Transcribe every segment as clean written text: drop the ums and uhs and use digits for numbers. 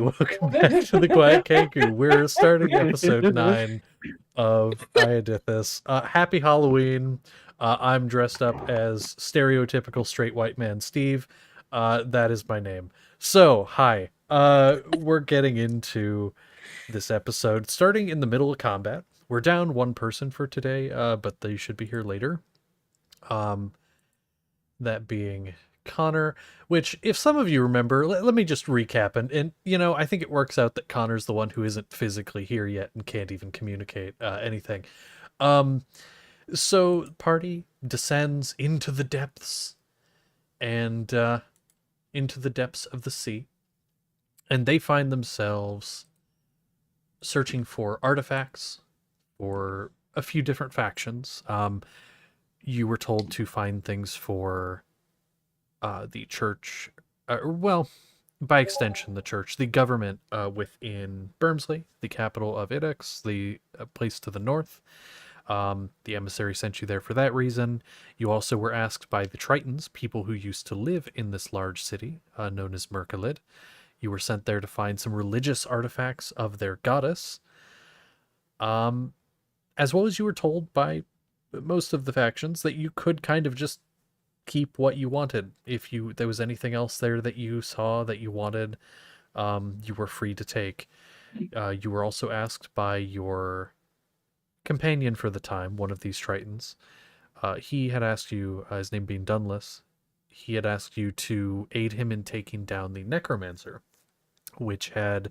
Welcome back to the Quiet Kanku. We're starting episode 9 of Iadithis. Happy Halloween. I'm dressed up as stereotypical straight white man Steve. That is my name. So, hi. We're getting into this episode, starting in the middle of combat. We're down one person for today, but they should be here later. Um, that being Connor, which, if some of you remember, let me just recap. And, you know, I think it works out that Connor's the one who isn't physically here yet and can't even communicate anything. Um, so, party descends into the depths and into the depths of the sea, and they find themselves searching for artifacts for a few different factions. You were told to find things for the church, well, by extension, the church, the government within Bermsley, the capital of Idex, the place to the north. The emissary sent you there for that reason. You also were asked by the Tritons, people who used to live in this large city known as Merkalid. You were sent there to find some religious artifacts of their goddess. As well as you were told by most of the factions that you could kind of just keep what you wanted. If there was anything else there that you saw that you wanted, you were free to take. You were also asked by your companion for the time, one of these Tritons. He had asked you, his name being Dunless, he had asked you to aid him in taking down the Necromancer, which had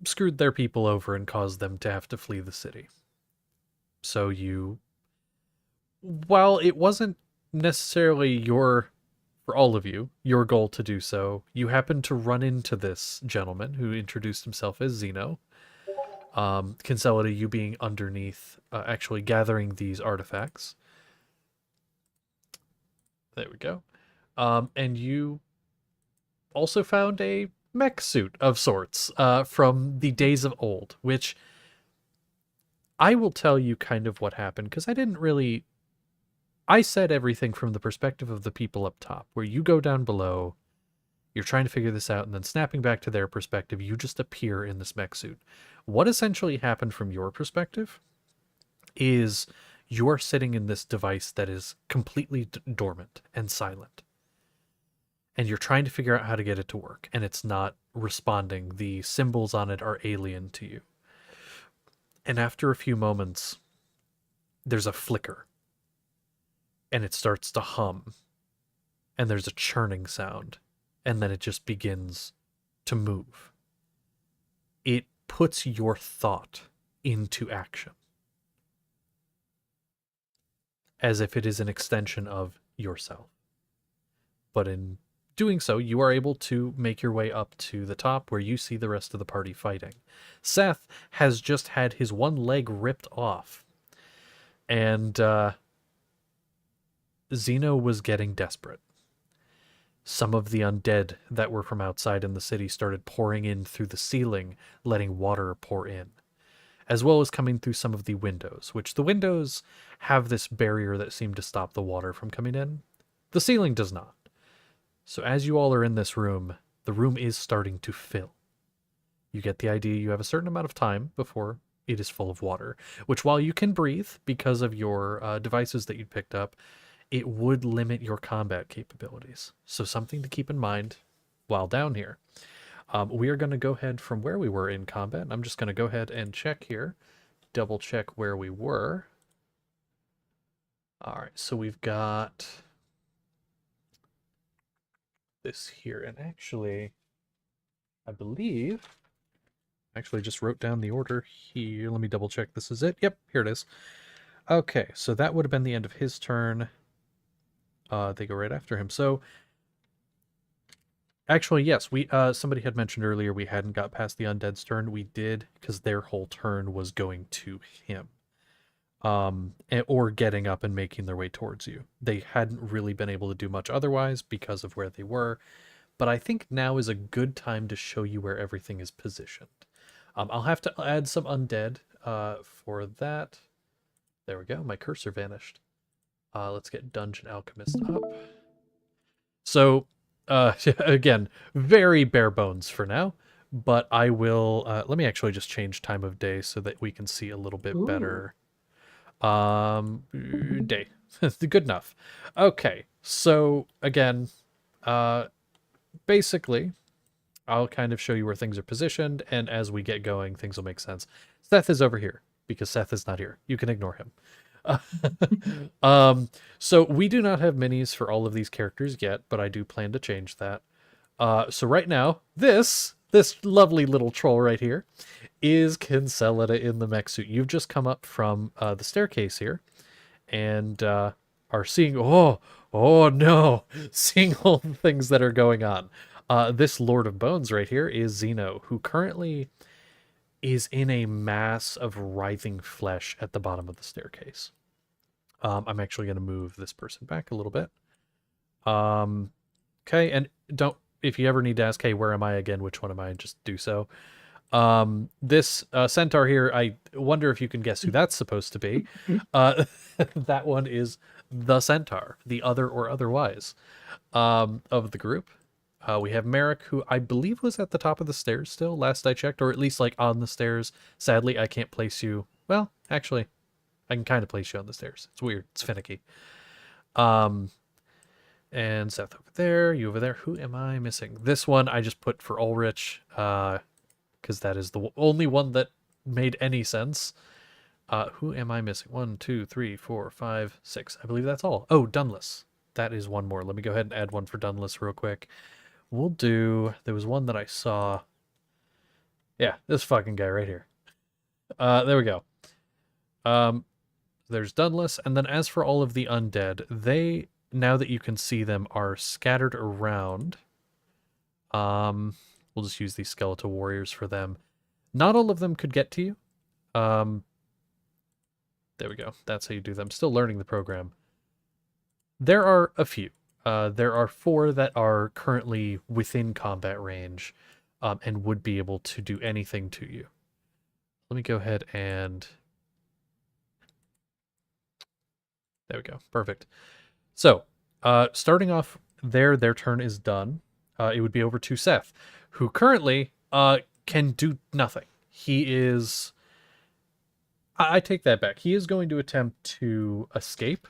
screwed their people over and caused them to have to flee the city. So you, while it wasn't necessarily for all of you, your goal to do so, you happened to run into this gentleman who introduced himself as Zeno. Kinsella, you being underneath, actually gathering these artifacts. There we go. And you also found a mech suit of sorts from the days of old, which I will tell you kind of what happened, because I said everything from the perspective of the people up top, where you go down below, you're trying to figure this out, and then snapping back to their perspective, you just appear in this mech suit. What essentially happened from your perspective is you're sitting in this device that is completely dormant and silent. And you're trying to figure out how to get it to work, and it's not responding. The symbols on it are alien to you. And after a few moments, there's a flicker. And it starts to hum. And there's a churning sound. And then it just begins to move. It puts your thought into action. As if it is an extension of yourself. But in doing so, you are able to make your way up to the top where you see the rest of the party fighting. Seth has just had his one leg ripped off. And Zeno was getting desperate. Some of the undead that were from outside in the city started pouring in through the ceiling, letting water pour in, as well as coming through some of the windows, which the windows have this barrier that seemed to stop the water from coming in. The ceiling does not. So as you all are in this room, the room is starting to fill. You get the idea you have a certain amount of time before it is full of water, which, while you can breathe because of your devices that you picked up, it would limit your combat capabilities. So something to keep in mind while down here. We are going to go ahead from where we were in combat. I'm just going to go ahead and check here, double check where we were. All right, so we've got this here, and actually, I believe, actually just wrote down the order here. Let me double check this is it. Yep, here it is. Okay, so that would have been the end of his turn. They go right after him. So, actually, yes, we somebody had mentioned earlier we hadn't got past the undead's turn. We did, because their whole turn was going to him. Or getting up and making their way towards you. They hadn't really been able to do much otherwise because of where they were, but I think now is a good time to show you where everything is positioned. I'll have to add some undead for that. There we go, my cursor vanished. Let's get Dungeon Alchemist up. So Again, very bare bones for now, but I will let me actually just change time of day so that we can see a little bit Ooh. better. Day. Good enough. Okay. So again, uh basically I'll kind of show you where things are positioned, and as we get going, things will make sense. Seth is over here because Seth is not here. You can ignore him. So we do not have minis for all of these characters yet, but I do plan to change that. So right now, this lovely little troll right here is Kinselida in the mech suit. You've just come up from the staircase here, and are seeing oh no, seeing all the things that are going on. This Lord of Bones right here is Zeno, who currently is in a mass of writhing flesh at the bottom of the staircase. I'm actually going to move this person back a little bit. Okay, and don't, if you ever need to ask, hey, where am I again? Which one am I? Just do so. This centaur here, I wonder if you can guess who that's supposed to be. That one is the centaur, the other or otherwise of the group. We have Merrick, who I believe was at the top of the stairs still, last I checked, or at least like on the stairs. Sadly, I can't place you. Well, actually, I can kind of place you on the stairs. It's weird. It's finicky. Um, and Seth over there, you over there. Who am I missing? This one I just put for Ulrich, because that is the only one that made any sense. Who am I missing? 1, 2, 3, 4, 5, 6. I believe that's all. Oh, Dunless. That is one more. Let me go ahead and add one for Dunless real quick. We'll do. There was one that I saw. Yeah, this fucking guy right here. There we go. There's Dunless, and then as for all of the undead, they, now that you can see them, are scattered around. We'll just use these skeletal warriors for them. Not all of them could get to you. There we go. That's how you do them. Still learning the program. There are a few. There are 4 that are currently within combat range, and would be able to do anything to you. Let me go ahead and... There we go. Perfect. So, starting off there, their turn is done. It would be over to Seth, who currently can do nothing. He is... I take that back. He is going to attempt to escape.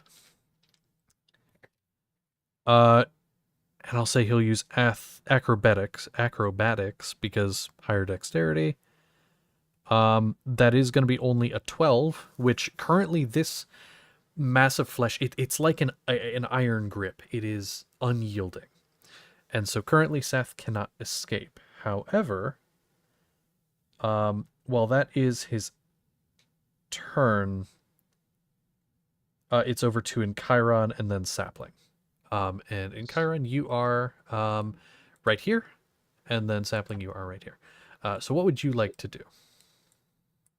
And I'll say he'll use acrobatics because higher dexterity. That is going to be only a 12, which currently this massive flesh, it's like an iron grip. It is unyielding. And so currently Seth cannot escape. However, while that is his turn, it's over to Encheiron and then Sapling. And Encheiron, you are right here, and then Sapling, you are right here. So what would you like to do?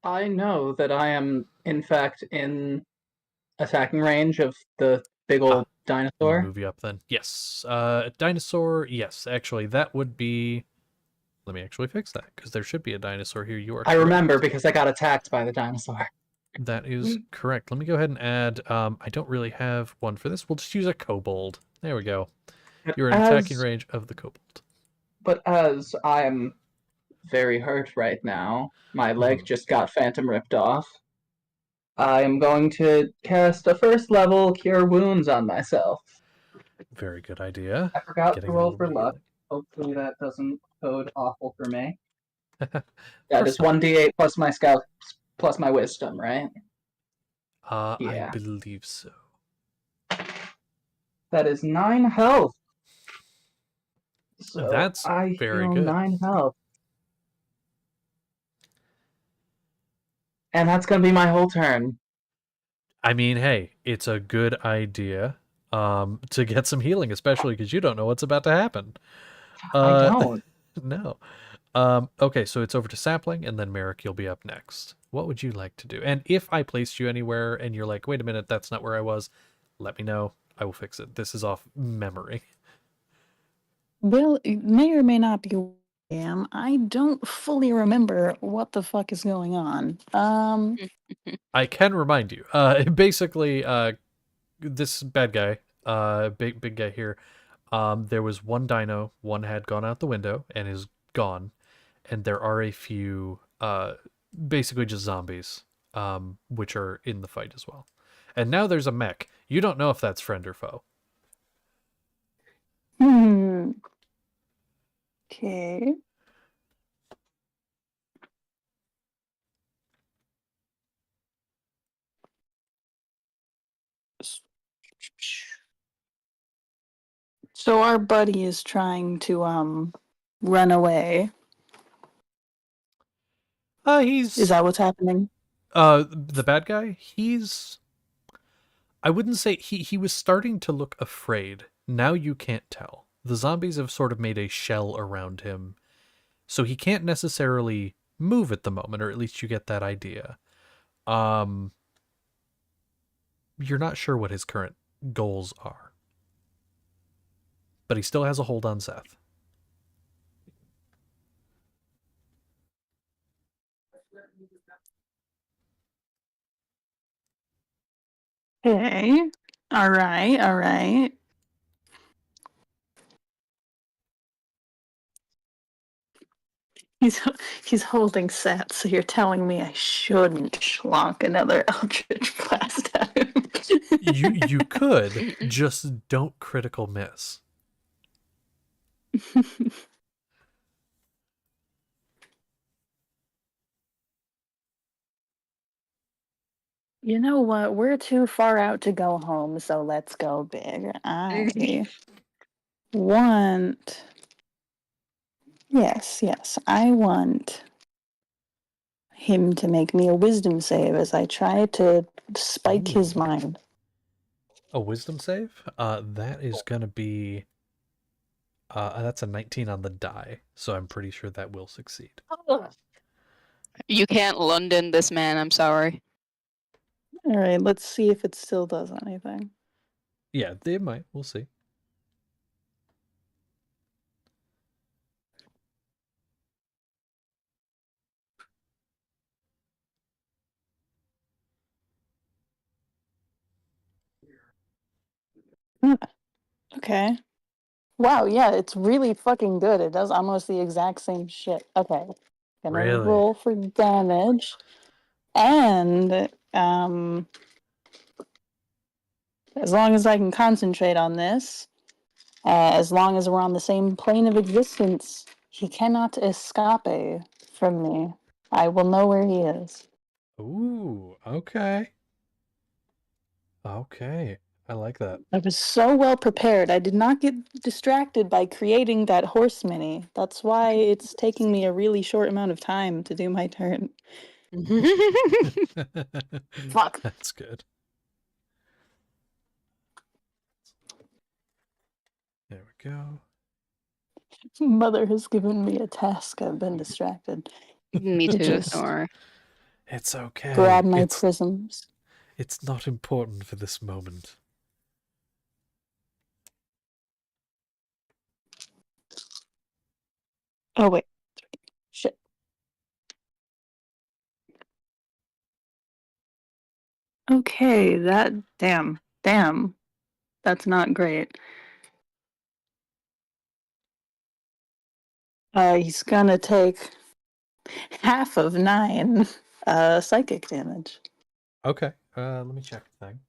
I know that I am, in fact, in attacking range of the big Ah, old let me dinosaur. move you up then. Yes. Dinosaur, yes. Actually, that would be... Let me actually fix that, because there should be a dinosaur here. You are I remember correct. because I got attacked by the dinosaur. That is correct. Let me go ahead and add... I don't really have one for this. We'll just use a kobold. There we go. But You're in attacking as range of the kobold. but as I am very hurt right now, my leg Mhm. just got phantom ripped off. I am going to cast a first level Cure Wounds on myself. Very good idea. I forgot to Getting a roll little for bit of luck. healing. Hopefully that doesn't code awful for me. Of That course is not. 1d8 plus my scout plus my wisdom, right? I Yeah. believe so. That is 9 health. So That's I very heal good. 9 health. And that's going to be my whole turn. I mean, hey, it's a good idea to get some healing, especially because you don't know what's about to happen. I Uh, don't. no. Okay, so it's over to Sapling, and then Merrick, you'll be up next. What would you like to do? And if I placed you anywhere and you're like, wait a minute, that's not where I was, let me know. I will fix it. This is off memory. Well, it may or may not be where I am. I don't fully remember what the fuck is going on. I can remind you. Basically, this bad guy, big guy here, There was one dino, one had gone out the window and is gone, and there are a few, basically just zombies, which are in the fight as well. And now there's a mech. You don't know if that's friend or foe. Hmm. Okay. So our buddy is trying to run away. Is He's that what's happening? the bad guy. I wouldn't say he was starting to look afraid. Now you can't tell. The zombies have sort of made a shell around him, so he can't necessarily move at the moment, or at least you get that idea. Um, you're not sure what his current goals are, but he still has a hold on Seth. Okay. All right. All right. He's he's holding Seth, so you're telling me I shouldn't schlonk another Eldritch Blast at him. You could just don't critical miss. You know what? We're too far out to go home, so let's go big. I want. Yes, I want him to make me a wisdom save as I try to spike his Ooh. mind. A wisdom save? That is gonna be that's a 19 on the die, so I'm pretty sure that will succeed. You can't London this man, I'm sorry. All right, let's see if it still does anything. Yeah, they might. We'll see. Okay. Wow, yeah, it's really fucking good. It does almost the exact same shit. Okay. Gonna Really? roll for damage. And as long as I can concentrate on this, as long as we're on the same plane of existence, he cannot escape from me. I will know where he is. Ooh, okay. Okay. I like that. I was so well prepared. I did not get distracted by creating that horse mini. That's why it's taking me a really short amount of time to do my turn. Fuck. That's good. There we go. Mother has given me a task. I've been distracted. Me To too, just don't worry. It's okay. grab my prisms. It's not important for this moment. Oh wait. Shit. Okay, that damn. That's not great. He's gonna take half of 9 psychic damage. Okay. Let me check the thing.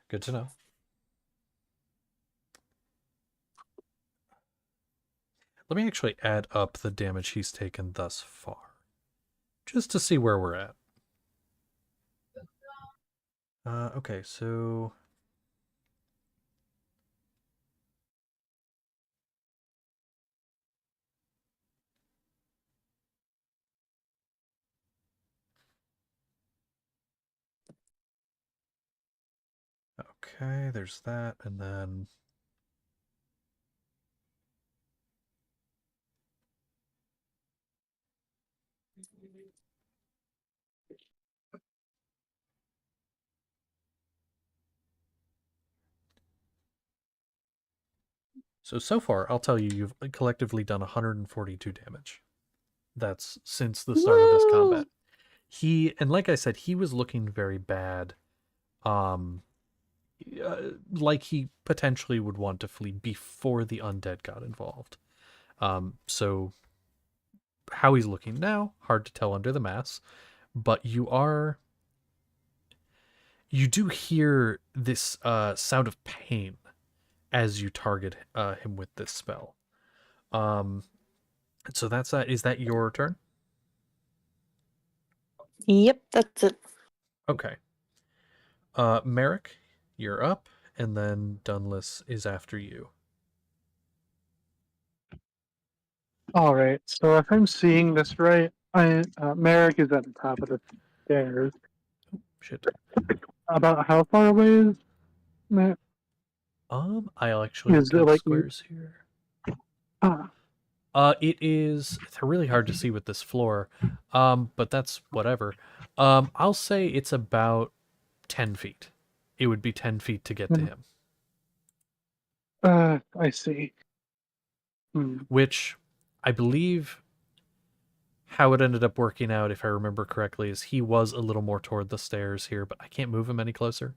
Good to know. Let me actually add up the damage he's taken thus far, just to see where we're at. Okay, so okay, there's that, and then so far, I'll tell you, you've collectively done 142 damage. That's since the start of this combat. And like I said, he was looking very bad. like he potentially would want to flee before the undead got involved. So how he's looking now, hard to tell under the mask, but you do hear this sound of pain as you target him with this spell. So that's that. Is that your turn? Yep, that's it. Okay. Merrick, you're up, and then Dunless is after you. All right. So if I'm seeing this right, Merrick is at the top of the stairs. Shit. About how far away is Merrick? I'll actually Is look it up like squares here. ah, It's really hard to see with this floor, but that's whatever. I'll say it's about 10 feet. It would be 10 feet to get to him, I see. which I believe how it ended up working out, if I remember correctly, is he was a little more toward the stairs here, but I can't move him any closer.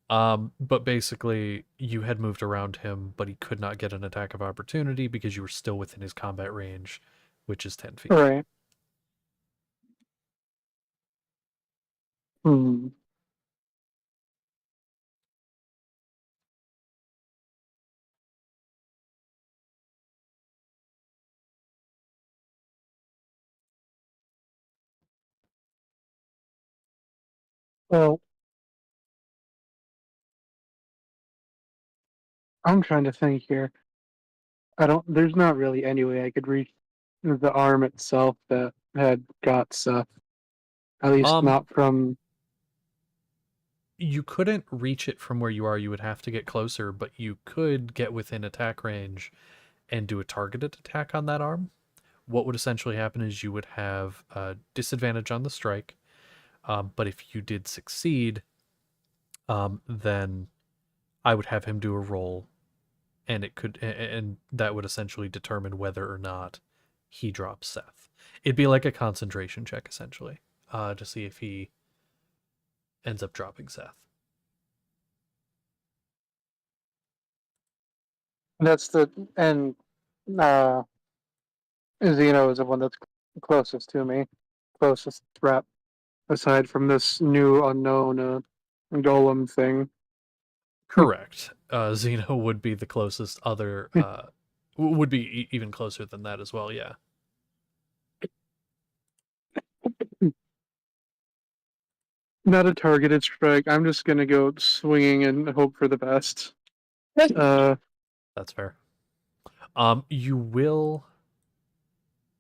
But basically, you had moved around him, but he could not get an attack of opportunity because you were still within his combat range, which is 10 feet. All right. Hmm. Well, I'm trying to think here. There's not really any way I could reach the arm itself that had got stuff. At least not from. You couldn't reach it from where you are. You would have to get closer, but you could get within attack range and do a targeted attack on that arm. What would essentially happen is you would have a disadvantage on the strike, but if you did succeed, then I would have him do a roll, and and that would essentially determine whether or not he drops Seth. It'd be like a concentration check essentially, to see if he ends up dropping Seth. That's the and Zeno is the one that's closest to me, closest threat aside from this new unknown golem thing. Correct. Zeno would be the closest other. Would be even closer than that as well. Yeah. Not a targeted strike. I'm just gonna go swinging and hope for the best. That's fair. You will,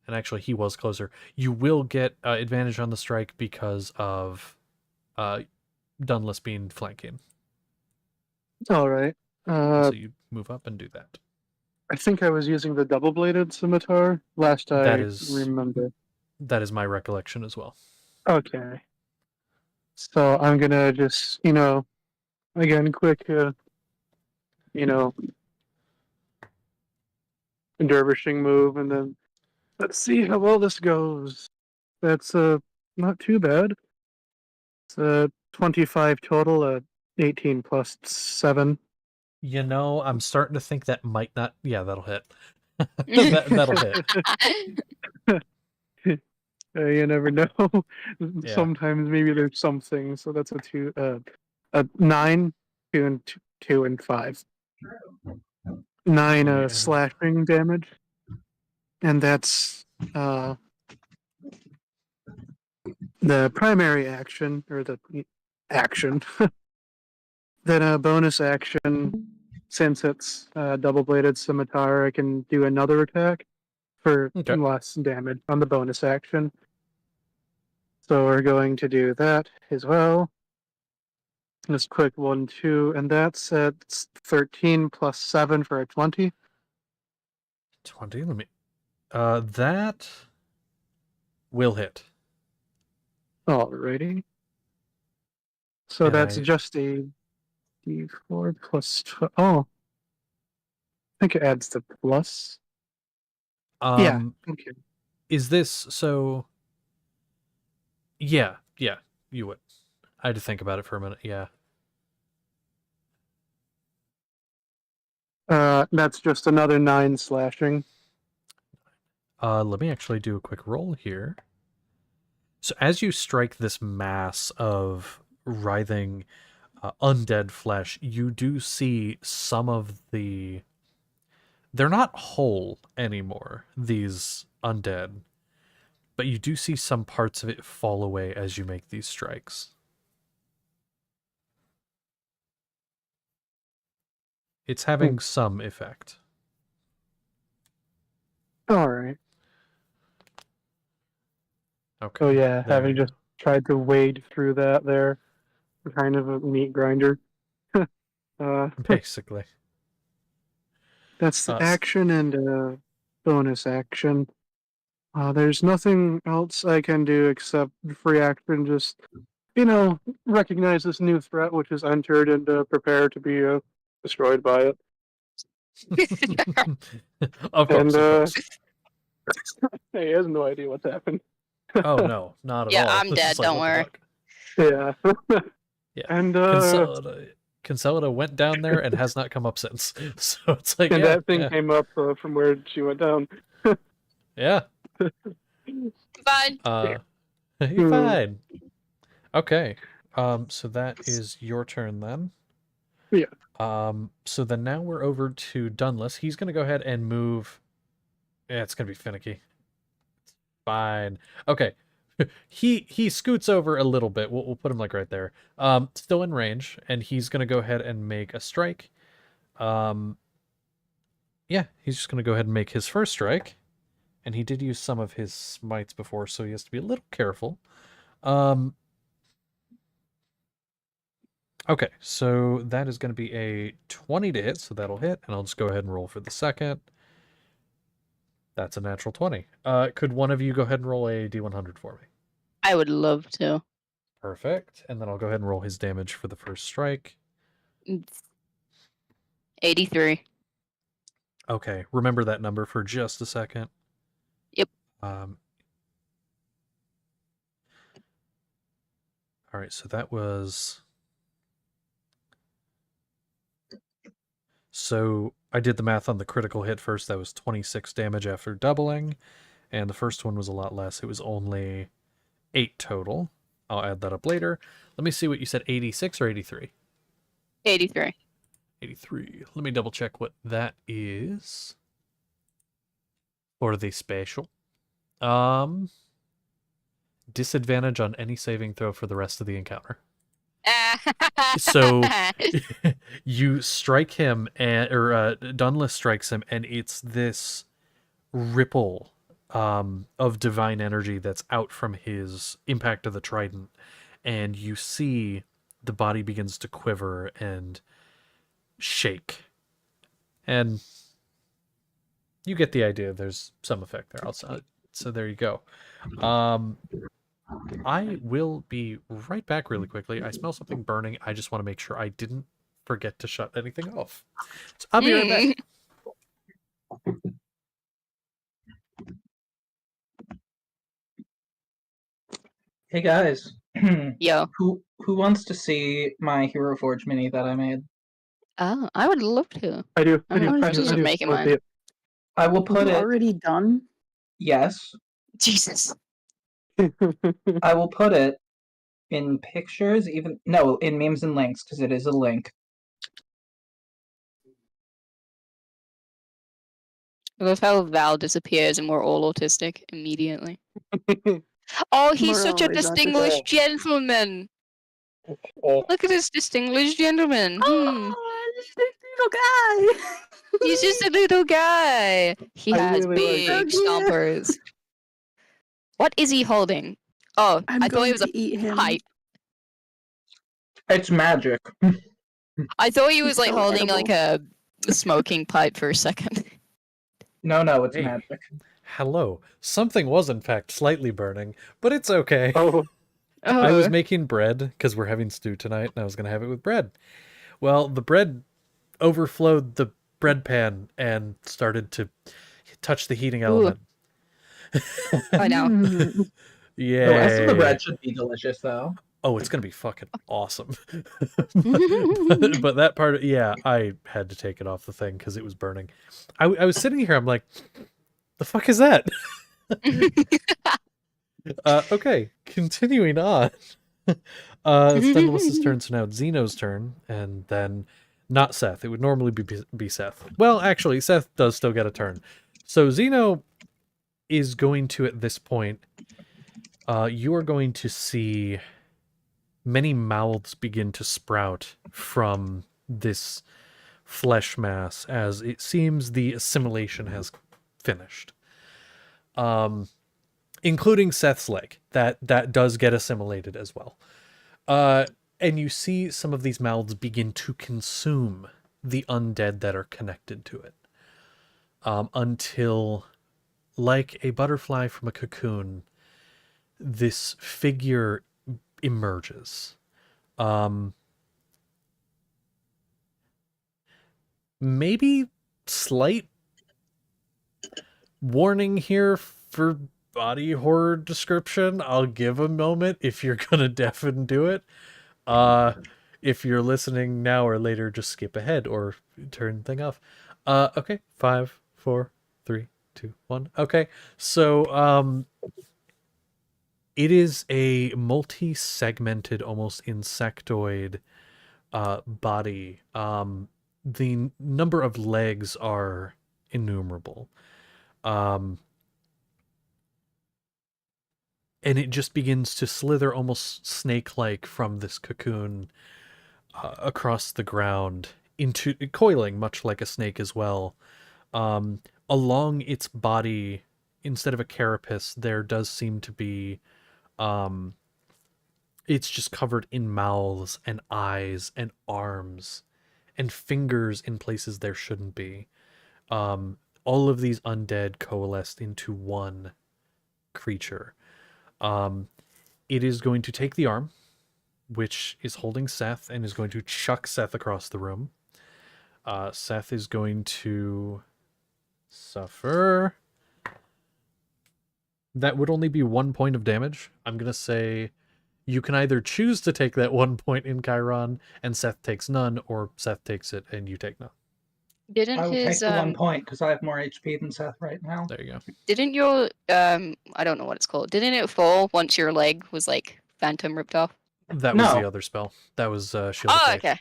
and actually he was closer. You will get advantage on the strike because of Dunless being flanking. All right. So you move up and do that. I think I was using the double-bladed scimitar last I remember. That is my recollection as well. Okay. So I'm gonna just, again, quick, dervishing move, and then let's see how well this goes. That's not too bad. It's 25 total, 18 plus 7. I'm starting to think that might not. Yeah, that'll hit. That'll hit. You never know. Yeah. Sometimes maybe there's something. So that's a 9, 2 and 5. 9 Yeah. slashing damage, and that's the primary action or the action. Then a bonus action, since it's double-bladed scimitar, I can do another attack for less damage on the bonus action. So we're going to do that as well. Just quick 1, 2, and that's at 13 plus 7 for a 20. 20. Let me. That will hit. Alrighty. So And that's just a d4 plus 12. Oh, I think it adds the plus. Yeah. Okay. Is this so? Yeah, you would. I had to think about it for a minute. Yeah. That's just another 9 slashing. Let me actually do a quick roll here. So as you strike this mass of writhing undead flesh, you do see some of the... They're not whole anymore, these undead, but you do see some parts of it fall away as you make these strikes. It's having some effect. All right. Okay. Oh yeah, there. having just tried to wade through that there, kind of a meat grinder. Basically. That's the s- action and bonus action. There's nothing else I can do except free action. Just recognize this new threat, which is entered, and prepare to be destroyed by it. Of course, And of course. he has no idea what's happened. Oh no, not at Yeah, all. I'm This dead, is like, don't what the worry. fuck? Yeah. Yeah. And Consolida went down there and has not come up since. So it's like, and yeah, that thing came up from where she went down. yeah. Fine. You're fine. Okay. So that is your turn then. Yeah. So then now we're over to Dunless. He's gonna go ahead and move. Yeah, it's gonna be finicky. Fine. Okay. He scoots over a little bit. We'll put him like right there. Still in range, and he's gonna go ahead and make a strike. Yeah, he's just gonna go ahead and make his first strike. And he did use some of his smites before, so he has to be a little careful. Okay, so that is going to be a 20 to hit, so that'll hit, and I'll just go ahead and roll for the second. That's a natural 20. Could one of you go ahead and roll a D100 for me? I would love to. Perfect. And then I'll go ahead and roll his damage for the first strike. It's 83. Okay, remember that number for just a second. Yep. All right, so that was... So I did the math on the critical hit first. That was 26 damage after doubling. And the first one was a lot less. It was only 8 total. I'll add that up later. Let me see what you said, 86 or 83? 83. 83. Let me double check what that is for the special. Disadvantage on any saving throw for the rest of the encounter. So you strike him, or Dunless strikes him, and it's this ripple of divine energy that's out from his impact of the trident, and you see the body begins to quiver and shake, and you get the idea. There's some effect there outside. So there you go. I will be right back really quickly. I smell something burning. I just want to make sure I didn't forget to shut anything off. So I'll be right back. Hey guys, Yo. who wants to see my Hero Forge mini that I made? Oh, I would love to. I do. I'm in the process of making mine. I will Was put it it. already done? Yes, Jesus. I will put it in pictures. In memes and links because it is a link. I love how Val disappears and we're all autistic immediately. Oh, he's We're such a always distinguished gentleman. Look at this distinguished gentleman. Oh, this little guy. He's just a little guy. He I has really like big it. stompers. What is he holding? Oh, I'm I thought he going was a to eat him. pipe. It's magic. I thought he was He's like so holding edible. like a smoking pipe for a second. No, it's Hey. magic. Hello. Something was in fact slightly burning, but it's okay. Oh, I was making bread because we're having stew tonight, and I was going to have it with bread. Well, the bread overflowed the bread pan and started to touch the heating element. I know. Mm. The rest of the Yeah. bread should be delicious, though. Oh, it's gonna be fucking awesome. but that part, yeah, I had to take it off the thing because it was burning. I was sitting here, I'm like, the fuck is that? Okay, continuing on. It's Denalis's turn, so now it's Zeno's turn, and then not Seth. It would normally be Seth. Well, actually, Seth does still get a turn. So Zeno is going to, at this point, you are going to see many mouths begin to sprout from this flesh mass as it seems the assimilation has finished. Including Seth's leg. That does get assimilated as well. And you see some of these mouths begin to consume the undead that are connected to it. Until, like a butterfly from a cocoon, this figure emerges. Maybe slight warning here for body horror description. I'll give a moment if you're gonna deafen do it. If you're listening now or later, just skip ahead or turn the thing off. Okay, 5, 4, 3, 2, 1. Okay, so it is a multi-segmented, almost insectoid body. The number of legs are innumerable. And it just begins to slither almost snake-like from this cocoon across the ground, into coiling much like a snake as well. Along its body, instead of a carapace, there does seem to be it's just covered in mouths and eyes and arms and fingers in places there shouldn't be. All of these undead coalesced into one creature. It is going to take the arm, which is holding Seth, and is going to chuck Seth across the room. Seth is going to suffer. That would only be 1 point of damage. I'm going to say you can either choose to take that 1 point in Chiron, and Seth takes none, or Seth takes it and you take none. Didn't I will take his the 1 point because I have more HP than Seth right now. There you go. didn't your I don't know what it's called. Didn't it fall once your leg was like phantom ripped off? That was the No. other spell. That was Shield of Oh, Faith. okay.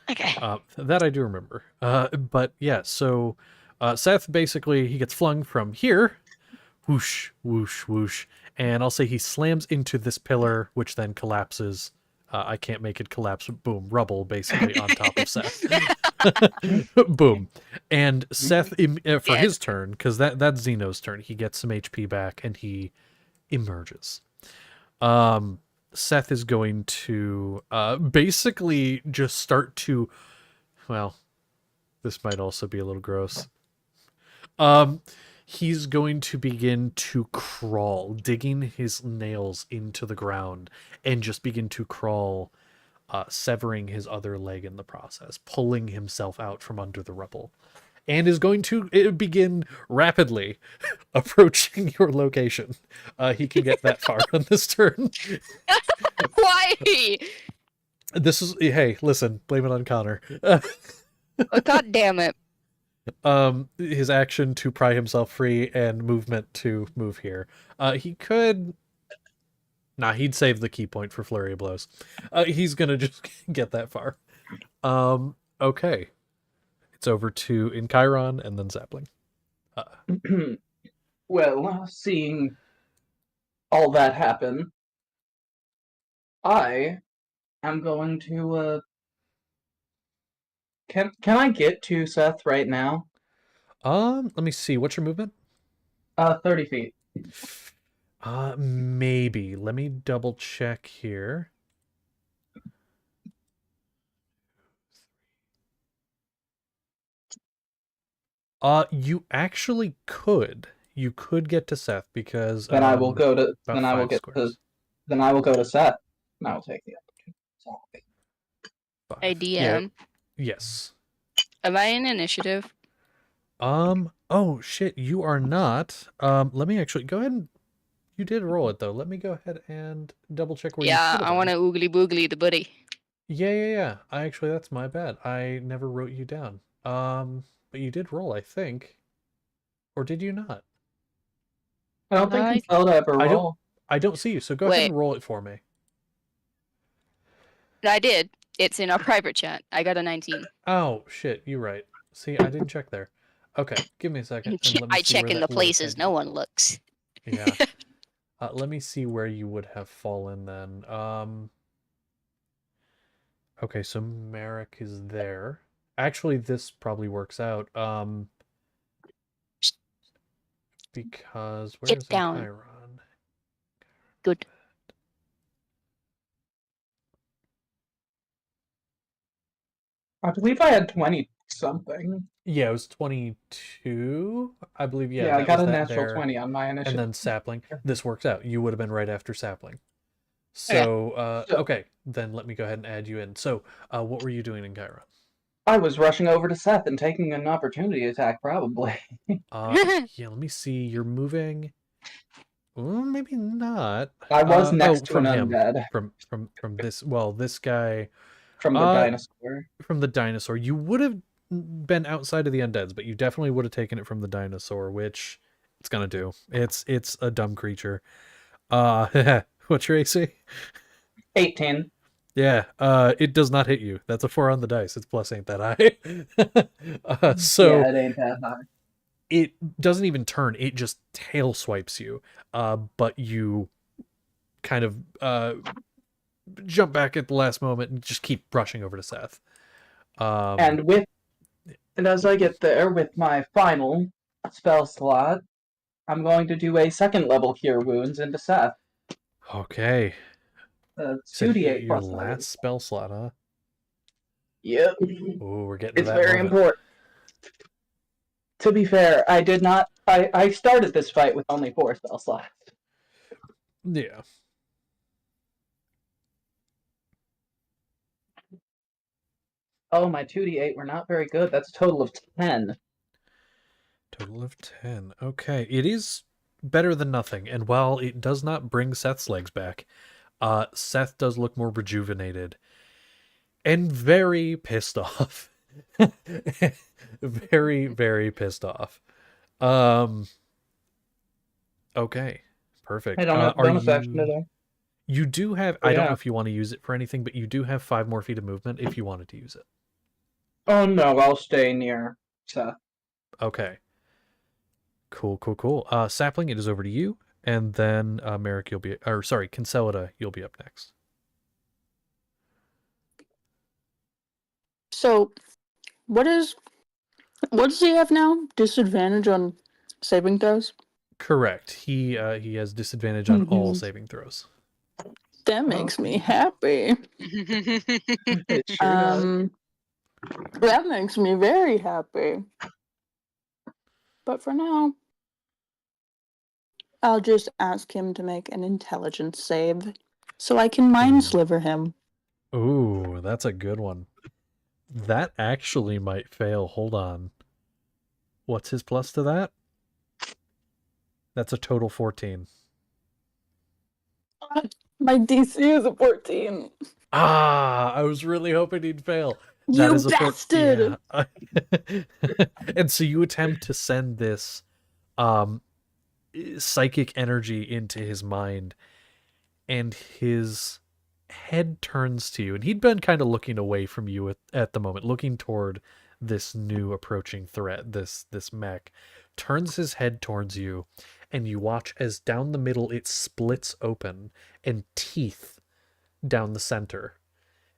Okay. That I do remember. But yeah, so Seth basically, he gets flung from here, whoosh, whoosh, whoosh, and I'll say he slams into this pillar, which then collapses. I can't make it collapse. Boom, rubble basically on top of Seth. Boom. And Seth, for his turn, because that's Zeno's turn, he gets some HP back and he emerges. Seth is going to basically just start to, well, this might also be a little gross. He's going to begin to crawl, digging his nails into the ground, and just begin to crawl, severing his other leg in the process, pulling himself out from under the rubble, and is going to begin rapidly approaching your location. He can get that far on this turn. Why? This is, hey, listen, blame it on Connor. Oh, God damn it. His action to pry himself free and movement to move here. He could... Nah, he'd save the key point for Flurry of Blows. He's gonna just get that far. Okay. It's over to Chiron and then Sapling. Well, seeing all that happen, I am going to Can I get to Seth right now? Let me see. What's your movement? 30 feet. Maybe. Let me double check here. You actually could. You could get to Seth because Then I will go to. about Then I will 5 get to. squares. Then I will go to Seth, and I will take the opportunity. 5. Hey, Yeah, DM. yes. Am I in initiative? Oh shit, you are not. Let me actually go ahead and You did roll it though. Let me go ahead and double check where you Yeah, should have I want to oogly boogly the buddy. Yeah. I actually, that's my bad. I never wrote you down. But you did roll, I think. Or did you not? I don't think I- Zelda ever I don't- roll. I don't see you, so go ahead Wait. and roll it for me. I did. It's in our private chat. I got a 19. Oh, shit, you're right. See, I didn't check there. Okay, give me a second, and let me I see check where in that the would have places had no you. one looks. Yeah. Let me see where you would have fallen then. Okay, so Merrick is there. Actually, this probably works out. Because Get where's down. Chiron? Good. I believe I had 20 something. Yeah, it was 22. I believe, yeah, I that got was a that natural there. 20 on my And initiative. then Sapling. This works out. You would have been right after Sapling. So, So- okay, then let me go ahead and add you in. So, what were you doing in Chiron? I was rushing over to Seth and taking an opportunity attack, probably. Yeah, let me see. You're moving. Maybe not. I was next to from an him. undead. From this. Well, this guy. From the dinosaur. From the dinosaur. You would have been outside of the undeads, but you definitely would have taken it from the dinosaur, which it's gonna do. It's a dumb creature. What's your AC? 18. Yeah, it does not hit you. That's a 4 on the dice. Its plus ain't that high. So Yeah, it ain't that high. it doesn't even turn. It just tail swipes you. But you kind of jump back at the last moment and just keep rushing over to Seth. And as I get there with my final spell slot, I'm going to do a second level Cure Wounds into Seth. Okay. It's So 2d8 your plus last spell slot, huh? Yep. Oh, we're getting to It's that very moment. important. To be fair, I did not. I started this fight with only 4 spell slots. Yeah. Oh, my 2d8 were not very good. That's a total of 10. Total of 10. Okay. It is better than nothing. And while it does not bring Seth's legs back, Seth does look more rejuvenated and very pissed off. Very, very pissed off. Okay. Perfect. I don't have bonus action today. You do have, Oh, I don't yeah. know if you want to use it for anything, but you do have 5 more feet of movement if you wanted to use it. Oh no, I'll stay near Seth. Okay. Cool. Sapling, it is over to you. And then Merrick, Concelida, you'll be up next. So, what does he have now? Disadvantage on saving throws? Correct. He has disadvantage on all saving throws. That makes me happy. It sure does. That makes me very happy. But for now, I'll just ask him to make an intelligence save so I can mind sliver him. Ooh, that's a good one. That actually might fail. Hold on. What's his plus to that? That's a total 14. My DC is a 14. I was really hoping he'd fail. You is a bastard! Yeah. And so you attempt to send this psychic energy into his mind, and his head turns to you, and he'd been kind of looking away from you at the moment, looking toward this new approaching threat, this mech, turns his head towards you, and you watch as down the middle it splits open, and teeth down the center,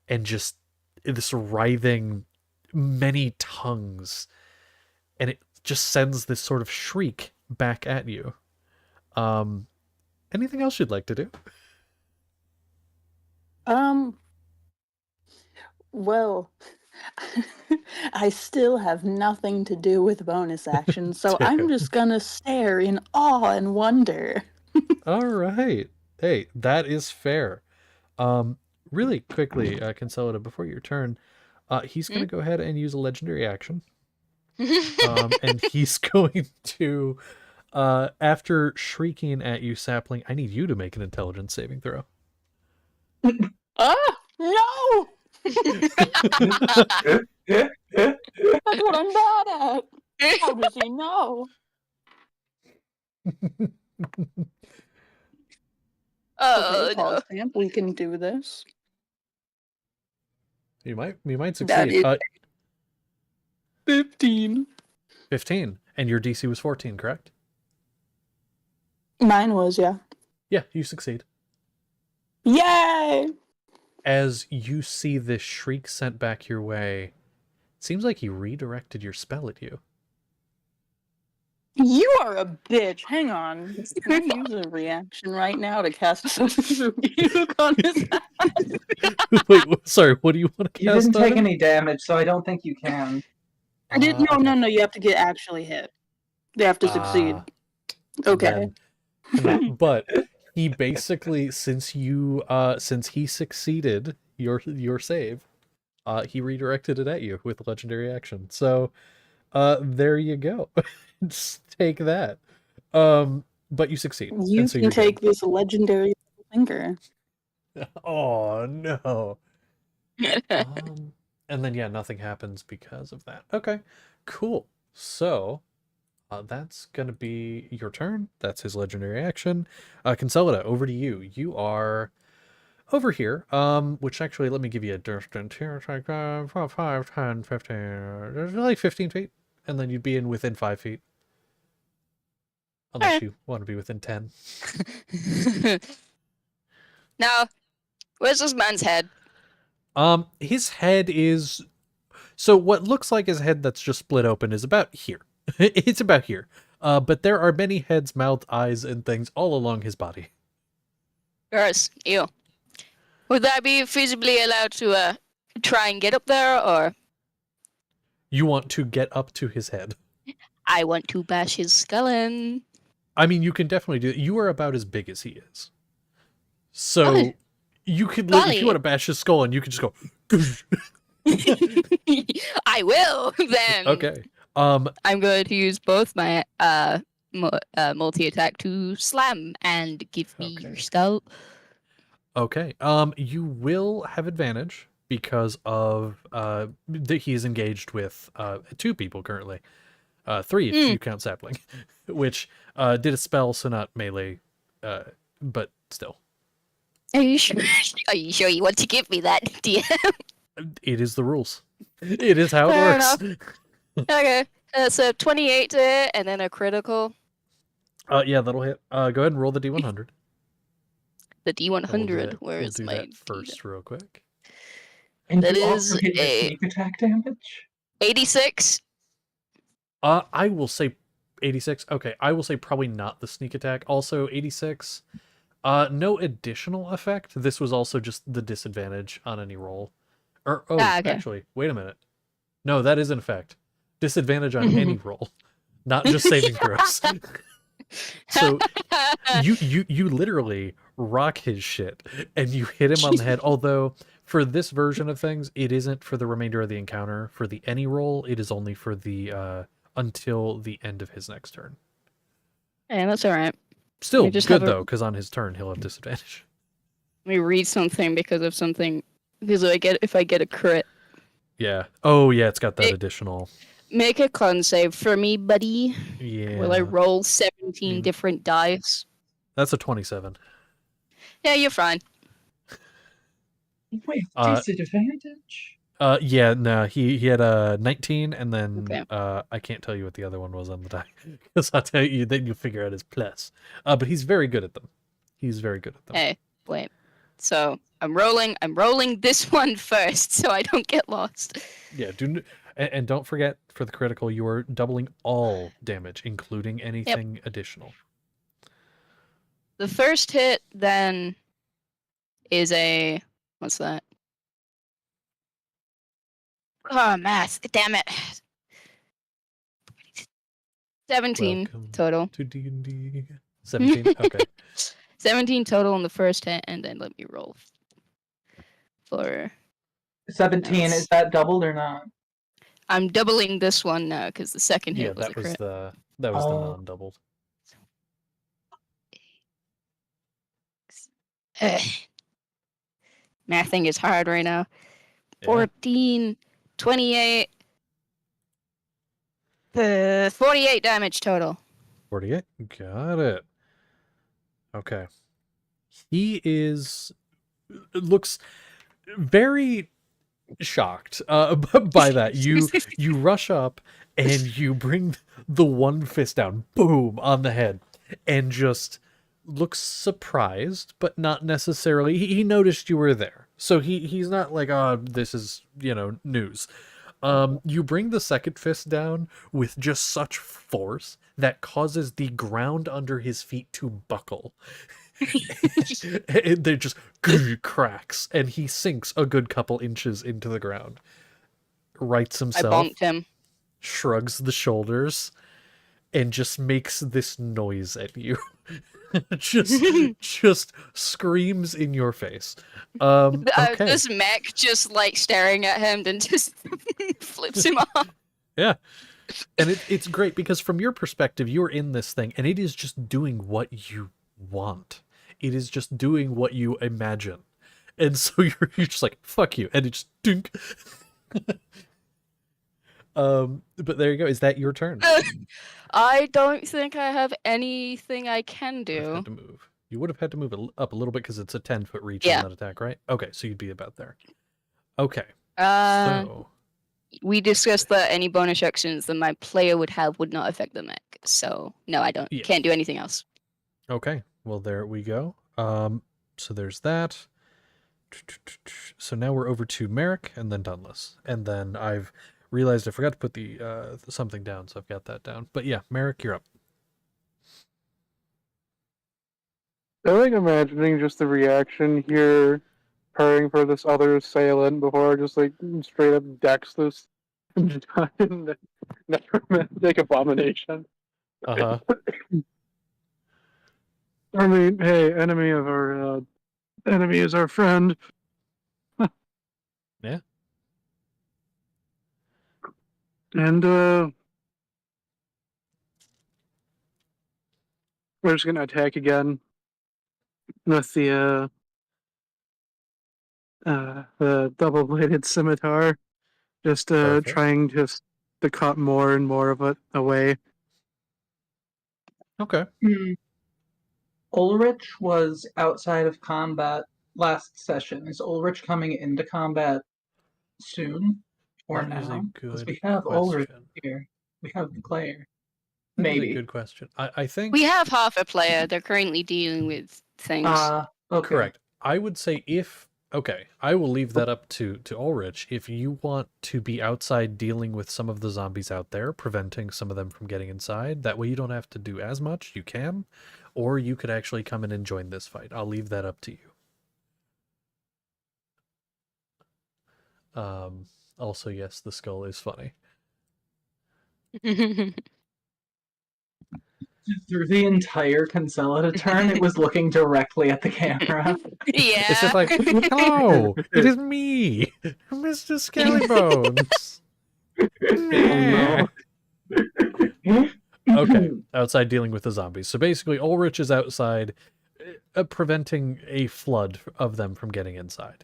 and just this writhing many tongues, and it just sends this sort of shriek back at you. Anything else you'd like to do? Well, I still have nothing to do with bonus action, so I'm Damn. just gonna stare in awe and wonder. All right. Hey, that is fair. Really quickly, Consolida, before your turn, he's going to go ahead and use a legendary action. And he's going to After shrieking at you, Sapling, I need you to make an intelligence saving throw. Ah, no! That's what I'm bad at. How does he know? Oh Okay, no. pause stamp. We can do this. You might That succeed. is 15. 15, and your DC was 14, correct? Mine was, yeah. Yeah, you succeed. Yay! As you see this shriek sent back your way, it seems like he redirected your spell at you. You are a bitch. Hang on. Can I use a reaction right now to cast a rebuke on his ass? Wait, sorry, what do you want to You cast didn't on take him? any damage, so I don't think you can. I didn't. No, Okay. no, no. You have to get actually hit. They have to succeed. Okay. Then cannot. But he basically, since he succeeded your save, he redirected it at you with legendary action. So, there you go. Just take that. But you succeed. You and so can you're take this legendary finger. good. Oh no. And then yeah, nothing happens because of that. Okay, cool. So that's gonna be your turn. That's his legendary action. Consolida, over to you. You are over here. Which actually, let me give you a distance here. It's like 5, 10, 15. There's like 15 feet, and then you'd be within 5 feet, unless you want to be within 10. Now, where's this man's head? His head is, so what looks like his head that's just split open is about here. It's about here. But there are many heads, mouth, eyes, and things all along his body. Gross. Ew. Would I be feasibly allowed to try and get up there, or You want to get up to his head. I want to bash his skull in? I mean, you can definitely do it. You are about as big as he is. So Good. you could, if Golly. you want to bash his skull in, you could just go, I will then. okay. I'm going to use both my multi-attack to slam and give me your Okay. skull. Okay. You will have advantage because of he is engaged with 2 people currently. 3 if you count Sapling, which did a spell, so not melee, but still. Are you sure? Are you sure you want to give me that, DM? It is the rules. It is how it Fair works. Okay. So 28 to hit, and then a critical. Yeah, that'll hit. Go ahead and roll the D100. The D100. And we'll Where is do my that first real quick. And That you is also get your a- sneak attack damage? 86? I will say 86. Okay, I will say probably not the sneak attack. Also 86. No additional effect. This was also just the disadvantage on any roll. Or Okay. actually, wait a minute. No, that is an effect. Disadvantage on any roll, not just saving throws. So you literally rock his shit and you hit him on the head. Although for this version of things, it isn't for the remainder of the encounter. For the any roll, it is only for the until the end of his next turn. Yeah, that's alright. Still We just good have a- though, because on his turn he'll have disadvantage. Let me read something because if I get a crit. Yeah. Oh yeah, it's got that It- additional. Make a con save for me, buddy. Yeah. Will I roll 17 Mm. different dice? That's a 27. Yeah, you're fine. Wait, Uh, disadvantage? Yeah, no, he had a 19, and then Okay. I can't tell you what the other one was on the die because I'll tell you, then you'll figure out his plus. But he's very good at them. He's very good at them. Hey, wait. So I'm rolling this one first, so I don't get lost. Yeah, and don't forget for the critical, you are doubling all damage, including anything additional. The first hit then is a what's that? Oh, math! Damn it! 17 Welcome total. to D&D. 17. Okay. 17 total on the first hit, and then let me roll for. 17, Nice. is that doubled or not? I'm doubling this one now because the second Yeah, hit was a that was crit. the Oh. non-doubled. Mathing is hard right now. Yeah. 14, 28, 48 damage total. 48. Got it. Okay. He looks very shocked by that. You rush up and you bring the one fist down, boom, on the head, and just looks surprised, but not necessarily. He noticed you were there, so he's not like, oh, this is news. You bring the second fist down with just such force that causes the ground under his feet to buckle. They just cracks, and he sinks a good couple inches into the ground. Rights I himself, bonked him. shrugs the shoulders, and just makes this noise at you. just screams in your face. Okay. This mech just like staring at him, then just flips him off. Yeah. And it's great because from your perspective, you're in this thing and it is just doing what you want. It is just doing what you imagine. And so you're just like, fuck you. And it just dink. But there you go. Is that your turn? I don't think I have anything I can You would have do. had to move. You would have had to move up a little bit because it's a 10-foot reach Yeah. on that attack, right? Okay, so you'd be about there. Okay. So we discussed that any bonus actions that my player would have would not affect the mech. So no, I don't. Yeah. Can't do anything else. Okay, well there we go. So there's that. So now we're over to Merrick and then Dunless, and then I've realized I forgot to put the something down, so I've got that down. But yeah, Merrick, you're up. I like imagining just the reaction here, preparing for this other assailant before I just like straight up decks this necromantic abomination. Uh-huh. I mean, hey, enemy is our friend. Yeah. And we're just gonna attack again with the double-bladed scimitar, just Perfect. trying to cut more and more of it away. Okay. Ulrich was outside of combat last session. Is Ulrich coming into combat soon or That is a now? Because good we have Ulrich question. here. We have the player. That is a Maybe. good question. I think We have half a player. They're currently dealing with things. Okay. correct. I would say I will leave that up to Ulrich. If you want to be outside dealing with some of the zombies out there, preventing some of them from getting inside, that way you don't have to do as much, you can. Or you could actually come in and join this fight. I'll leave that up to you. Also, yes, the skull is funny. Through the entire Consolida turn, it was looking directly at the camera. Yeah. It's just like, hello, it is me, Mr. Skellybones. Okay, outside dealing with the zombies. So basically, Ulrich is outside preventing a flood of them from getting inside.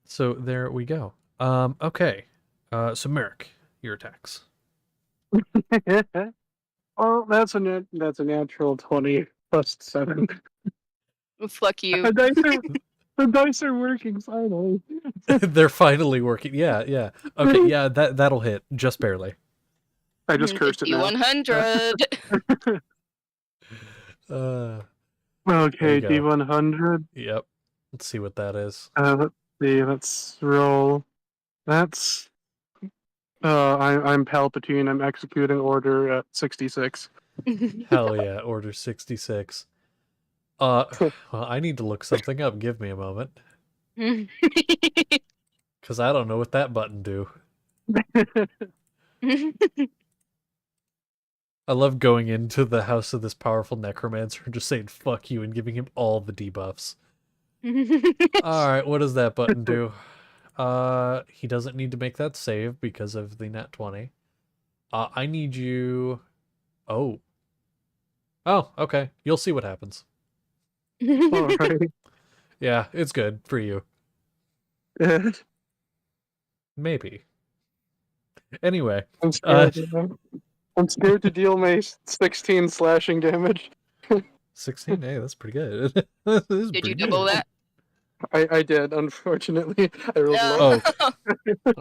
So there we go. Okay. So Merrick, your attacks. Well, that's a natural 20 plus 7. Fuck you. The dice are working finally. They're finally working. Yeah. Okay, yeah, that'll hit just barely. I just cursed it now. 100. Okay, There you go. D100. Yep. Let's see what that is. Let's see. Let's roll. That's. I'm Palpatine. I'm executing order at 66. Hell yeah, order 66. Well, I need to look something up. Give me a moment. Because I don't know what that button do. I love going into the house of this powerful necromancer and just saying fuck you and giving him all the debuffs. Alright, what does that button do? He doesn't need to make that save because of the nat 20. I need you... Oh, okay. You'll see what happens. All right. Yeah, it's good for you. Maybe. Anyway, I'm scared. I'm scared to deal my 16 slashing damage. 16. Hey, that's pretty good. This is Did pretty you double good. that? I did, unfortunately. I rolled low. Oh,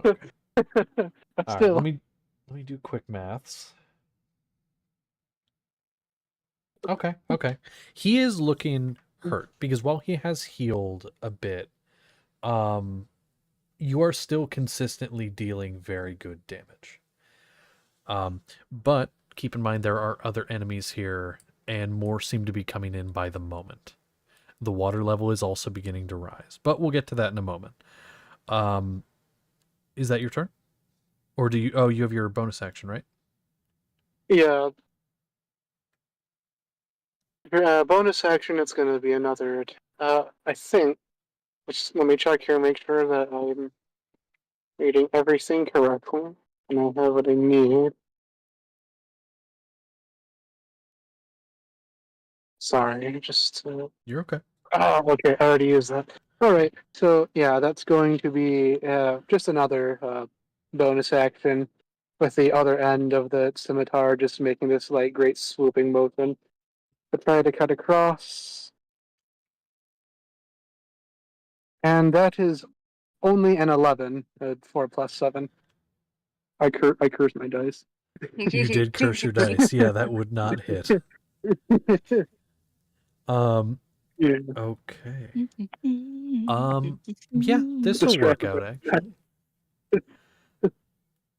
okay. But All right, still. let me do quick maths. Okay. He is looking hurt because while he has healed a bit, you are still consistently dealing very good damage. But keep in mind there are other enemies here, and more seem to be coming in by the moment. The water level is also beginning to rise, but we'll get to that in a moment. Is that your turn? Or do you... Oh, you have your bonus action, right? Yeah. Bonus action, it's going to be another. I think. Let me check here, make sure that I'm reading everything correctly, and I have what I need. Sorry, just. You're okay. Oh, okay, I already used that. All right, so yeah, that's going to be just another bonus action with the other end of the scimitar, just making this like great swooping motion to try to cut across. And that is only an 11, 4 plus 7. I curse my dice. You did curse your dice. Yeah, that would not hit. Yeah. Okay. Yeah, this will work out actually.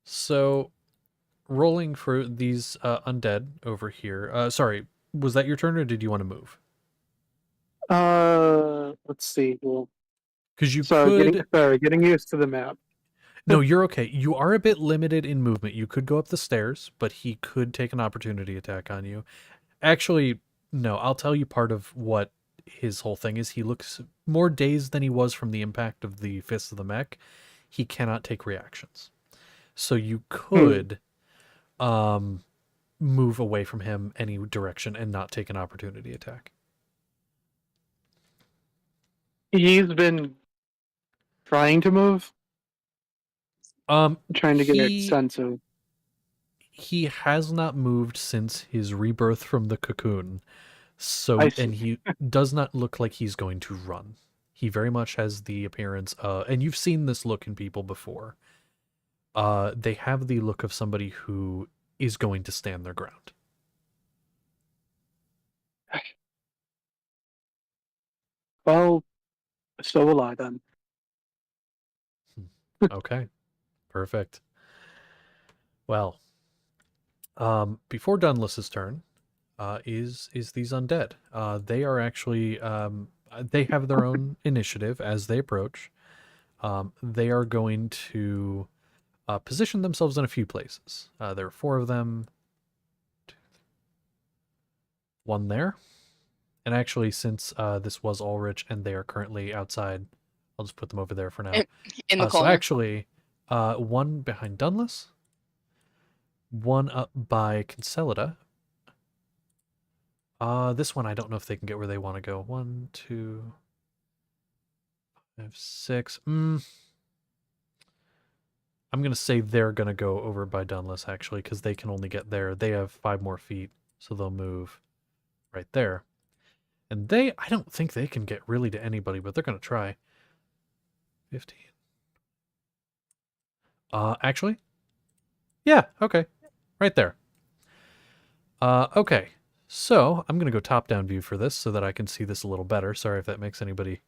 So, rolling for these undead over here. Sorry, was that your turn or did you want to move? Let's see. Well, Because you sorry, could... getting used to the map. No, you're okay. You are a bit limited in movement. You could go up the stairs, but he could take an opportunity attack on you. Actually, no, I'll tell you part of what his whole thing is. He looks more dazed than he was from the impact of the Fist of the Mech. He cannot take reactions. So you could move away from him any direction and not take an opportunity attack. He's been trying to move, trying to get a sense of. He has not moved since his rebirth from the cocoon. So, I see. and he does not look like he's going to run. He very much has the appearance and you've seen this look in people before. They have the look of somebody who is going to stand their ground. Well, so will I then. Okay, perfect. Well, before Dunless's turn, is these undead. They are actually they have their own initiative as they approach. They are going to position themselves in a few places. There are 4 of them. One there. And actually, since this was Ulrich and they are currently outside, I'll just put them over there for now. In the So corner. actually, one behind Dunless, one up by Concelida. This one I don't know if they can get where they want to go. 1, 2, 5, 6. I'm gonna say they're gonna go over by Dunless actually, because they can only get there. They have 5 more feet, so they'll move right there. And I don't think they can get really to anybody, but they're gonna try. 15. Actually, yeah, okay, right there. Okay, so I'm gonna go top-down view for this so that I can see this a little better. Sorry if that makes anybody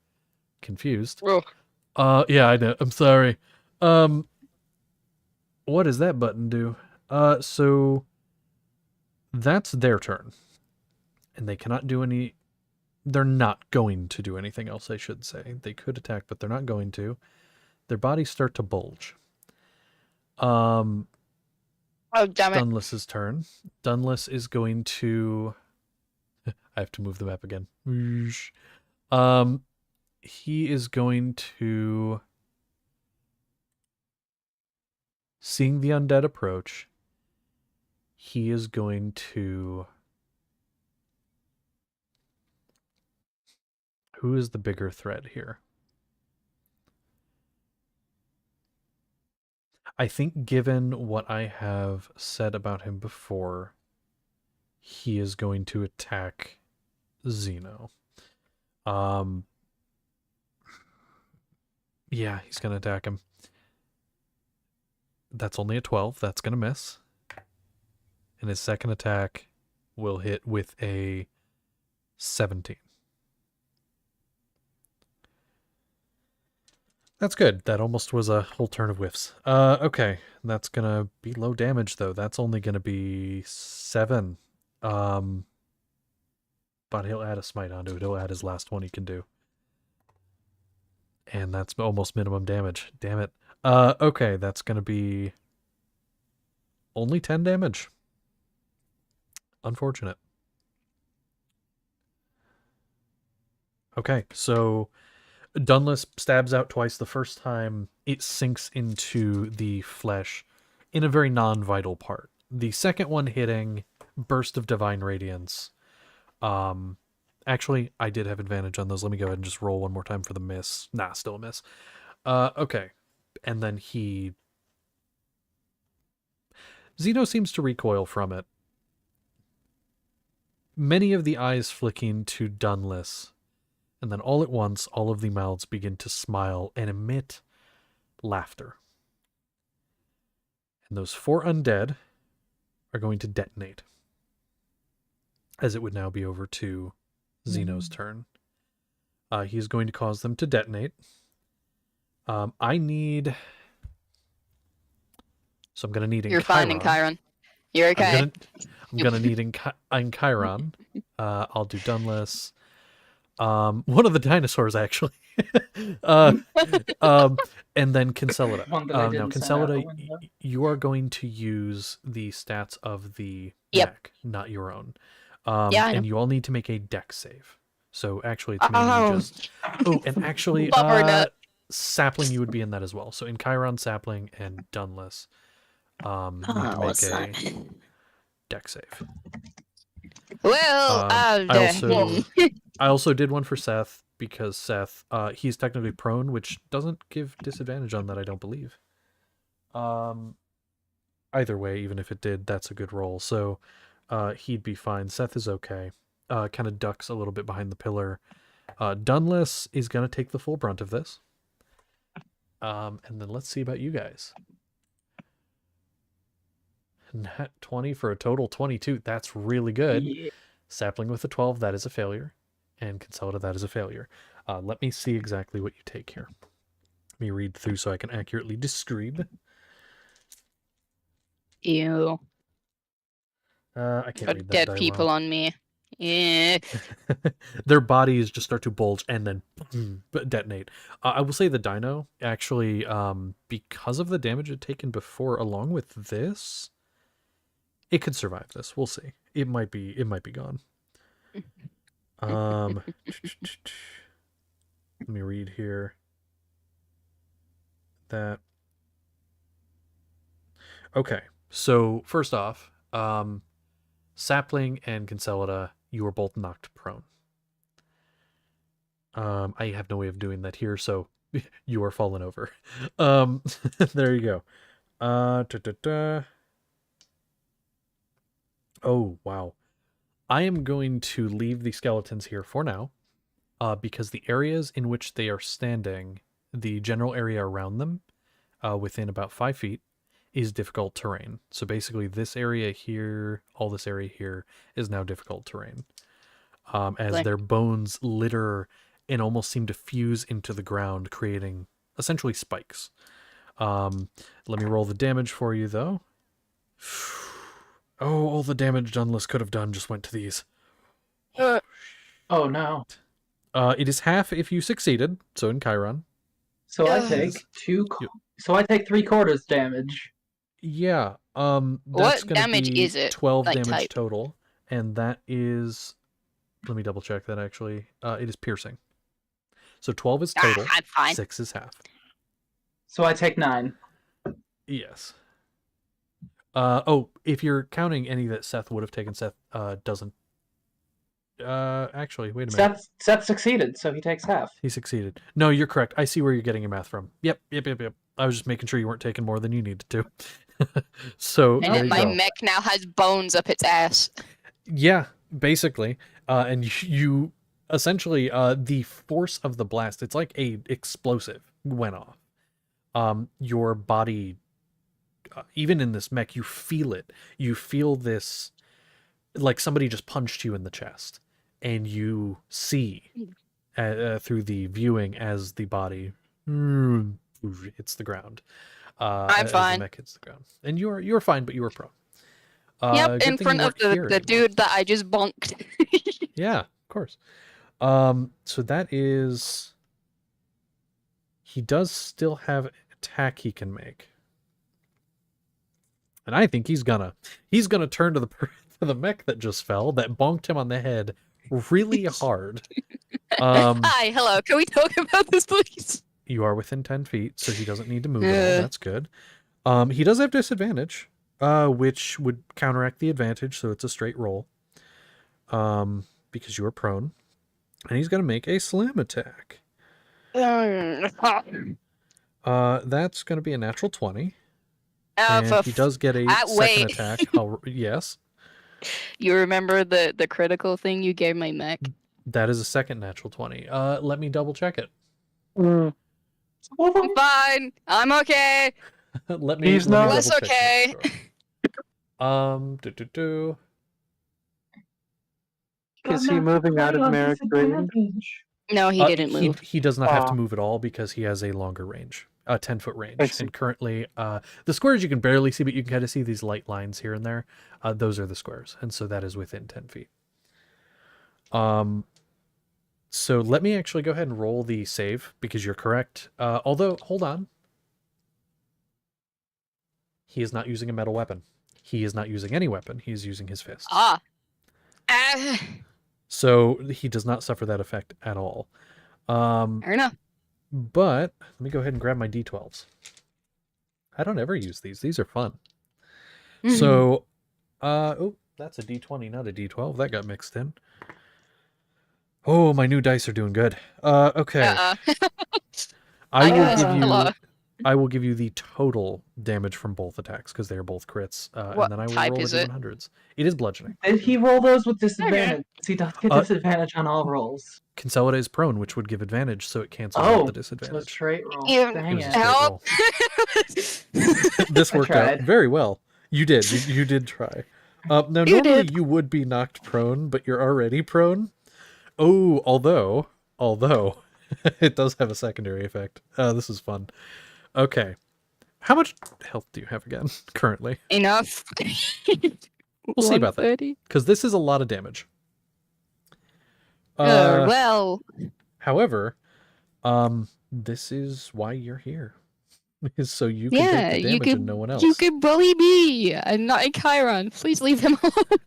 confused. Oh. Yeah, I know. I'm sorry. What does that button do? So that's their turn, and they cannot do any. They're not going to do anything else, I should say. They could attack, but they're not going to. Their bodies start to bulge. Oh, damn it. Dunless's turn. Dunless is going to... I have to move the map again. He is going to... Seeing the undead approach, he is going to... Who is the bigger threat here? I think given what I have said about him before, he is going to attack Zeno. Yeah, he's going to attack him. That's only a 12. That's going to miss. And his second attack will hit with a 17. That's good. That almost was a whole turn of whiffs. Okay. That's going to be low damage, though. That's only going to be 7. But he'll add a smite onto it. He'll add his last one he can do. And that's almost minimum damage. Damn it. Okay. That's going to be only 10 damage. Unfortunate. Okay, so Dunless stabs out twice. The first time, it sinks into the flesh in a very non-vital part. The second one hitting, burst of divine radiance. Actually, I did have advantage on those. Let me go ahead and just roll one more time for the miss. Nah, still a miss. Okay, and then Zeno seems to recoil from it. Many of the eyes flicking to Dunless, and then all at once, all of the mouths begin to smile and emit laughter. And those 4 undead are going to detonate, as it would now be over to Zeno's turn. He's going to cause them to detonate. I need... So I'm going to need You're fine, Chiron. You're okay. I'm gonna need Chiron. I'll do Dunless. One of the dinosaurs, actually. And then Consolida. Now, Consolida, you are going to use the stats of the deck, not your own. Yeah, I know. And you all need to make a deck save. So actually, it's mainly just... Oh, and actually, Sapling, you would be in that as well. So in Chiron, Sapling, and Dunless, you need to make a deck save. Well, I also did one for Seth because Seth, he's technically prone, which doesn't give disadvantage on that, I don't believe. Either way, even if it did, that's a good roll. So he'd be fine. Seth is okay. Kind of ducks a little bit behind the pillar. Dunless is going to take the full brunt of this. And then let's see about you guys. Nat 20 for a total 22. That's really good. Yeah. Sapling with a 12, that is a failure. And Consolida, that is a failure. Let me see exactly what you take here. Let me read through so I can accurately describe. Ew. I can't read that. Dead people well. On me. Yeah. Their bodies just start to bulge and then detonate. I will say the dino, actually, because of the damage it taken before, along with this, it could survive this. We'll see. It might be gone. Let me read here. That. Okay. So first off, Sapling and Consolida, you were both knocked prone. I have no way of doing that here, so you are fallen over. There you go. Oh, wow. I am going to leave the skeletons here for now, because the areas in which they are standing, the general area around them, within about 5 feet, is difficult terrain. So basically this area here, all this area here, is now difficult terrain. As their bones litter and almost seem to fuse into the ground, creating essentially spikes. Let me roll the damage for you, though. Oh, all the damage Dunless could have done just went to these. Oh, no. It is half if you succeeded, so in Chiron. So I take So I take 3/4 damage. Yeah. That's what damage is it? 12 damage total, and that is... Let me double check that, actually. It is piercing. So 12 is total, 6 is half. So I take 9. Yes. Oh, if you're counting any that Seth would have taken, Seth doesn't Actually, wait a minute. Seth succeeded, so he takes half. He succeeded. No, you're correct. I see where you're getting your math from. Yep. I was just making sure you weren't taking more than you needed to. So And there you my go. mech now has bones up its ass. Yeah, basically. And you essentially the force of the blast, it's like a explosive went off. Your body, even in this mech, you feel it. You feel this, like somebody just punched you in the chest, and you see through the viewing as the body hits the ground. I'm as fine. the mech hits the ground, and you're fine, but you were prone. Yep, good in thing front you of weren't here the anymore. dude that I just bonked. Yeah, of course. So that is. He does still have attack he can make, and I think he's gonna turn to the mech that just fell, that bonked him on the head really hard. Hi, hello. Can we talk about this, please? You are within 10 feet, so he doesn't need to move at all. That's good. He does have disadvantage, which would counteract the advantage, so it's a straight roll. Because you are prone, and he's gonna make a slam attack. That's gonna be a natural 20. And he does get a second wait. attack. Yes, You remember the critical thing you gave my mech? that is a second natural 20. Let me double check it. Mm, I'm fine. I'm okay. let me He's let me not- Less double check. okay. Is he moving out of Merrick's range? No, he didn't move. He does not have to Ah. move at all because he has a longer range, a 10-foot I range. see. And currently, the squares you can barely see, but you can kind of see these light lines here and there. Those are the squares, and so that is within 10 feet. So let me actually go ahead and roll the save because you're correct. Although, hold on. He is not using a metal weapon. He is not using any weapon. He is using his fists. Ah. So he does not suffer that effect at all. Fair enough. But let me go ahead and grab my D12s. I don't ever use these. These are fun. So, oh, that's a D20, not a D12. That got mixed in. Oh, my new dice are doing good. Okay. I will give you the total damage from both attacks because they are both crits. What And then I will type roll is the it? D100s. It is bludgeoning. Did he roll those with disadvantage? He does get disadvantage on all rolls. Consolidate is prone, which would give advantage, so it cancels Oh, out the so disadvantage. straight roll. You- It Dang was a it. straight Help! roll. This worked out tried. very well. You did. You did try. Now, You normally did. you would be knocked prone, but you're already prone. Oh, although it does have a secondary effect. This is fun. Okay. How much health do you have again currently? Enough. We'll see about that. 130? Because this is a lot of damage. Well, However, this is why you're here. Is so you can yeah, take the you damage and no one else. You could bully me. I'm not in Chiron. Please leave him alone.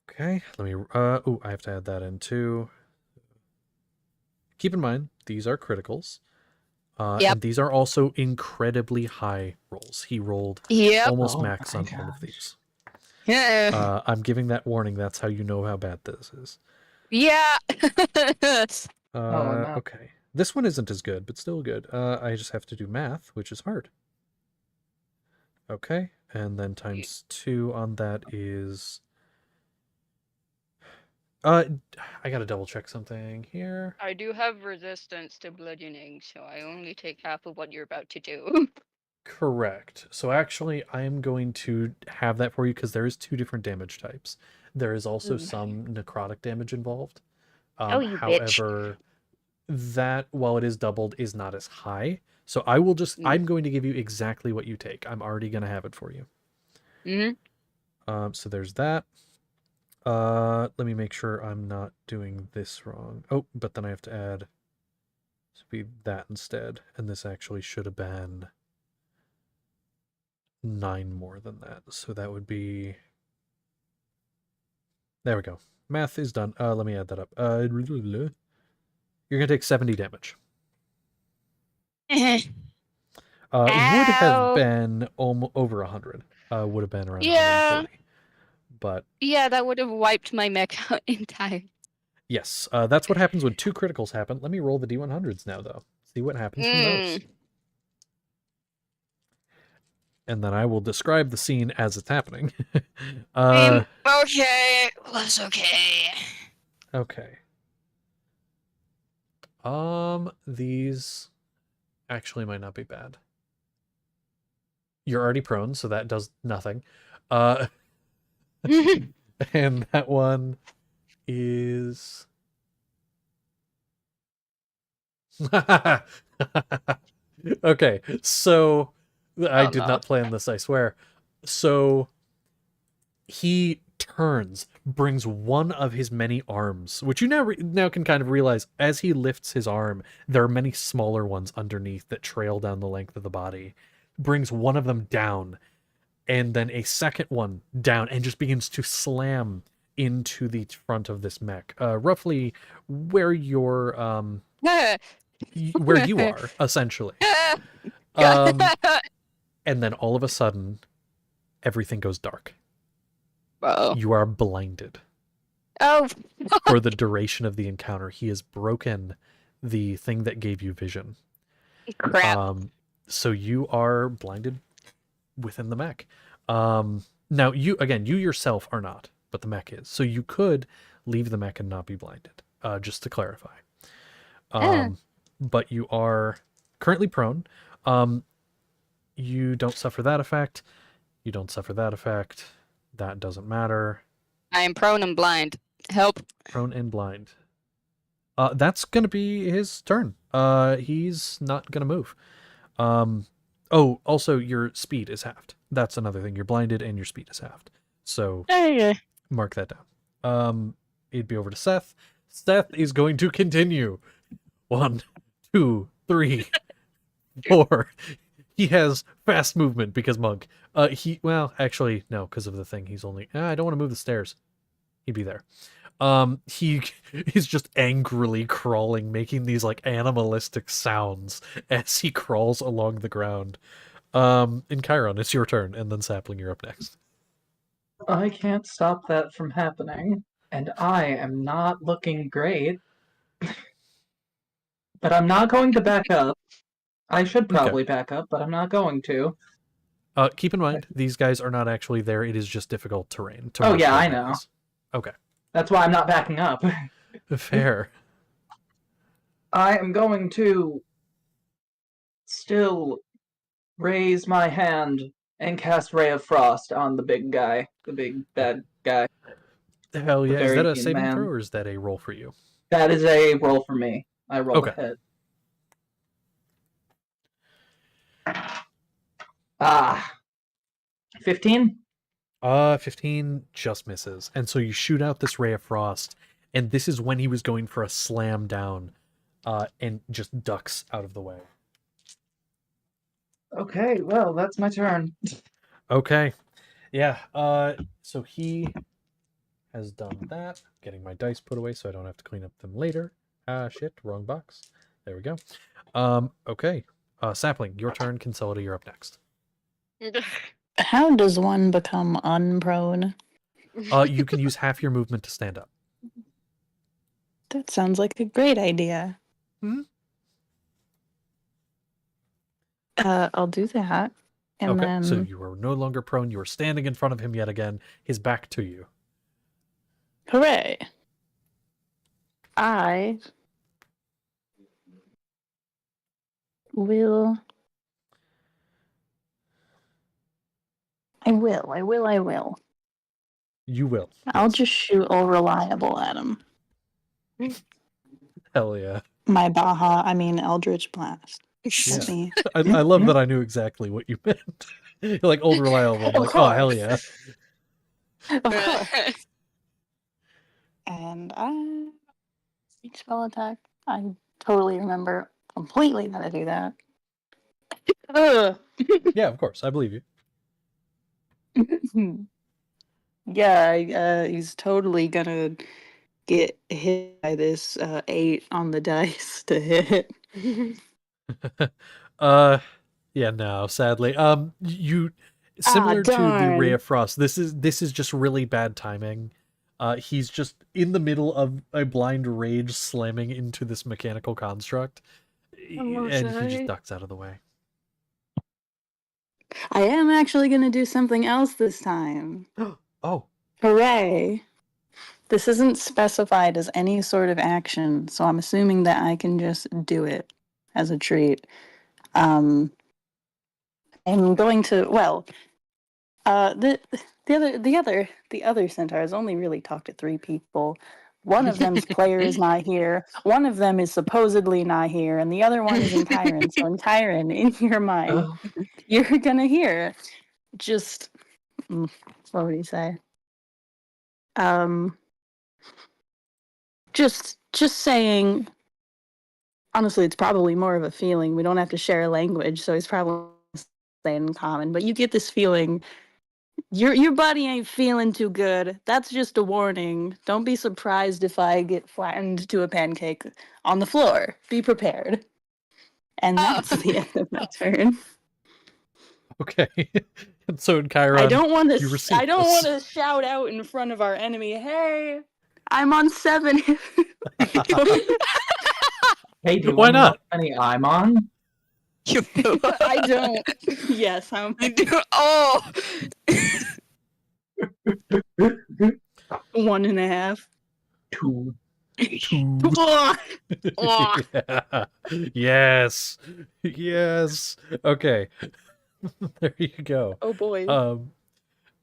Okay, let me. Oh, I have to add that in too. Keep in mind these are criticals. Yep. And these are also incredibly high rolls. He rolled Yep. almost Oh max my on one of gosh. these. Yeah. I'm giving that warning. That's how you know how bad this is. Yeah. no. Okay. This one isn't as good, but still good. I just have to do math, which is hard. Okay, and then times 2 on that is... I gotta double check something here. I do have resistance to bludgeoning, so I only take half of what you're about to do. Correct. So actually, I am going to have that for you because there is 2 different damage types. There is also some necrotic damage involved. Oh, you bitch. However, that, while it is doubled, is not as high. So I will just, I'm going to give you exactly what you take. I'm already going to have it for you. So there's that. Let me make sure I'm not doing this wrong. Oh, but then I have to add, this would be that instead. And this actually should have been 9 more than that. So that would be, there we go. Math is done. Let me add that up. You're going to take 70 damage. It would have been over 100. Would have been around 140. But Yeah, that would have wiped my mech out entirely. yes, that's what happens when 2 criticals happen. Let me roll the D100s now, though. See what happens from those. And then I will describe the scene as it's happening. Okay, that's okay. Okay. These actually might not be bad. You're already prone, so that does nothing. And that one is... Okay, so I did not plan this, I swear. So he turns, brings one of his many arms, which you now can kind of realize as he lifts his arm, there are many smaller ones underneath that trail down the length of the body. Brings one of them down, and then a second one down, and just begins to slam into the front of this mech, roughly where you're where you are, essentially. And then all of a sudden, everything goes dark. You are blinded. Oh. For the duration of the encounter. He has broken the thing that gave you vision. Crap. So you are blinded within the mech. Now, you yourself are not, but the mech is. So you could leave the mech and not be blinded, just to clarify. But you are currently prone. You don't suffer that effect. You don't suffer that effect. That doesn't matter. I am prone and blind. Help. Prone and blind. That's gonna be his turn. He's not gonna move. Oh, also your speed is halved. That's another thing. You're blinded and your speed is halved. So mark that down. It'd be over to Seth. Seth is going to continue. 1, 2, 3, 4. He has fast movement because monk. Actually, no, because of the thing. He's only... I don't want to move the stairs. He'd be there. He is just angrily crawling, making these like animalistic sounds as he crawls along the ground. In Chiron, it's your turn, and then Sapling, you're up next. I can't stop that from happening, and I am not looking great. But I'm not going to back up. I should probably back up, but I'm not going to. Keep in mind, these guys are not actually there. It is just difficult terrain. Oh yeah, I know. Okay. That's why I'm not backing up. Fair. I am going to still raise my hand and cast Ray of Frost on the big guy, the big bad guy. Hell yeah. Is that a saving throw or is that a roll for you? That is a roll for me. I roll a hit. 15? 15 just misses. And so you shoot out this Ray of Frost, and this is when he was going for a slam down, and just ducks out of the way. Okay, well, that's my turn. Okay. Yeah, so he has done that. Getting my dice put away so I don't have to clean up them later. Shit, wrong box. There we go. Okay. Sapling, your turn. Consolida, you're up next. How does one become unprone? You can use half your movement to stand up. That sounds like a great idea. I'll do that. And then... So you are no longer prone. You are standing in front of him yet again, his back to you. Hooray. I will. You will. I'll just shoot all reliable at him. Hell yeah. My Eldritch Blast. Yeah. I love that I knew exactly what you meant. You're like old reliable. I'm like, oh, hell yeah. Of course. And each spell attack, I totally remember completely how to do that. Yeah, of course. I believe you. Yeah, he's totally gonna get hit by this 8 on the dice to hit. Yeah, no, sadly. Similar to the darn. Ray of Frost, this is just really bad timing. He's just in the middle of a blind rage slamming into this mechanical construct, and he just ducks out of the way. I am actually going to do something else this time. Oh, Hooray! This isn't specified as any sort of action, so I'm assuming that I can just do it as a treat. I'm going to the other centaurs only really talk to 3 people. One of them's player is not here. One of them is supposedly not here, and the other one is in Kyron. So in Kyron, in your mind, you're gonna hear just what would he say? Just saying. Honestly, it's probably more of a feeling. We don't have to share a language, so he's probably saying in common. But you get this feeling. Your body ain't feeling too good. That's just a warning. Don't be surprised if I get flattened to a pancake on the floor. Be prepared. And that's the end of my turn. okay. And so in Chiron, I don't want you receive to this. shout out in front of our enemy, "Hey, I'm on 7." Hey, do you Why want to know not? how many I'm on? I don't. Yes, I'm. Oh, 1.5. 2. Yeah. Yes. Yes. Okay. There you go. Oh boy.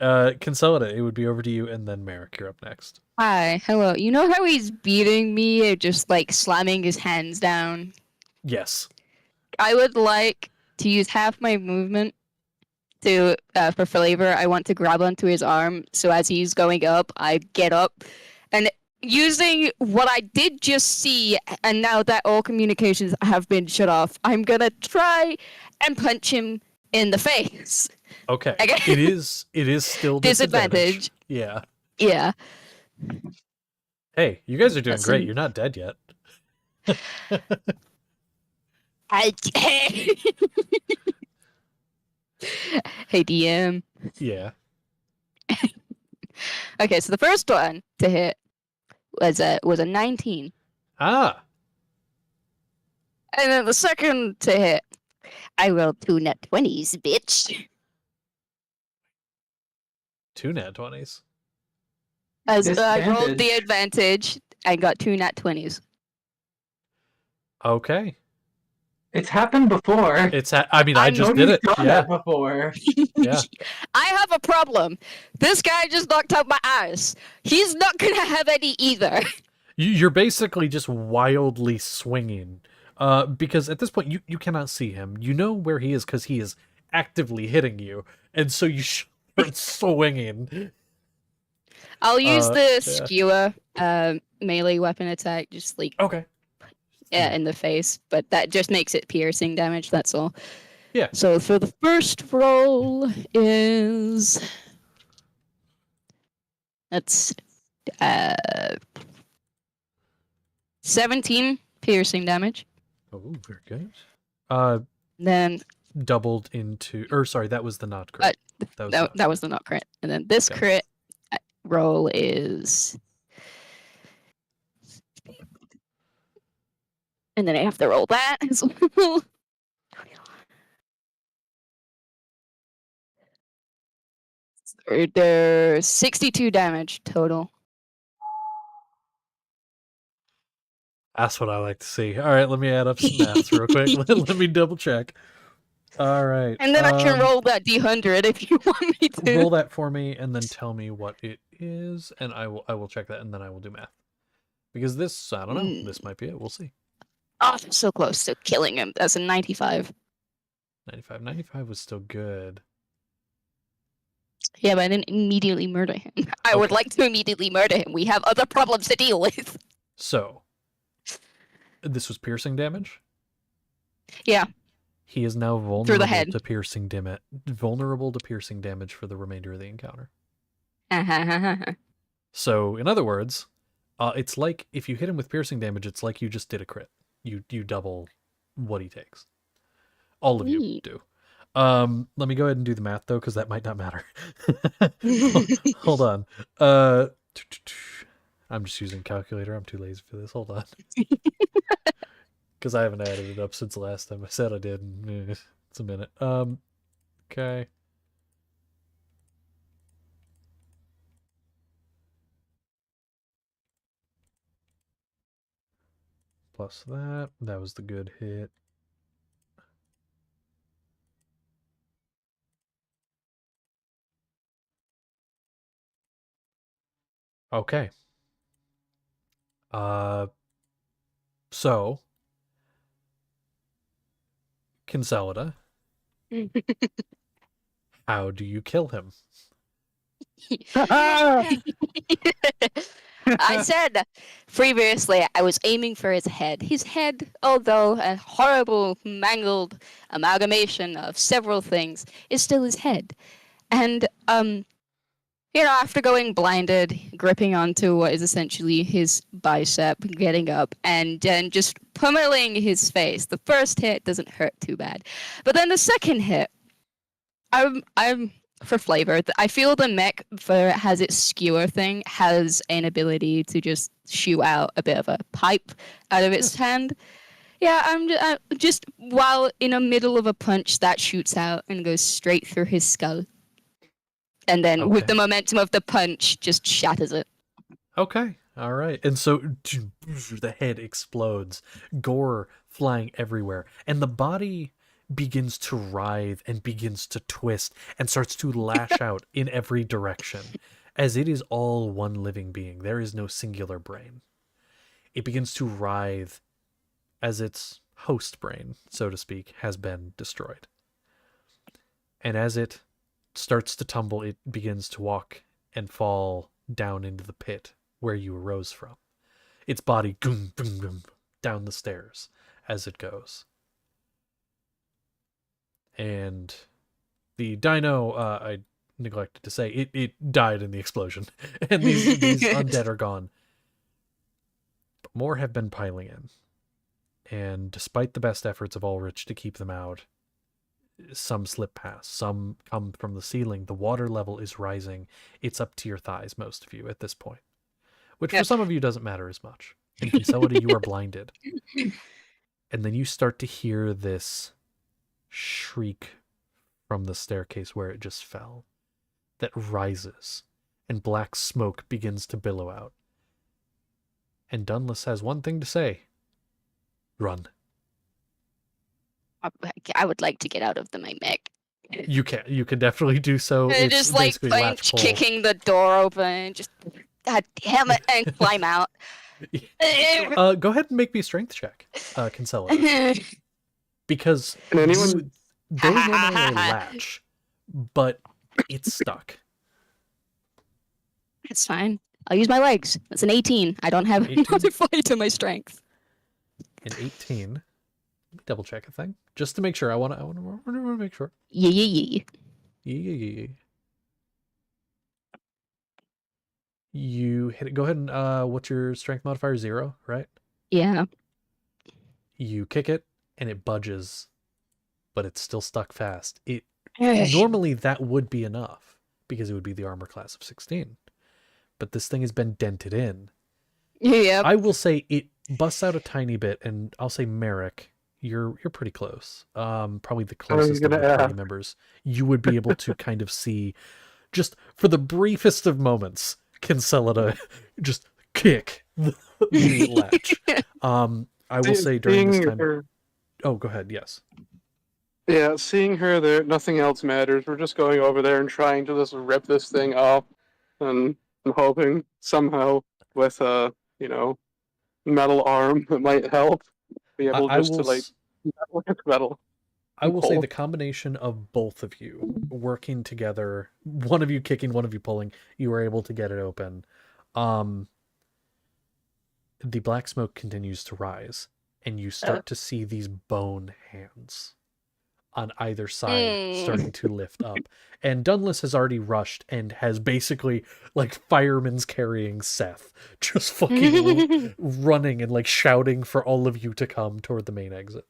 Consolida, it would be over to you, and then Merrick, you're up next. hi, hello. You know how he's beating me, or just like slamming his hands down? Yes. I would like to use half my movement to for flavor. I want to grab onto his arm, so as he's going up, I get up, and using what I did just see, and now that all communications have been shut off, I'm gonna try and punch him in the face. Okay. Okay. It is still disadvantage. Yeah. Yeah. Hey, you guys are doing That's great. an- You're not dead yet. Hey DM. Yeah. Okay, so the first one to hit was a 19, Ah. and then the second to hit, I rolled 2 nat 20s, bitch. 2 nat 20s. As I rolled the Disadvantage. advantage, I got 2 nat 20s. Okay. It's happened before. I mean, I I'm just Tony's did it. done Yeah. that before. Yeah. I have a problem. This guy just knocked out my eyes. He's not gonna have any either. You're basically just wildly swinging. Because at this point, you cannot see him. You know where he is because he is actively hitting you. And so you start swinging. I'll use the yeah. skewer melee weapon attack, just like Okay. in the face, but that just makes it piercing damage, that's all. Yeah. So for the first roll is that's 17 piercing damage. Oh, very good. Then Doubled into, or sorry, that was the not crit. that was the not crit. And then this Okay. crit roll is, and then I have to roll that as well. There's 62 damage total. That's what I like to see. All right, let me add up some maths real quick. Let me double check. All right. And then I can roll that D100 if you want me to. Roll that for me, and then tell me what it is, and I will check that, and then I will do math. Because this, I don't know. This might be it. We'll see. Oh, so close to killing him. That's a 95. 95 was still good. Yeah, but I didn't immediately murder him. I would Okay. like to immediately murder him. We have other problems to deal with. So, this was piercing damage. Yeah. He is now Through the vulnerable head. to piercing damage for the remainder of the encounter. So, in other words, it's like if you hit him with piercing damage, it's like you just did a crit. You double what he takes. All of you Neat. do. Let me go ahead and do the math though, because that might not matter. Hold on. I'm just using a calculator. I'm too lazy for this. Hold on. Because I haven't added it up since the last time I said I did. It's a minute. Okay. Plus that. That was the good hit. Okay. So Kinselida, how do you kill him? I said previously I was aiming for his head. His head, although a horrible, mangled amalgamation of several things, is still his head. And, after going blinded, gripping onto what is essentially his bicep, getting up, and then just pummeling his face. The first hit doesn't hurt too bad. But then the second hit, I'm for flavor. I feel the mech, for it has its skewer thing, has an ability to just shoot out a bit of a pipe out of its hand. Yeah, I'm just while in the middle of a punch that shoots out and goes straight through his skull, and then with the momentum of the punch, just shatters it. Okay, all right. And so the head explodes, gore flying everywhere, and the body begins to writhe and begins to twist and starts to lash out in every direction, as it is all one living being. There is no singular brain. It begins to writhe as its host brain, so to speak, has been destroyed. And as it starts to tumble, it begins to walk and fall down into the pit where you arose from. Its body boom, boom, boom, down the stairs as it goes. And the dino, I neglected to say, it died in the explosion. And these undead are gone. But more have been piling in. And despite the best efforts of Ulrich to keep them out, some slip past, some come from the ceiling. The water level is rising. It's up to your thighs, most of you, at this point. Which for some of you doesn't matter as much. And Kinselida, you are blinded. And then you start to hear this shriek from the staircase where it just fell that rises, and black smoke begins to billow out. And Dunless has one thing to say. Run. I would like to get out of the mech. You can definitely do so. It's just like punch kicking the door open and just God damn it and climb out. Go ahead and make me a strength check, Kinsella. Because there is normally a latch, but it's stuck. It's fine. I'll use my legs. That's an 18. I don't have any modifier to my strength. An 18. Let me double check a thing just to make sure. I want to make sure. Yeah. You hit it. Go ahead and what's your strength modifier? 0, right? Yeah. You kick it and it budges, but it's still stuck fast. Normally that would be enough because it would be the armor class of 16, but this thing has been dented in. Yeah. I will say it busts out a tiny bit, and I'll say Merrick, you're pretty close. Probably the closest of the party members. You would be able to kind of see, just for the briefest of moments, Kinselida just kick the latch. I will say during this time. Oh, go ahead. Yes. Yeah, seeing her there, nothing else matters. We're just going over there and trying to just rip this thing off, and I'm hoping somehow with metal arm that might help be able to metal. I will say the combination of both of you working together, one of you kicking, one of you pulling, you were able to get it open. The black smoke continues to rise, and you start to see these bone hands on either side starting to lift up. And Dunless has already rushed and has basically, like, firemen's carrying Seth, just fucking running and, like, shouting for all of you to come toward the main exit.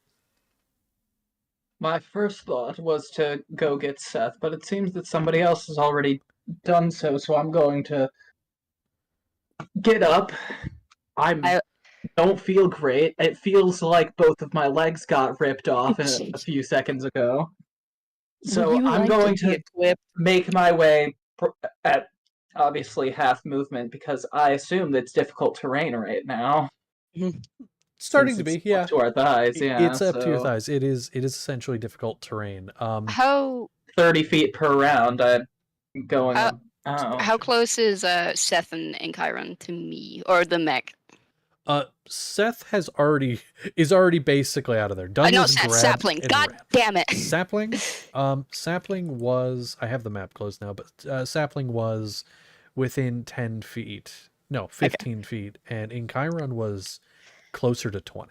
My first thought was to go get Seth, but it seems that somebody else has already done so, so I'm going to get up. I don't feel great. It feels like both of my legs got ripped off a few seconds ago. So Would you I'm like going to be to equipped? make my way at obviously half movement because I assume that's difficult terrain right now. Starting Since to it's be, yeah. up to our thighs, yeah. It's up to your So thighs. It is essentially difficult terrain. How 30 feet per round, I'm going how up. Oh, how close is Seth and Chiron to me or the mech? Seth is already basically out of there. Done No, with Seth, grab sapling. and God ran. damn it. Sapling, sapling was, I have the map closed now, but sapling was within 10 feet. No, 15 feet, and in Chiron was closer to 20.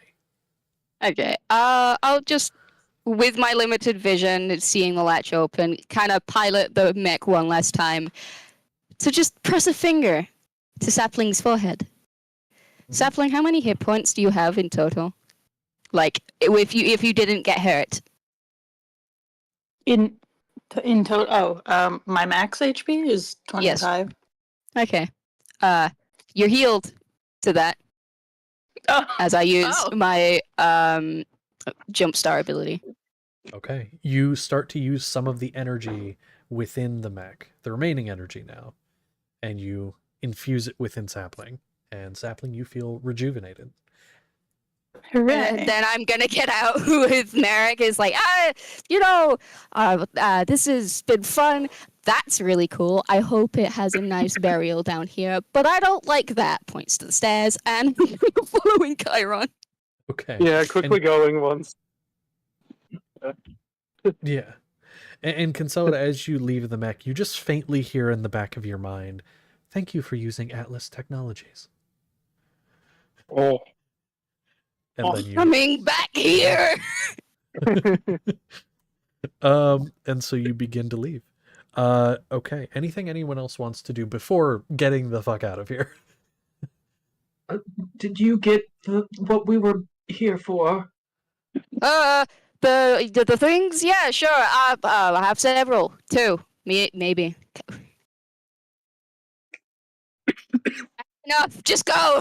Okay. I'll just, with my limited vision, seeing the latch open, kind of pilot the mech one last time. So just press a finger to Sapling's forehead. Sapling, how many hit points do you have in total? Like, if you didn't get hurt. In total, my max HP is 25. Okay. You're healed to that Oh, as I use Oh. my jumpstart ability. Okay. You start to use some of the energy within the mech, the remaining energy now, and you infuse it within sapling. And sapling, you feel rejuvenated. hooray. And then I'm gonna get out with Merrick. Is like, this has been fun. That's really cool. I hope it has a nice burial down here, but I don't like that. Points to the stairs and following Chiron. Okay. Yeah, quickly going once. Yeah. And Consolida, as you leave the mech, you just faintly hear in the back of your mind, "Thank you for using Atlas Technologies." Oh. And then you Coming back here. and so you begin to leave. Okay. Anything anyone else wants to do before getting the fuck out of here? did you get what we were here for? The things, yeah, sure. I have several too. Maybe. Enough. Just go.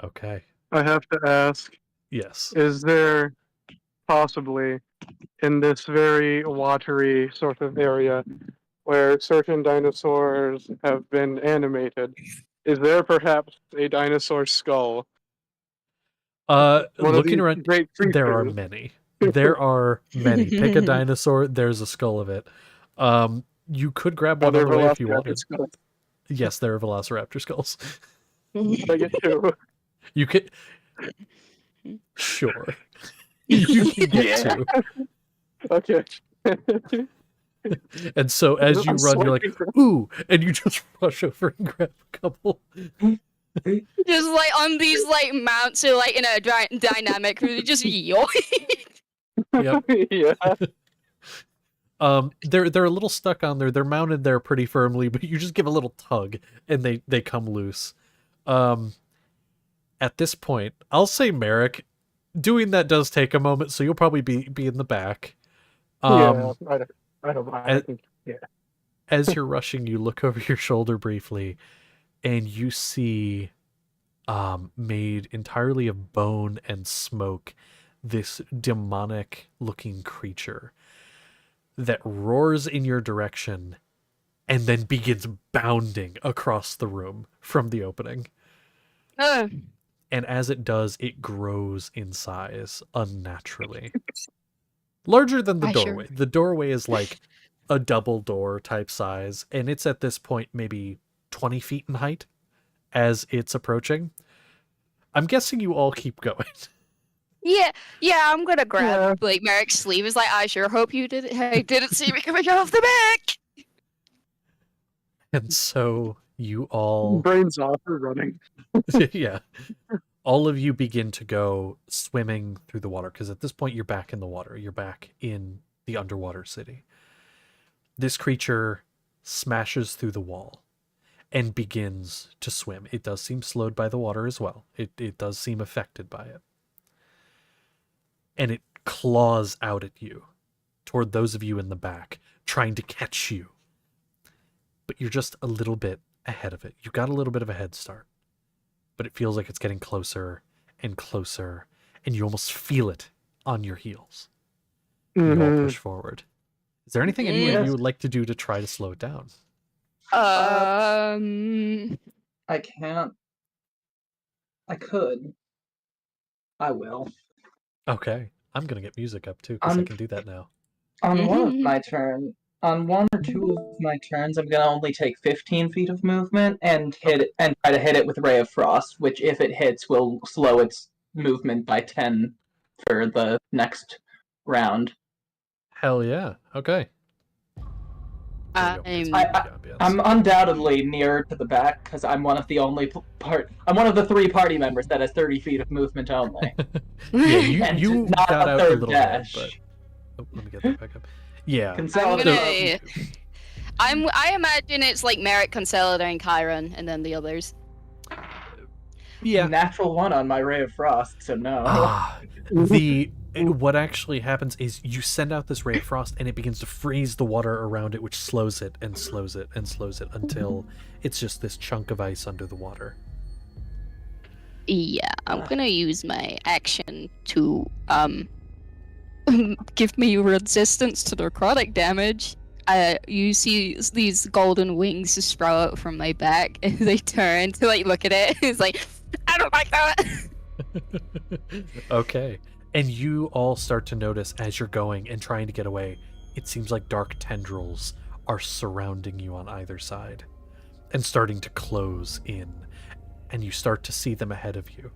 Okay. I have to ask, Yes. is there possibly in this very watery sort of area where certain dinosaurs have been animated, is there perhaps a dinosaur skull? One of Looking these around, great there are creatures. many. There are many. Pick a dinosaur, there's a skull of it. You could grab one on Other the way if you velociraptor wanted. skulls. Yes, there are velociraptor skulls. I get two. You could sure. You can get two. Okay. And so as you I'm run, you're like, swiping for- ooh, and you just rush over and grab a couple. Just like on these like mounts, or like in a dynamic, just yoink. Yep. Yeah. They're a little stuck on there. They're mounted there pretty firmly, but you just give a little tug and they come loose. At this point, I'll say Merrick, doing that does take a moment, so you'll probably be in the back. Yeah. I don't mind. as- Yeah. As you're rushing, you look over your shoulder briefly, and you see, made entirely of bone and smoke, this demonic-looking creature that roars in your direction and then begins bounding across the room from the opening. And as it does, it grows in size unnaturally. Larger than the I doorway. sure- The doorway is like a double door type size, and it's at this point maybe 20 feet in height as it's approaching. I'm guessing you all keep going. Yeah, I'm gonna grab like Merrick's sleeve. Is like, I sure hope you didn't see me coming off the back. And so you all, Brains off for running. yeah, all of you begin to go swimming through the water, because at this point you're back in the water. You're back in the underwater city. This creature smashes through the wall, and begins to swim. It does seem slowed by the water as well. It does seem affected by it. And it claws out at you, toward those of you in the back, trying to catch you. But you're just a little bit ahead of it. You've got a little bit of a head start. But it feels like it's getting closer and closer, and you almost feel it on your heels. You all push forward. Is there anything any of you would like to do to try to slow it down? I can't. I could. I will. Okay. I'm going to get music up too, because I can do that now. On one of my turns, on one or two of my turns, I'm gonna only take 15 feet of movement and hit it, and try to hit it with Ray of Frost, which, if it hits, will slow its movement by 10 for the next round. Hell yeah. Okay. I'm undoubtedly nearer to the back because I'm one of the only I'm one of the 3 party members that has 30 feet of movement only. Yeah, you not got a out a third little dash. bit, but let me get that back up. Yeah. I imagine it's like Merrick, Consolidar, and Chiron, and then the others. Yeah. Natural 1 on my Ray of Frost, so no. What actually happens is you send out this Ray of Frost and it begins to freeze the water around it, which slows it and slows it and slows it until it's just this chunk of ice under the water. Yeah, I'm gonna use my action to give me resistance to necrotic damage. You see these golden wings just sprout out from my back, and they turn to like look at it. It's like, I don't like that. Okay. And you all start to notice as you're going and trying to get away, it seems like dark tendrils are surrounding you on either side and starting to close in, and you start to see them ahead of you.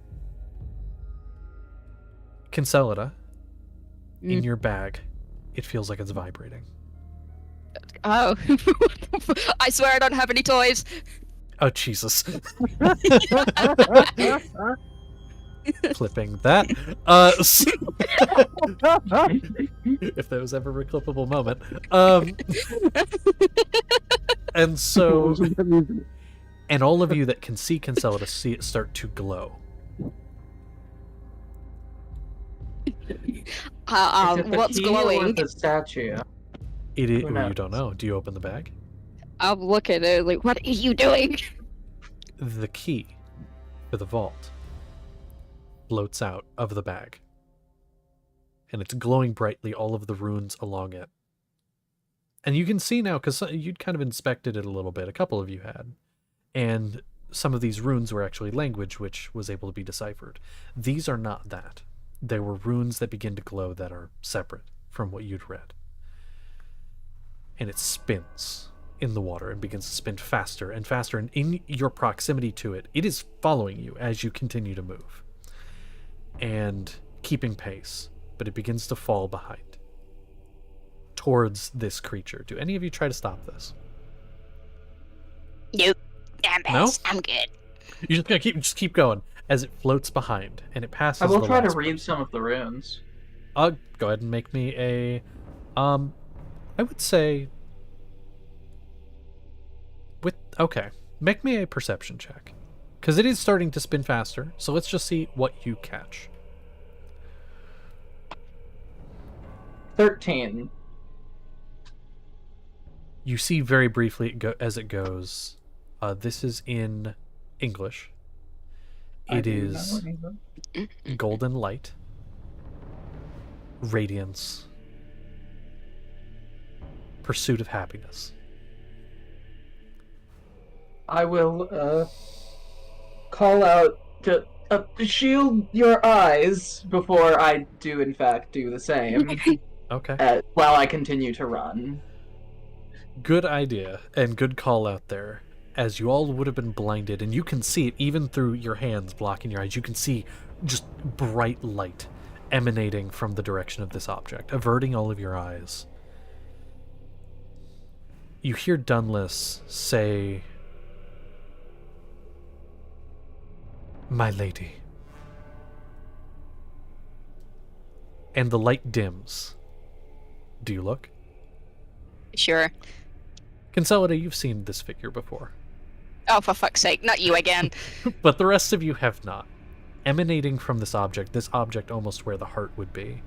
Consolida, in your bag, it feels like it's vibrating. Oh. I swear I don't have any toys. Oh, Jesus. Clipping that. If there was ever a clippable moment. And so, and all of you that can see Consolida see it start to glow. What's glowing? The statue. It is. You don't know. Do you open the bag? I'll look at it like, what are you doing? The key for the vault floats out of the bag, and it's glowing brightly, all of the runes along it. And you can see now, because you'd kind of inspected it a little bit, a couple of you had, and some of these runes were actually language which was able to be deciphered. These are not that. They were runes that begin to glow that are separate from what you'd read. And it spins in the water and begins to spin faster and faster, and in your proximity to it, it is following you as you continue to move and keeping pace, but it begins to fall behind towards this creature. Do any of you try to stop this? Nope. I'm past. No? I'm good. You're just gonna keep going as it floats behind and it passes. I will try to read some of the runes. Go ahead and make me a I would say make me a perception check, because it is starting to spin faster, so let's just see what you catch. 13. You see very briefly as it goes. This is in English. It is golden light, radiance, pursuit of happiness. I will call out to shield your eyes before I do in fact do the same. Okay. While I continue to run. Good idea, and good call out there, as you all would have been blinded, and you can see it even through your hands blocking your eyes. You can see just bright light emanating from the direction of this object, averting all of your eyes. You hear Dunless say, "My lady." And the light dims. Do you look? Sure. Consolida, you've seen this figure before. Oh, for fuck's sake, not you again. But the rest of you have not. Emanating from this object almost where the heart would be,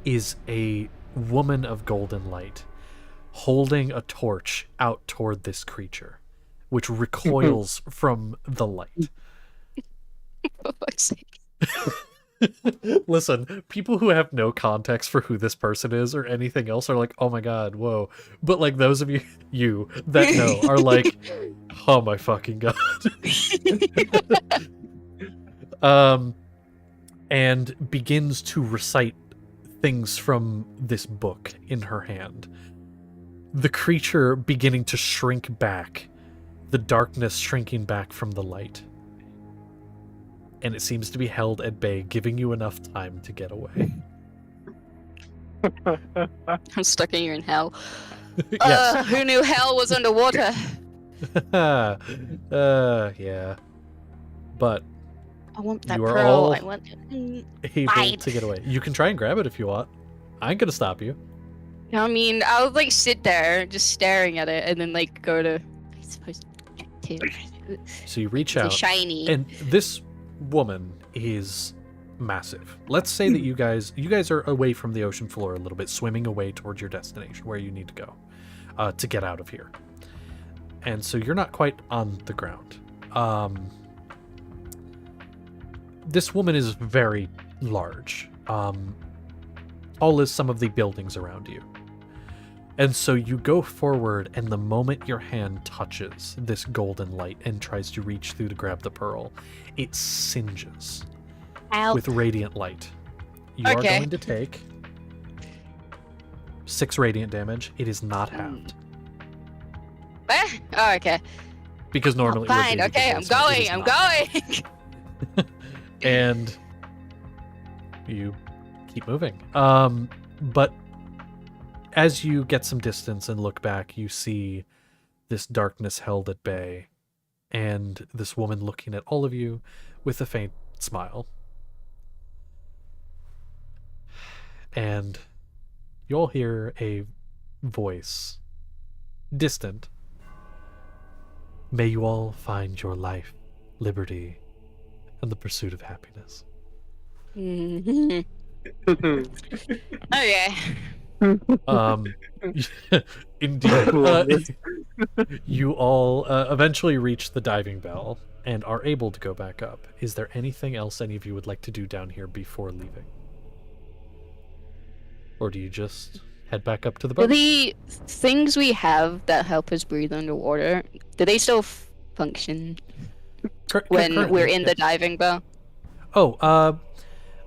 is a woman of golden light holding a torch out toward this creature, which recoils from the light. For fuck's sake. Listen, people who have no context for who this person is or anything else are like, oh my god, whoa. But like those of you that know are like, oh my fucking god. And begins to recite things from this book in her hand. The creature beginning to shrink back, the darkness shrinking back from the light. And it seems to be held at bay, giving you enough time to get away. I'm stuck in here in hell. Yes. Who knew hell was underwater? Yeah. But I want that You are pearl. all- I want it. able Fight. to get away. You can try and grab it if you want. I ain't gonna stop you. I mean, I'll like sit there just staring at it and then like go to. I suppose. So you reach It's out. shiny. And this woman is massive. Let's say that you guys are away from the ocean floor a little bit, swimming away towards your destination, where you need to go to get out of here. And so you're not quite on the ground. This woman is very large. All is some of the buildings around you. And so you go forward, and the moment your hand touches this golden light and tries to reach through to grab the pearl, it singes Ow. with radiant light. You are Okay. going to take 6 radiant damage. It is not halved. Oh, okay. Because normally it would Fine. be, Okay, I'm because it is going. I'm not. going. And you keep moving. But as you get some distance and look back, you see this darkness held at bay, and this woman looking at all of you with a faint smile. And you all hear a voice, distant. May you all find your life, liberty, and the pursuit of happiness. Mhm. Okay. Indeed. Love this. You all eventually reach the diving bell and are able to go back up. Is there anything else any of you would like to do down here before leaving? Or do you just head back up to the Do boat? the things we have that help us breathe underwater, do they still function when Currently, we're in the yes. diving bell? Oh,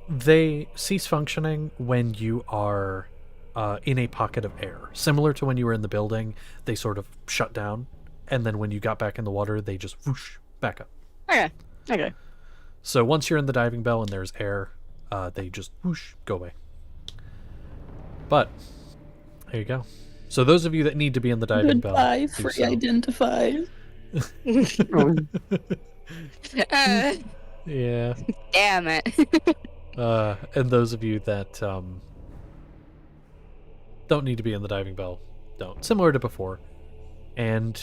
they cease functioning when you are in a pocket of air. Similar to when you were in the building, they sort of shut down, and then when you got back in the water, they just whoosh back up. Okay. Okay. So once you're in the diving bell and there's air, they just whoosh go away. But there you go. So those of you that need to be in the diving bell, Goodbye, do free so. identify. Yeah. Damn it. And those of you that don't need to be in the diving bell, don't. Similar to before. And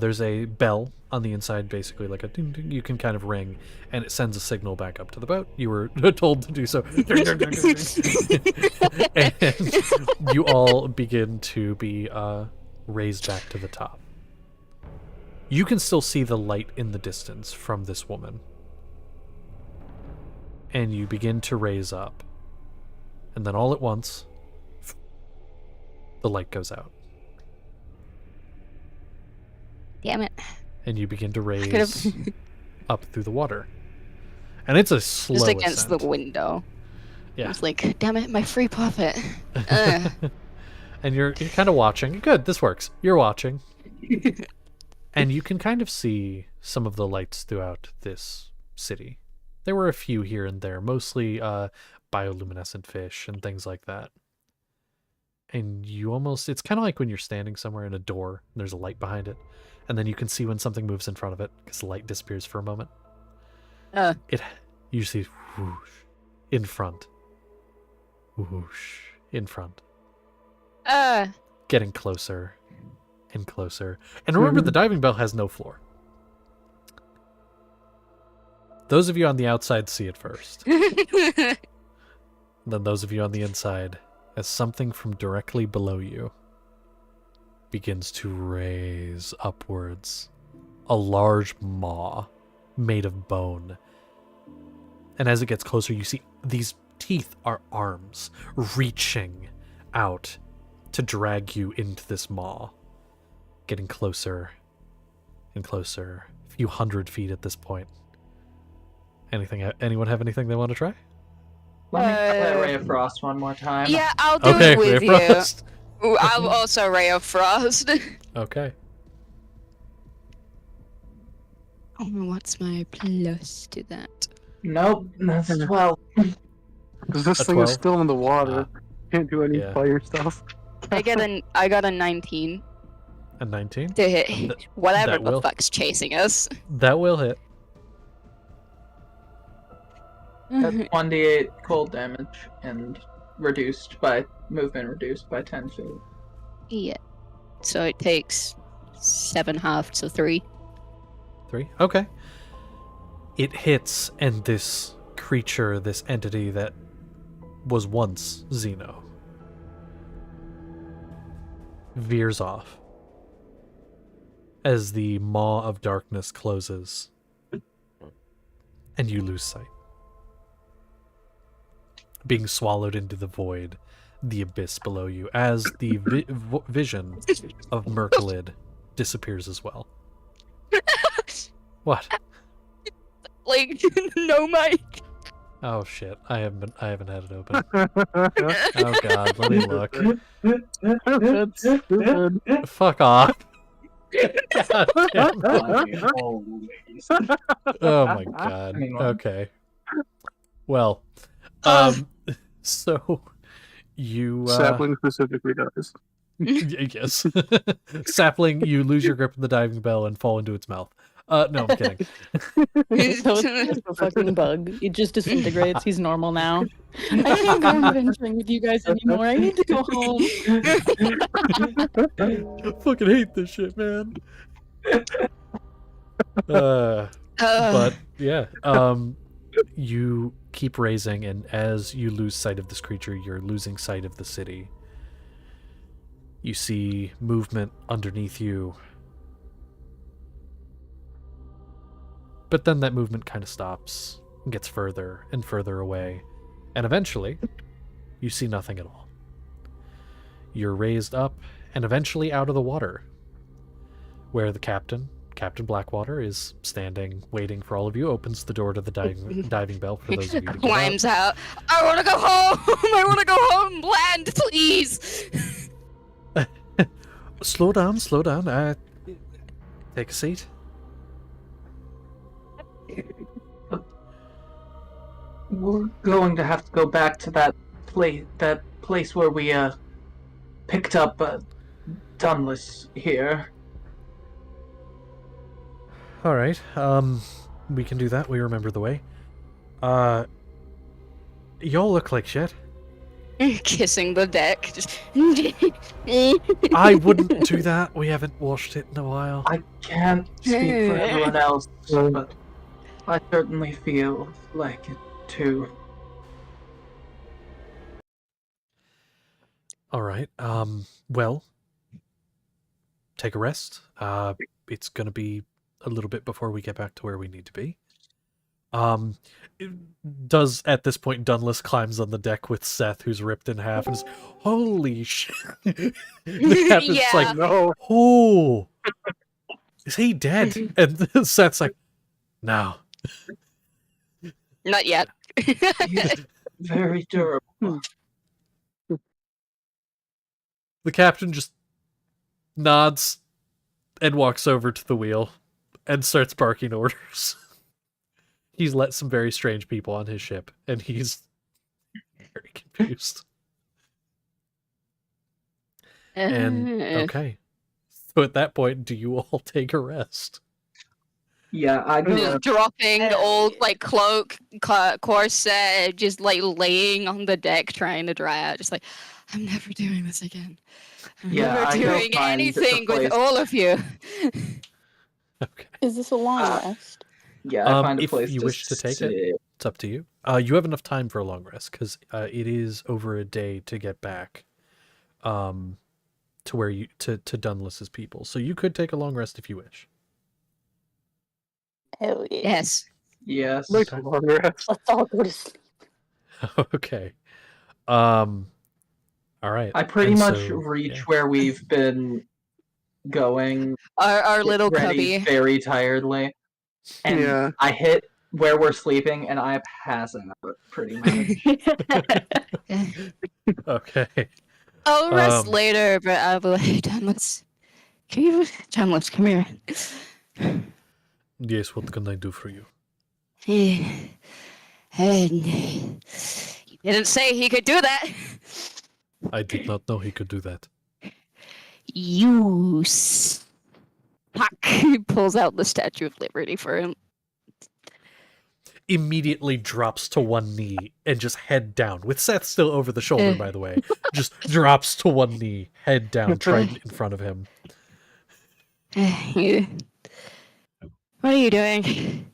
there's a bell on the inside, basically like a ding ding. You can kind of ring, and it sends a signal back up to the boat. You were told to do so. Ding, ding, ding, ding, ding. And you all begin to be raised back to the top. You can still see the light in the distance from this woman. And you begin to raise up. And then all at once, the light goes out. Damn it. And you begin to raise could've- up through the water. And it's a slow Just against ascent. the window. Yeah. It's like, damn it, my free profit. Ugh. And you're kind of watching. Good, this works. You're watching. And you can kind of see some of the lights throughout this city. There were a few here and there, mostly bioluminescent fish and things like that. And you almost, it's kind of like when you're standing somewhere in a door and there's a light behind it. And then you can see when something moves in front of it because the light disappears for a moment. You see whoosh in front. Whoosh in front. Getting closer and closer. And remember, the diving bell has no floor. Those of you on the outside see it first. Then those of you on the inside, as something from directly below you begins to raise upwards. A large maw made of bone. And as it gets closer, you see these teeth are arms reaching out to drag you into this maw. Getting closer and closer. A few 100 feet at this point. Anyone have anything they want to try? Let me play Ray of Frost one more time. Yeah, I'll do Okay, it with Ray you. of Frost. Ooh, I'll also Ray of Frost. Okay. Oh, what's my plus to that? Nope, that's 12. Because this A thing 12? is still in the water. Can't do any yeah. fire stuff. I got a 19 A 19? to hit whatever that the will. fuck's chasing us. That will hit. That's 1d8 cold damage and movement reduced by 10 feet. Yeah. So it takes 7 halves, so 3. 3? Okay. It hits, and this creature, this entity that was once Zeno, veers off as the maw of darkness closes, and you lose sight. Being swallowed into the void, the abyss below you, as the vision of Merklid disappears as well. What? Like, no mic. Oh shit! I haven't had it open. Oh god, let me look. That's stupid. Fuck off. God damn it. Oh my god. Okay. Well, so you Sapling specifically does. yes. Sapling, you lose your grip on the diving bell and fall into its mouth. No, I'm kidding. So it's just a fucking bug. It just disintegrates. He's normal now. I can't go adventuring with you guys anymore. I need to go home. I fucking hate this shit, man. But yeah, you keep raising, and as you lose sight of this creature, you're losing sight of the city. You see movement underneath you. But then that movement kind of stops and gets further and further away. And eventually, you see nothing at all. You're raised up and eventually out of the water, where the Captain Blackwater, is standing, waiting for all of you, opens the door to the diving bell for those of you to get Climbs out. I want to go home. I want to go home. Land, please. Slow down. Take a seat. We're going to have to go back to that place where we picked up Dunless here. All right. We can do that. We remember the way. Y'all look like shit. Kissing the deck. Just I wouldn't do that. We haven't washed it in a while. I can't speak for everyone else, but I certainly feel like it too. All right. Well, take a rest. It's gonna be a little bit before we get back to where we need to be. At this point, Dunless climbs on the deck with Seth, who's ripped in half, and is, holy shit. The captain's Yeah. like, No. oh, is he dead? And Seth's like, no. Not yet. He's very durable. The captain just nods and walks over to the wheel and starts barking orders. He's let some very strange people on his ship, and he's very confused. And okay. So at that point, do you all take a rest? Yeah, I go. Just dropping old like cloak, corset, just like laying on the deck trying to dry out. Just like, I'm never doing this again. Yeah, Never I go doing find the anything with place. all of you. Okay. Is this a long Uh, rest? Yeah, I find a If place you to wish to take it, sit. it's up to you. You have enough time for a long rest because it is over a day to get back, to where you to Dunless's people. So you could take a long rest if you wish. Hell yeah. Yes. Yes. Like a long rest. Let's all go to sleep. Okay. All right. I pretty And much so, reach yeah. where we've been going, Our get little ready cubby. very tiredly, and Yeah. I hit where we're sleeping, and I pass out pretty much. Okay. I'll rest Um, later, but I'll be like, Dunless, Dunless, come here. Yes. What can I do for you? And you didn't say he could do that. I did not know he could do that. You fuck. He pulls out the Statue of Liberty for him. Immediately drops to one knee and just head down, with Seth still over the shoulder, by the way. Just drops to one knee, head down, trident in front of him. What are you doing?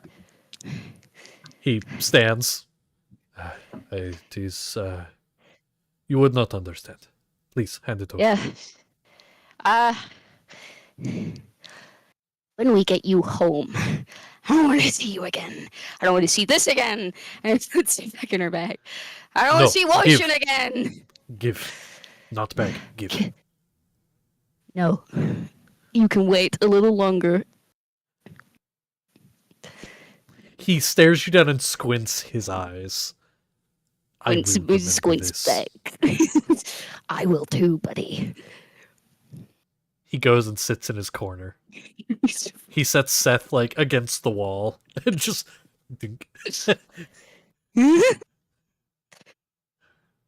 He stands. It is, you would not understand. Please, hand it over. Yeah. When we get you home, I don't want to see you again. I don't want to see this again. And it puts it back in her bag. I don't want No, to see lotion give. again. Give. Not beg. Give. No. You can wait a little longer. He stares you down and squints his eyes. I will remember Squints this. back. I will too, buddy. He goes and sits in his corner. He sets Seth, like, against the wall. And just... He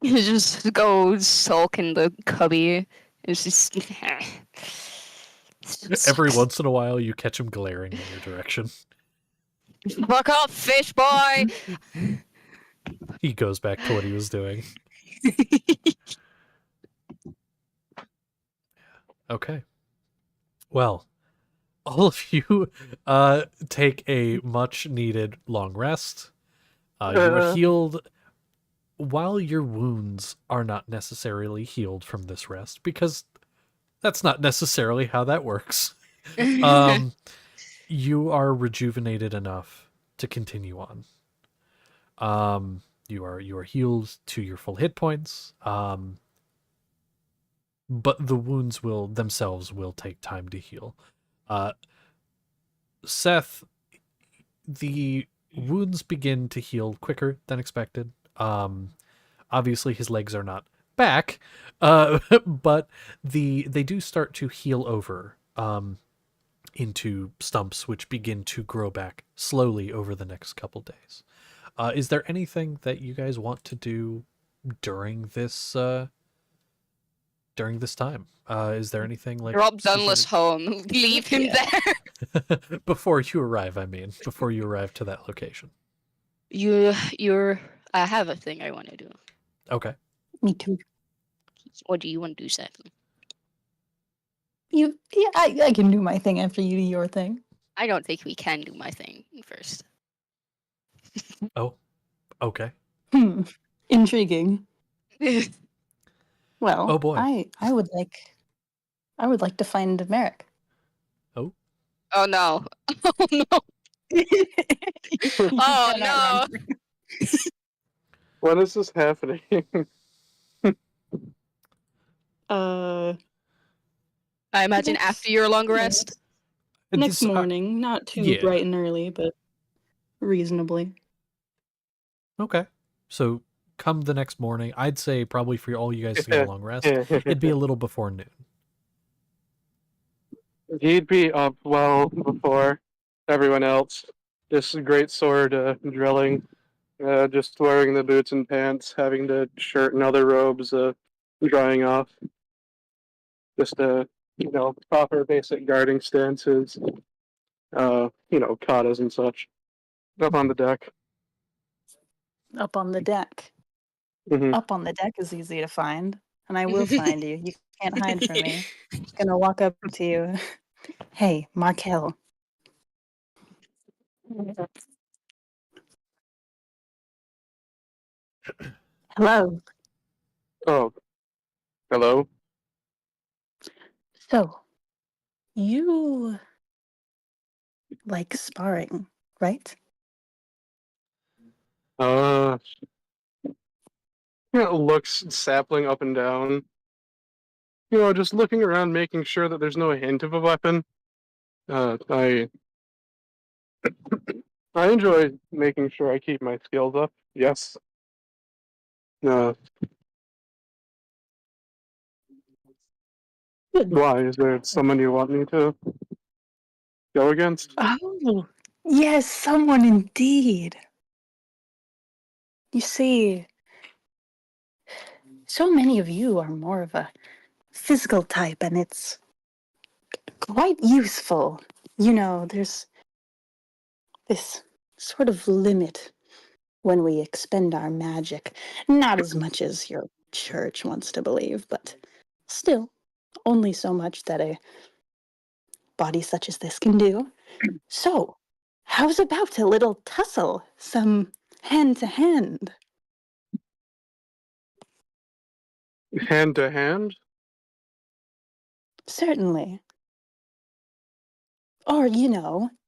just goes sulk in the cubby. It's just... Every once in a while, you catch him glaring in your direction. Fuck off, fish boy! He goes back to what he was doing. Okay. Well, all of you take a much needed long rest. You are healed while your wounds are not necessarily healed from this rest, because that's not necessarily how that works. You are rejuvenated enough to continue on. You are healed to your full hit points. But the wounds themselves will take time to heal. Seth, the wounds begin to heal quicker than expected. Obviously his legs are not back, but they do start to heal over into stumps, which begin to grow back slowly over the next couple days. Is there anything that you guys want to do during this time? Is there anything like Drop Dunless home. Leave him there. before you arrive? I mean, before you arrive to that location. I have a thing I want to do. Okay. Me too. What do you want to do, Seth? I can do my thing after you do your thing. I don't think we can do my thing first. Oh, okay. Intriguing. Well, Oh, boy. I would like to find Merrick. Oh. Oh no. Oh no. Oh no. When is this happening? I imagine after your long rest. Next morning, not too bright and early, but reasonably. Okay. So come the next morning, I'd say probably for all you guys to get a long rest, it'd be a little before noon. He'd be up well before everyone else. Just a great sword drilling, just wearing the boots and pants, having the shirt and other robes drying off. Just proper basic guarding stances, katas and such. Up on the deck. Up on the deck. Mhm. Up on the deck is easy to find. and I will find you. You can't hide from me. I'm just gonna walk up to you. Hey, Markel. Hello. Oh, hello. So, you like sparring, right? Uh, looks sapling up and down. Just looking around, making sure that there's no hint of a weapon. I enjoy making sure I keep my skills up. Yes. Uh, why? Is there someone you want me to go against? Oh, yes, someone indeed. You see, so many of you are more of a physical type, and it's quite useful. There's this sort of limit when we expend our magic. Not as much as your church wants to believe, but still, only so much that a body such as this can do. So, how's about a little tussle? Some hand to hand? Hand to hand? Certainly. Or,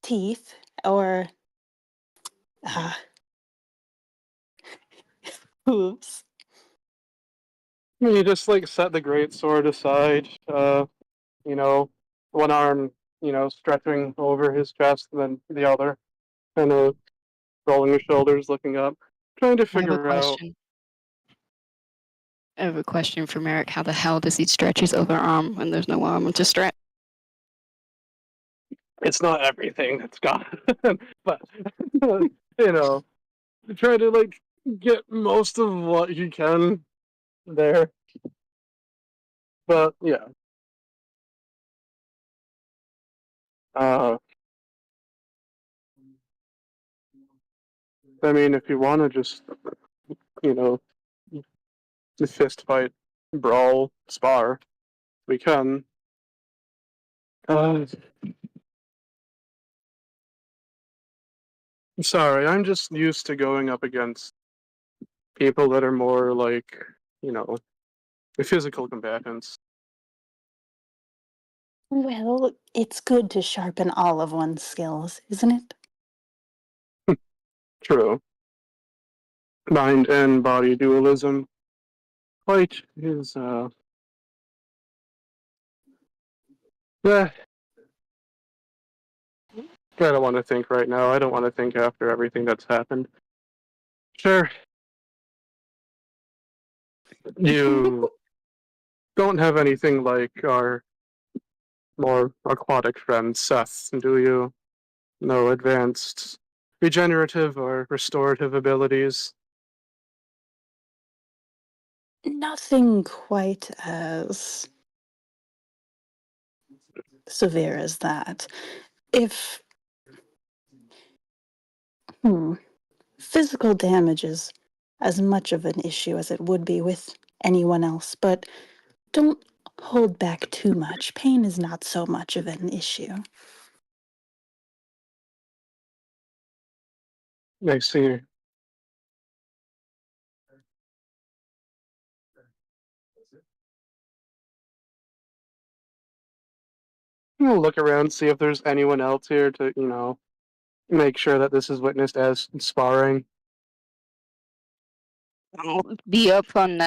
teeth, or, uh, hooves. You just set the great sword aside. You know, one arm, stretching over his chest, and then the other kind of rolling his shoulders, looking up, trying to I have a figure out. question. I have a question for Merrick. How the hell does he stretch his other arm when there's no arm to stretch? It's not everything that's gone, but you know, try to get most of what you can there. But yeah, uh, I mean, if you want to just you know fist fight, brawl, spar, we can. Uh, sorry, I'm just used to going up against people that are more you know, physical combatants. Well, it's good to sharpen all of one's skills, isn't it? True. Mind and body dualism. Quite is, eh, I don't want to think right now. I don't want to think after everything that's happened. Sure. You don't have anything like our more aquatic friend Seth, do you? No advanced regenerative or restorative abilities? Nothing quite as severe as that. If physical damage is as much of an issue as it would be with anyone else, but don't hold back too much. Pain is not so much of an issue. I see. We'll look around, see if there's anyone else here to, make sure that this is witnessed as sparring. I'll be up on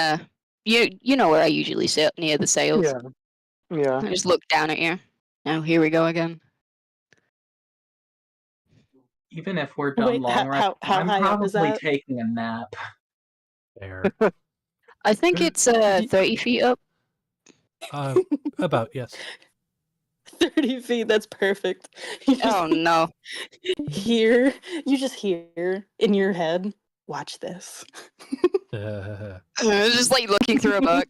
you know where I usually sit near the sails. Yeah, yeah. I just look down at you. Now here we go again. Even if we're done Wait, long rest, how I'm high up is probably that? taking a nap. There. I think it's 30 feet up. About, yes. 30 feet, that's perfect. You just Oh no. you just hear in your head, watch this. Just looking through a book.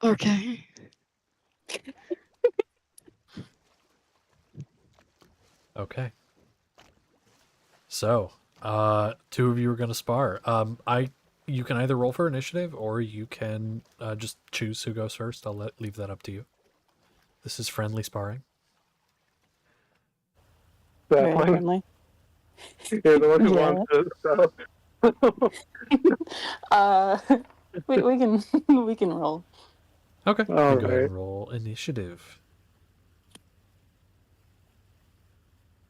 Okay. Okay. So, two of you are going to spar. I you can either roll for initiative or you can just choose who goes first. I'll leave that up to you. This is friendly sparring. Very Sapling. friendly. You're the one who Yeah. wants it, so. We can we can roll. Okay. All Then go ahead right. and roll initiative.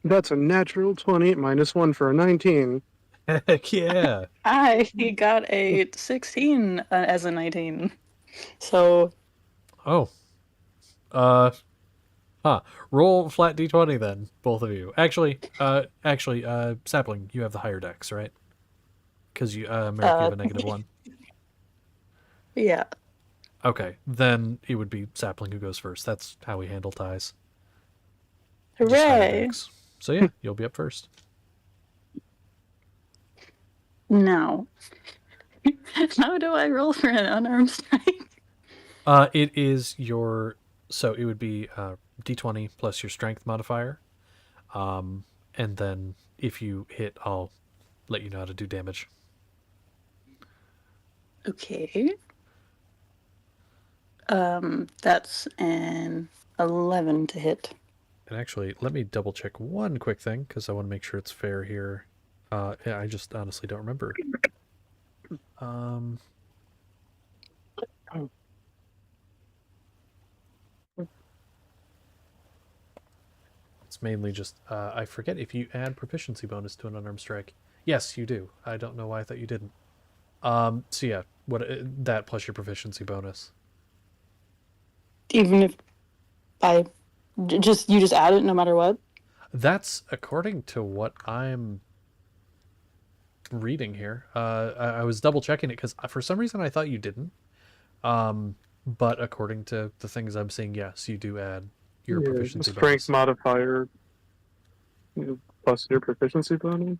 That's a natural 20 minus 1 for a 19. Heck yeah. I got a 16 as a 19. So Oh. Roll flat d20 then, both of you. Actually, Sapling, you have the higher dex, right? Because you, Merrick, you have a -1. yeah. Okay, then it would be Sapling who goes first. That's how we handle ties. Just higher Hooray! dex. So yeah, you'll be up first. Now, how do I roll for an unarmed strike? It is your, so it would be d20 plus your strength modifier. And then if you hit, I'll let you know how to do damage. Okay. That's an 11 to hit. And actually, let me double check one quick thing because I want to make sure it's fair here. Yeah, I just honestly don't remember. It's mainly just I forget if you add proficiency bonus to an unarmed strike. Yes, you do. I don't know why I thought you didn't. So yeah, what that plus your proficiency bonus. Even if I you just add it no matter what. That's according to what I'm reading here. I was double checking it because for some reason I thought you didn't. But according to the things I'm seeing, yes, you do add your proficiency strength bonus. modifier plus your proficiency bonus.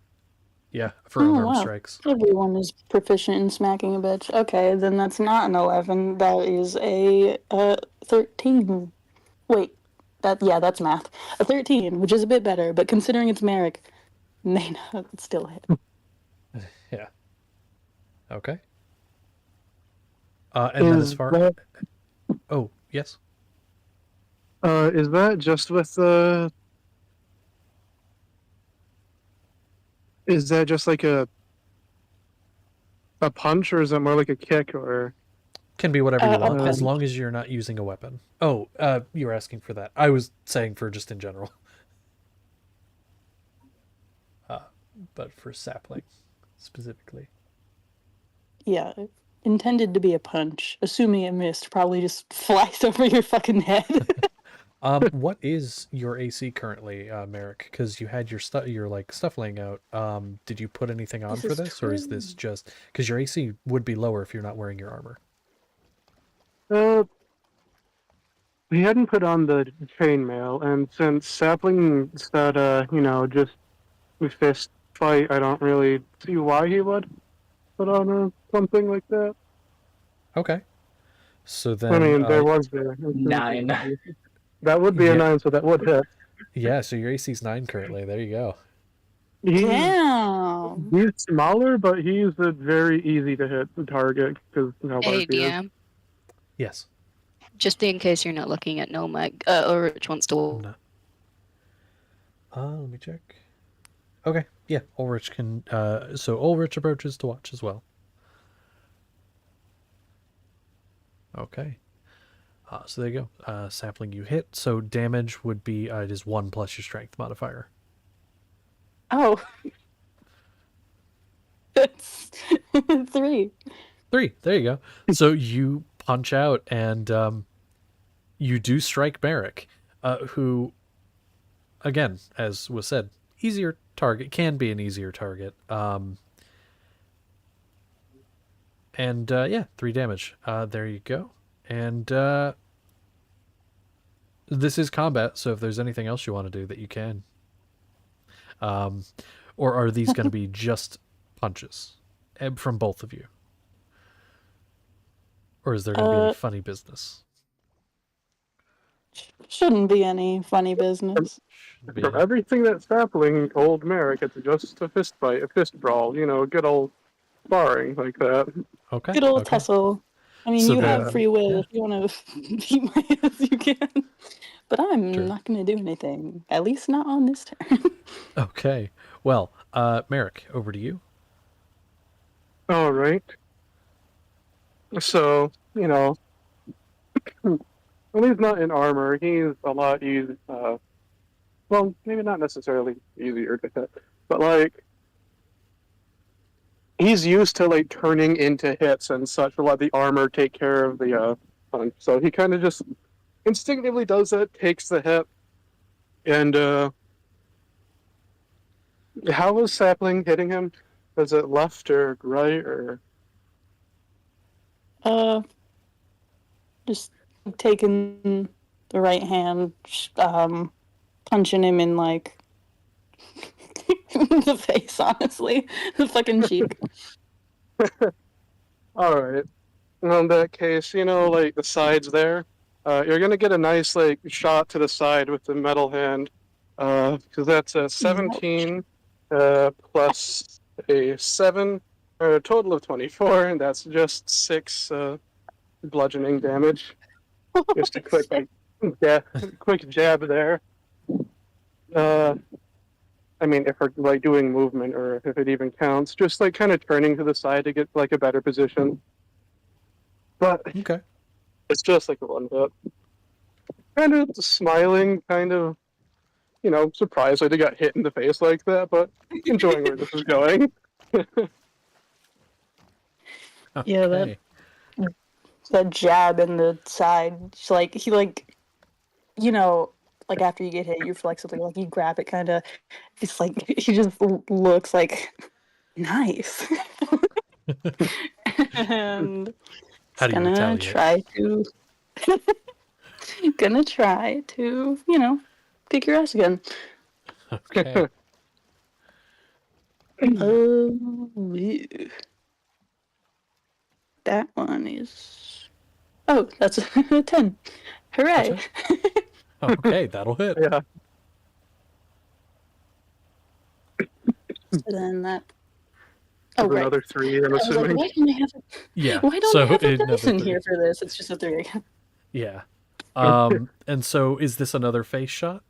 Yeah, for Oh, unarmed wow. strikes. Everyone is proficient in smacking a bitch. Okay, then that's not an 11. That is a 13. Wait, that's math. A 13, which is a bit better, but considering it's Merrick, may not still hit. Yeah. Okay. And then as far oh yes, is that just with the? Is that just like a punch, or is that more like a kick, or? can be whatever you want as punch. long as you're not using a weapon. Oh, you were asking for that. I was saying for just in general. But for Sapling specifically. Yeah, intended to be a punch. Assuming it missed, probably just flies over your fucking head. What is your AC currently, Merrick? Because you had your stuff laying out. Did you put anything on This for is this, or is this true. just because your AC would be lower if you're not wearing your armor? We hadn't put on the chainmail, and since Sapling said, just fist fight, I don't really see why he would put on something like that. Okay. So then, I mean, there was the 9. That would be a Yeah. 9, so that would hit. yeah. So your AC's 9 currently. There you go. Damn. He's smaller, but he's a very easy to hit the target because how Hey, large he is. DM. Yes. Just in case you're not looking at Nomad, or Rich wants I'm to. not. Let me check. Okay. Yeah. Ulrich can. So Ulrich approaches to watch as well. Okay. So there you go. Sapling you hit. So damage would be it is 1 plus your strength modifier. Oh. That's 3. 3. There you go. So you punch out and you do strike Merrick, who, again, as was said, easier target, can be an easier target. And yeah, 3 damage. There you go. And this is combat, so if there's anything else you want to do that you can. Or are these going to be just punches from both of you? Or is there going to be any funny business? Shouldn't be any funny business. Should be. From everything that Sapling told Merrick, it's just a fist fight, a fist brawl, good old sparring like that. Okay. Good old okay. tussle. I mean, So you have then- free will. yeah. If you want to beat my ass, you can. But I'm Sure. not going to do anything. At least not on this turn. Okay. Well, Merrick, over to you. All right. So, well, he's not in armor. He's a lot easier. Well, maybe not necessarily easier to hit, but like he's used to like turning into hits and such. To let the armor take care of the punch. So he kind of just instinctively does it, takes the hit, and how was Sapling hitting him? Was it left or right or? Just taking the right hand, punching him in like the face, honestly. The fucking cheek. All right. Well, in that case, like the sides there, you're gonna get a nice like shot to the side with the metal hand, because that's a 17 plus a 7, or a total of 24, and that's just 6 bludgeoning damage. Just a quick quick jab there. I mean, if we're like doing movement or if it even counts, just like kind of turning to the side to get like a better position. But Okay. it's just like a one hit. Kind of smiling, kind of, surprised that he got hit in the face like that, but enjoying where this is going. Yeah, Okay. that jab in the side. It's like he like, like after you get hit, you flex something like you grab it, kind of. It's like he just looks like nice, and How do you gonna retaliate? try to, kick your ass again. Okay. Yeah. That one is. Oh, that's a 10. Hooray! Okay, that'll hit. Yeah. So then that. Oh, Oh, right. another 3, I'm I was like, assuming. why don't I have a, Yeah. why don't so I have a another dice in 3. here for this? It's just a 3. Yeah. And so is this another face shot?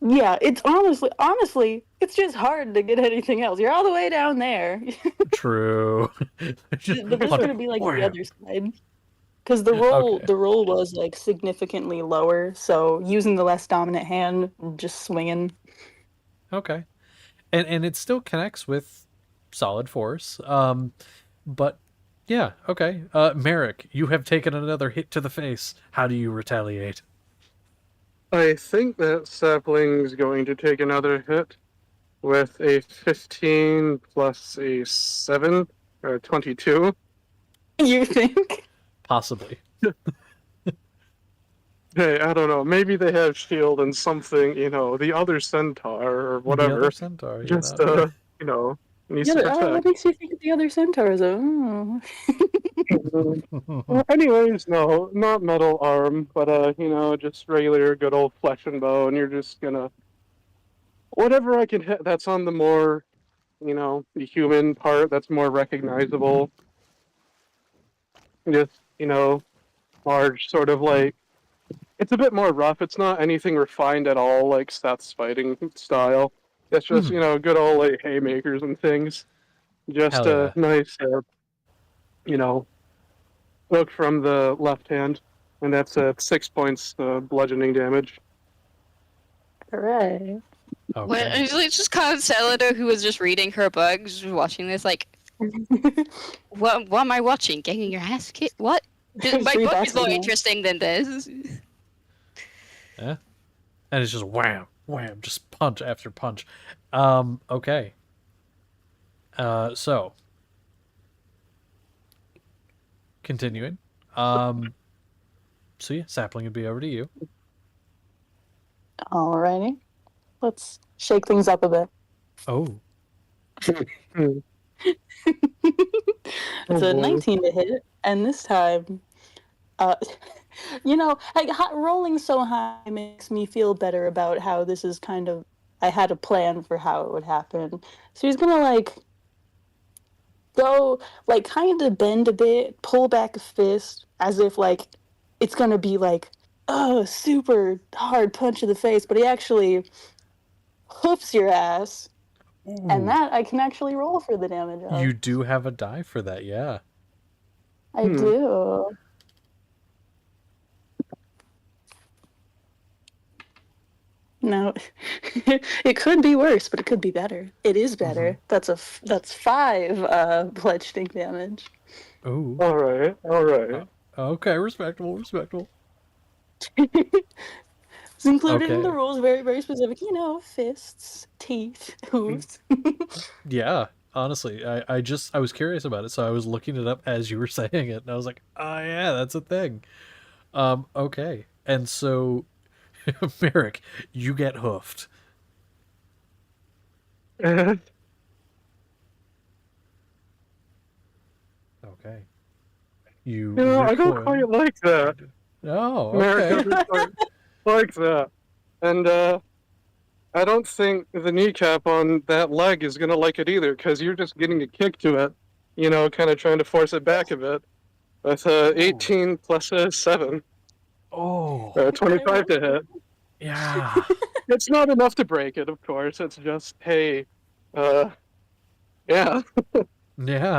Yeah, it's honestly, it's just hard to get anything else. You're all the way down there. True. Just But this is punch. gonna be like the Wham. other side. Because the roll Okay. the roll was like significantly lower, so using the less dominant hand, just swinging. Okay. And it still connects with solid force. But yeah, okay. Merrick, you have taken another hit to the face. How do you retaliate? I think that Sapling's going to take another hit with a 15 plus a 7, or 22. You think? Possibly. Hey, I don't know. Maybe they have shield and something, the other centaur or The whatever. other centaur, Just, needs Yeah, to what protect. makes you think of the other centaurs? Oh. Well, anyways, no, not metal arm, but, just regular good old flesh and bone. You're just gonna. Whatever I can hit that's on the more, the human part that's more recognizable. Just, large, sort of like. It's a bit more rough. It's not anything refined at all, like Seth's fighting style. It's just, good old like haymakers and things. Just Hell yeah. a nice, hook from the left hand, and that's 6 points bludgeoning damage. Hooray. Okay. It's just kind of Celida, who was just reading her book, just watching this, like, what am I watching? Getting your ass kicked? What? My Free book is more basketball. interesting than this. Yeah. And it's just wham, wham, just punch after punch. Okay. So continuing. So yeah, Sapling would be over to you. Alrighty. Let's shake things up a bit. Oh. It's a 19 to hit, and this time, like rolling so high makes me feel better about how this is kind of I had a plan for how it would happen. So he's gonna like go like kind of bend a bit, pull back a fist as if like it's gonna be like super hard punch to the face, but he actually hoofs your ass, and Ooh, that I can actually roll for the damage of. you do have a die for that, yeah. I do. No, it could be worse, but it could be better. It is better. That's 5 bludgeoning damage. Ooh. All right. Okay, respectable, respectable. It's included in the Okay. rules, very, very specific. You know, fists, teeth, hooves. Yeah, honestly, I was curious about it, so I was looking it up as you were saying it, and I was like, oh yeah, that's a thing. Okay. And so, Merrick, you get hoofed. Okay. You I don't recoil. quite like that. Oh, America okay. doesn't quite like that. And I don't think the kneecap on that leg is gonna like it either, because you're just getting a kick to it, kind of trying to force it back a bit. That's 18 plus a 7, Oh, 25 to hit. yeah. It's not enough to break it, of course. It's just, hey, yeah, Yeah.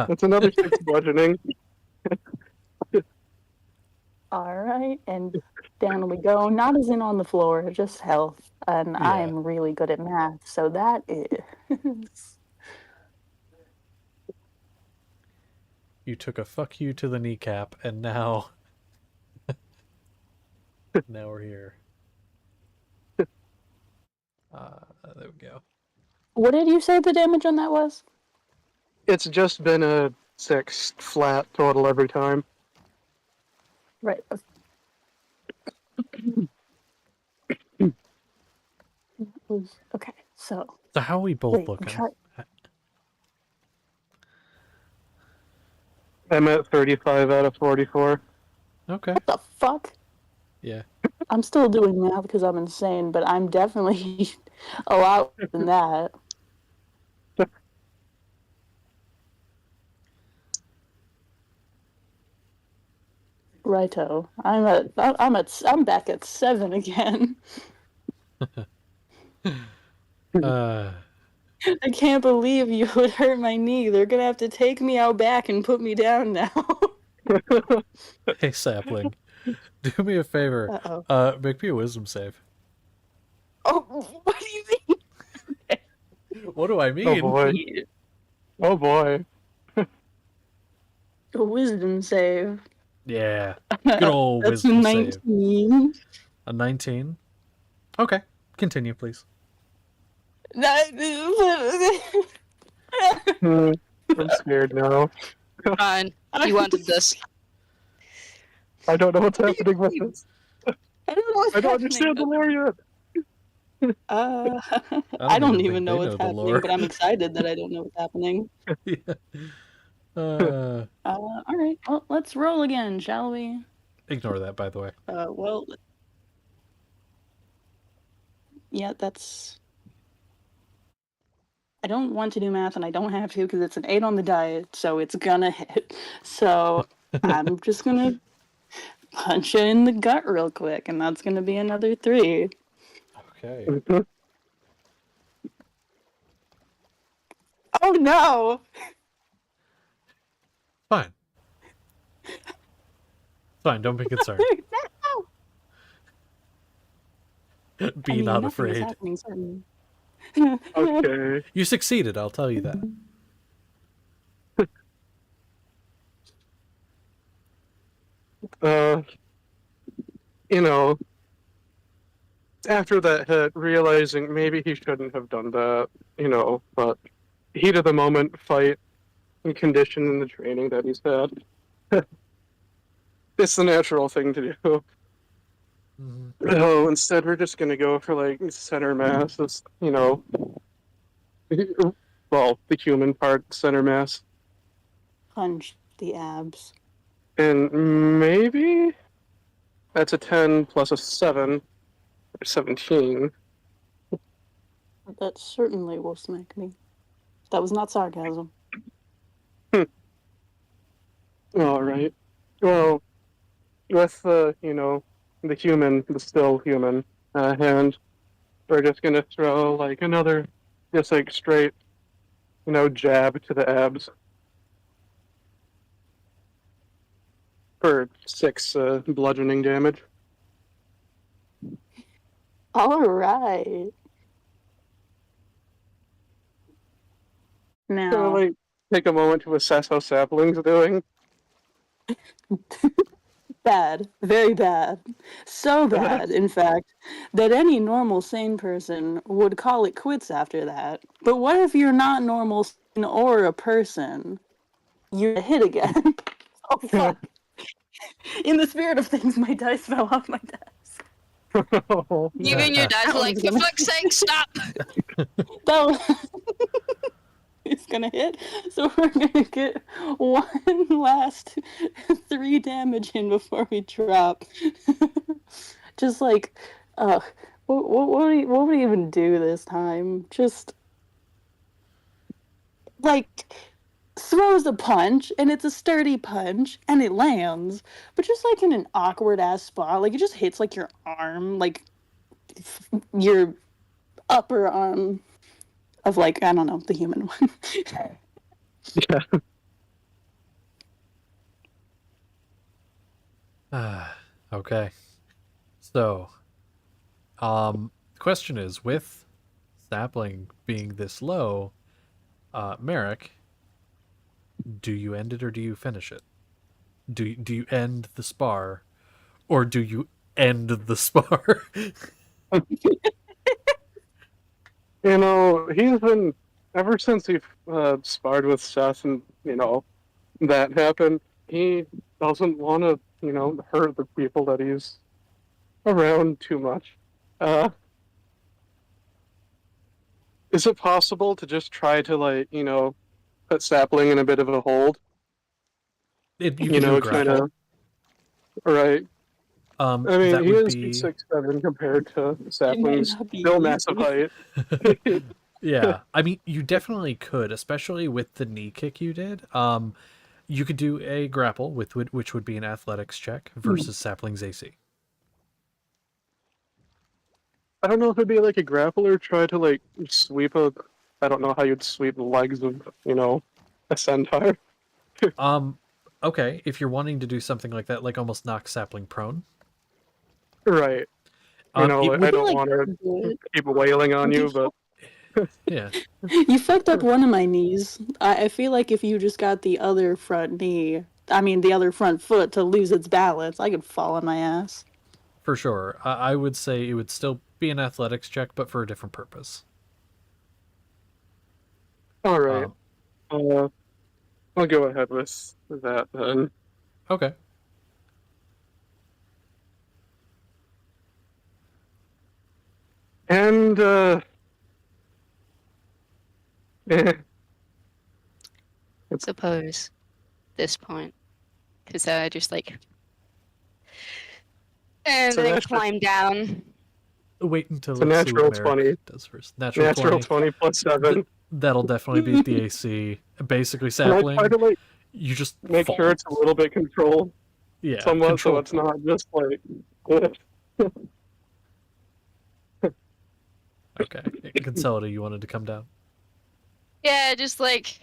it's another 6 bludgeoning. All right, and down we go. Not as in on the floor, just health. And Yeah. I'm really good at math, so that is. You took a fuck you to the kneecap, and now... now we're here. There we go. What did you say the damage on that was? It's just been a 6 flat total every time. Right. Okay, so. So how are we both Wait, looking? I'm at 35 out of 44. Okay. What the fuck? Yeah. I'm still doing math because I'm insane, but I'm definitely a lot more than that. Righto. I'm back at 7 again. I can't believe you would hurt my knee. They're gonna have to take me out back and put me down now. Hey, sapling. Do me a favor. Uh-oh. Make me a wisdom save. Oh, what do you mean? What do I Oh mean? boy. Oh boy. A wisdom save. Yeah. Good old That's wisdom 19. save. A 19? Okay. Continue, please. I'm scared now. Fine. You wanted this. I don't know what's happening with this. I don't know what's I don't happening, understand the but- lore yet. I don't even think know they what's know the happening, lore. but I'm excited that I don't know what's happening. Yeah. All right, well, let's roll again, shall we? Ignore that, by the way. Well, yeah, that's. I don't want to do math, and I don't have to because it's an 8 on the die, so it's gonna hit. So I'm just gonna punch it in the gut real quick, and that's gonna be another 3. Okay. Oh no! Fine. Fine, don't be concerned. Be not nothing is afraid. happening, certainly. Okay. You succeeded, I'll tell you that. After that hit, realizing maybe he shouldn't have done that, but heat of the moment, fight, and condition in the training that he's had. It's the natural thing to do. No, instead we're just gonna go for like center mass, well, the human part, center mass. Punch the abs. And maybe that's a 10 plus a 7, or 17. That certainly will smack me. That was not sarcasm. All right. Well, with the the still human hand, we're just gonna throw like another, just like straight, jab to the abs for 6 bludgeoning damage. All right. So Now, like take a moment to assess how Sapling's doing. bad. Very bad. So bad, in fact, that any normal sane person would call it quits after that. But what if you're not normal sane or a person? You're hit again. Oh, fuck. In the spirit of things, my dice fell off my desk. Oh, You no. and your dad's That like, was for gonna- fuck's sake, stop! That was... It's gonna hit, so we're gonna get one last 3 damage in before we drop. Just like, what would we even do this time? Just like throws a punch, and it's a sturdy punch, and it lands, but just like in an awkward ass spot, like it just hits like your arm, like your upper arm of like I don't know the human one. Okay. So, the question is, with Sapling being this low, Merrick, do you end it or do you finish it? Do you end the spar, or do you end the spar? He's been, ever since he sparred with Seth and, that happened, he doesn't want to, hurt the people that he's around too much. Is it possible to just try to, like, put Sapling in a bit of a hold? You can do a kind grapple. of, right. I mean, That he would is be 6'7" compared to Sapling's not be still easy. massive height. yeah. I mean, you definitely could, especially with the knee kick you did. You could do a grapple with which would be an athletics check versus Sapling's AC. I don't know if it'd be like a grappler try to like sweep a. I don't know how you'd sweep the legs of a centaur. Okay, if you're wanting to do something like that, like almost knock Sapling prone. Right. It I would don't like want to good. keep wailing on you, but yeah. You fucked up one of my knees. I feel like if you just got the other front knee, I mean the other front foot to lose its balance, I could fall on my ass. For sure. I would say it would still be an athletics check, but for a different purpose. all right. I'll go ahead with that then. Okay. And Suppose this point, because I just like, and So then that's climb down. Wait until It's a let's see what natural Merrick 20. does first. Natural 20 plus 7. That'll definitely beat the AC. Basically, And I Sapling, try to like you just make fall. sure it's a little bit controlled, Yeah, somewhat, control. so it's not just like. Okay. Consolida, you wanted to come down? Yeah, just like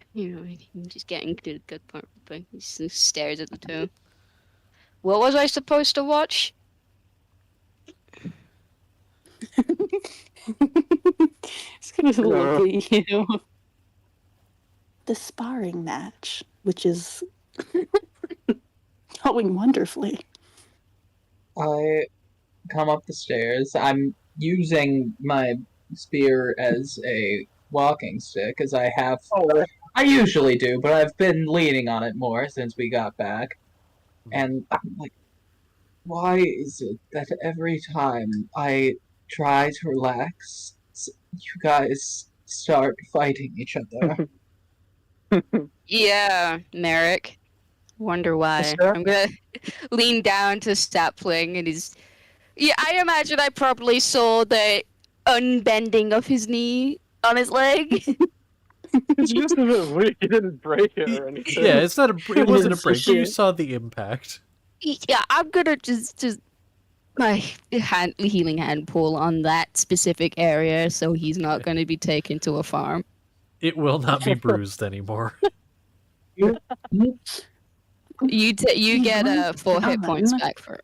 just getting to the good part, but he just stares at the two. What was I supposed to watch? It's gonna look at you. The sparring match, which is going wonderfully. I come up the stairs. I'm using my spear as a walking stick, as I have. Oh, I usually do, but I've been leaning on it more since we got back. And I'm like, why is it that every time I try to relax, you guys start fighting each other? Yeah, Merrick. Wonder why. Sure. I'm gonna lean down to Sapling, and he's. Yeah, I imagine I probably saw that unbending of his knee on his leg. It's just a bit weak. He didn't break it or anything. Yeah, it's not a. It wasn't a It's break. just You a- saw the impact. Yeah, I'm gonna just my healing hand pull on that specific area, so he's not gonna be taken to a farm. It will not be bruised anymore. You get 4 hit points Done. back for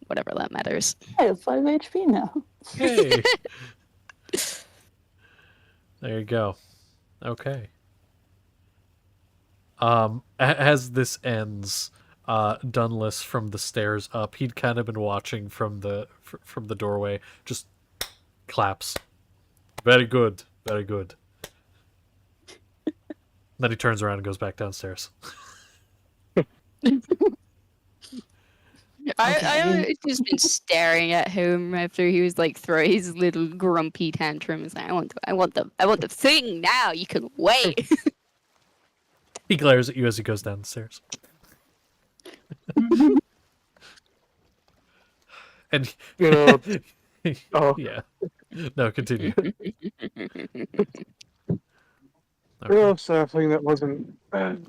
whatever that matters. I have 5 HP now. Hey. There you go. Okay. As this ends, Dunless from the stairs up, he'd kind of been watching from the doorway, just claps. Very good, very good. Then he turns around and goes back downstairs. I just been staring at him after he was like throwing his little grumpy tantrum. He's like, I want the thing now. You can wait. He glares at you as he goes down the stairs. And You know, oh, yeah. No, continue. real something that wasn't bad.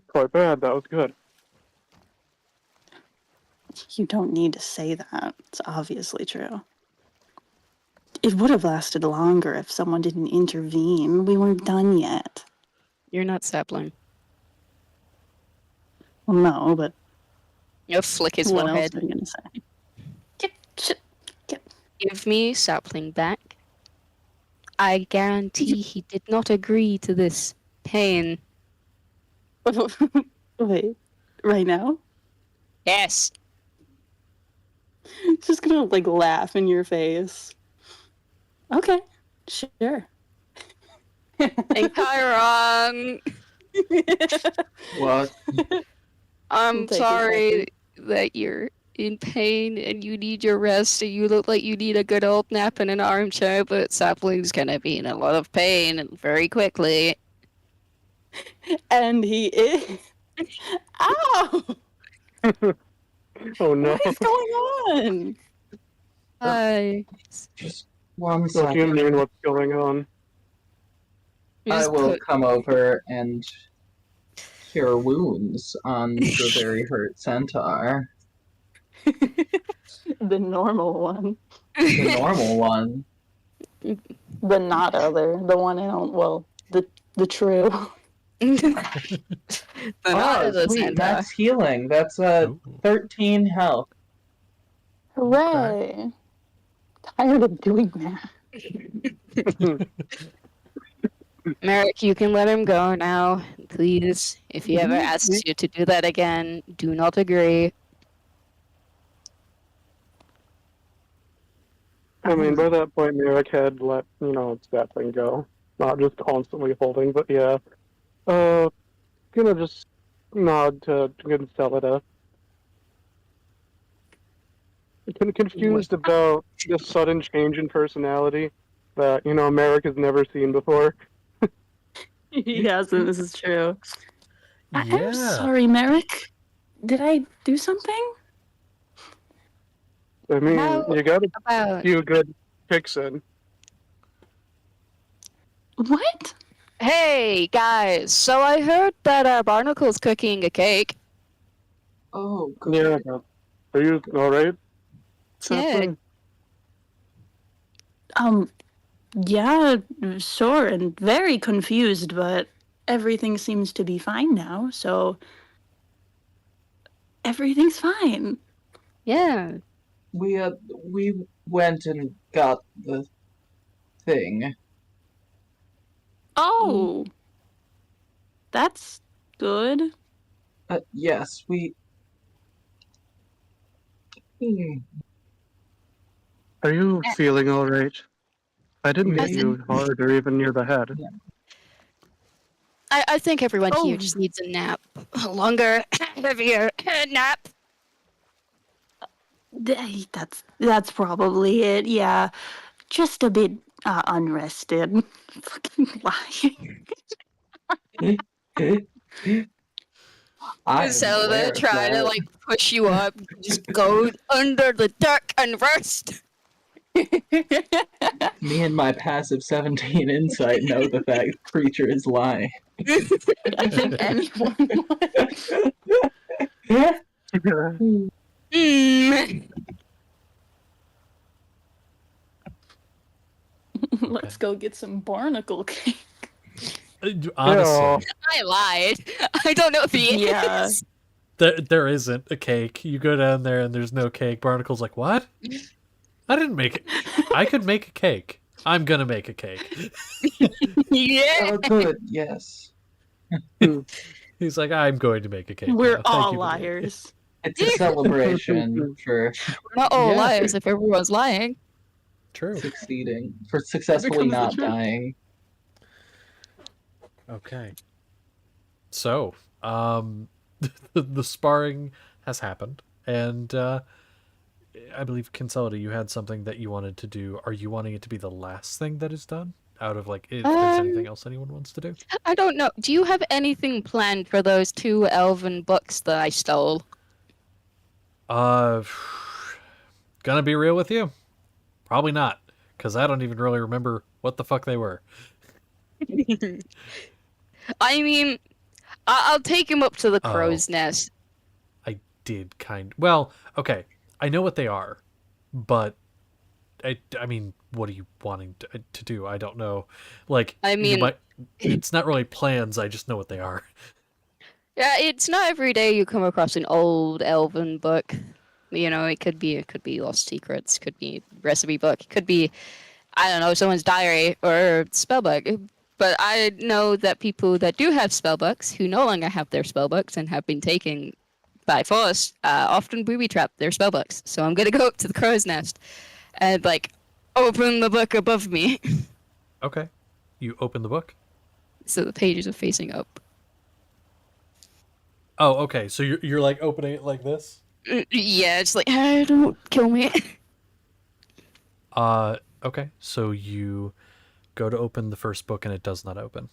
Quite bad. That was good. You don't need to say that. It's obviously true. It would have lasted longer if someone didn't intervene. We weren't done yet. You're not sapling. Well, no, but You'll flick his what else forehead. are you gonna say? Get. Give me sapling back. I guarantee he did not agree to this pain. Wait, right now? Yes. Just gonna like laugh in your face. Okay, sure. Think I'm wrong. What? I'm Take it, sorry that you're in pain and you need your rest and you look like you need a good old nap in an armchair, but Sapling's gonna be in a lot of pain and very quickly. And he is. Ow! Oh no. What is going on? I Just one What do you second. mean? What's going on? I will come over and cure wounds on the very hurt centaur. The normal one. The normal one. The not other. The one I don't. Well, the true. Oh, sweet. That's healing. That's Ooh. 13 health. Hooray! Tired of doing that. Merrick, you can let him go now, please. If he ever asks you to do that again, do not agree. I mean, by that point, Merrick had let that thing go, not just constantly holding. But yeah, gonna just nod to Gonzalida. Confused about this sudden change in personality that Merrick has never seen before. He hasn't. This is true. I'm Yeah. sorry, Merrick. Did I do something? I mean, How you got a about few good picks in. What? Hey guys, so I heard that Barnacle's cooking a cake. Oh, good. Yeah, are you all right? Yeah. Yeah, sure, and very confused, but everything seems to be fine now, so everything's fine. Yeah. We went and got the thing. Oh, that's good. Yes, we. Are you feeling all right? I didn't hit Maybe. you hard or even near the head. I think everyone here Oh. just needs a nap. A longer, heavier nap. That's probably it. Yeah, just a bit unrested. Fucking lying. So they're trying to like push you up, just go under the deck and rest. Me and my passive 17 insight know that that creature is lying. I think anyone would. Mm. Let's go get some barnacle cake. Honestly, I lied. I don't know if he Yeah. is. there isn't a cake. You go down there and there's no cake. Barnacle's like, what? I didn't make it. I could make a cake. I'm gonna make a cake. Yeah. Oh, good. Yes. He's like, I'm going to make a cake. We're now. Thank all you for the- liars. It's a celebration for We're not all Yeah, liars sure. if everyone's lying. True. succeeding, for successfully becomes the not truth. dying. Okay. So, the sparring has happened, and I believe Kinselda, you had something that you wanted to do. Are you wanting it to be the last thing that is done? Out of like, if there's anything else anyone wants to do? I don't know. Do you have anything planned for those 2 elven books that I stole? Gonna be real with you, probably not, because I don't even really remember what the fuck they were. I mean, I'll take him up to the Oh. crow's nest. I did well, okay, I know what they are, but I mean, what are you wanting to do? I don't know. Like, I mean- it's not really plans. I just know what they are. Yeah, it's not every day you come across an old elven book. You know, it could be Lost Secrets, could be recipe book, could be, I don't know, someone's diary or spellbook. But I know that people that do have spellbooks, who no longer have their spellbooks and have been taken by force, often booby trap their spellbooks. So I'm gonna go up to the crow's nest and like open the book above me, Okay, you open the book. so the pages are facing up. Oh, okay. So you're like opening it like this. Yeah, it's like, don't kill me. Okay. So you go to open the first book and it does not open.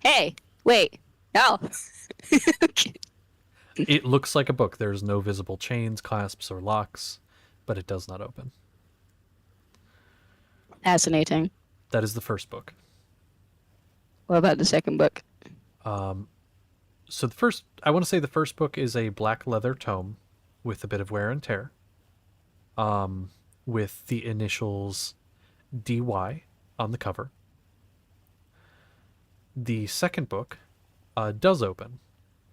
Hey, wait, no. It looks like a book. There's no visible chains, clasps, or locks, but it does not open. Fascinating. That is the first book. What about the second book? So I want to say the first book is a black leather tome with a bit of wear and tear, with the initials DY on the cover. The second book does open,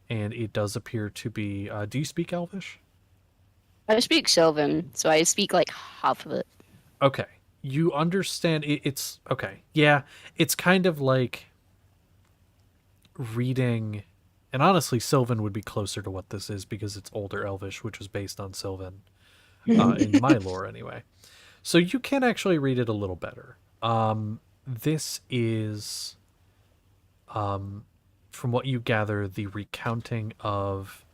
and it does appear to be. Do you speak Elvish? I speak Sylvan, so I speak like half of it. Okay, you understand. It's okay. Yeah, it's kind of like reading. And honestly, Sylvan would be closer to what this is because it's older Elvish, which was based on Sylvan in my lore anyway. So you can actually read it a little better. This is, from what you gather, the recounting of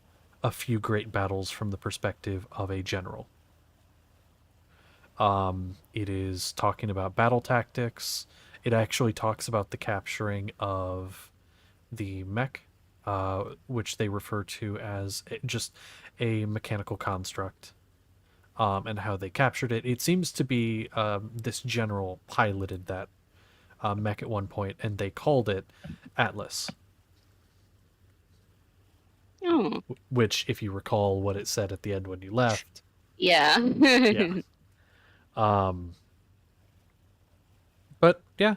a few great battles from the perspective of a general. It is talking about battle tactics. It actually talks about the capturing of the mech, which they refer to as just a mechanical construct, and how they captured it. It seems to be this general piloted that mech at one point, and they called it Atlas, Oh, which, if you recall what it said at the end when you left, yeah. yeah. But yeah,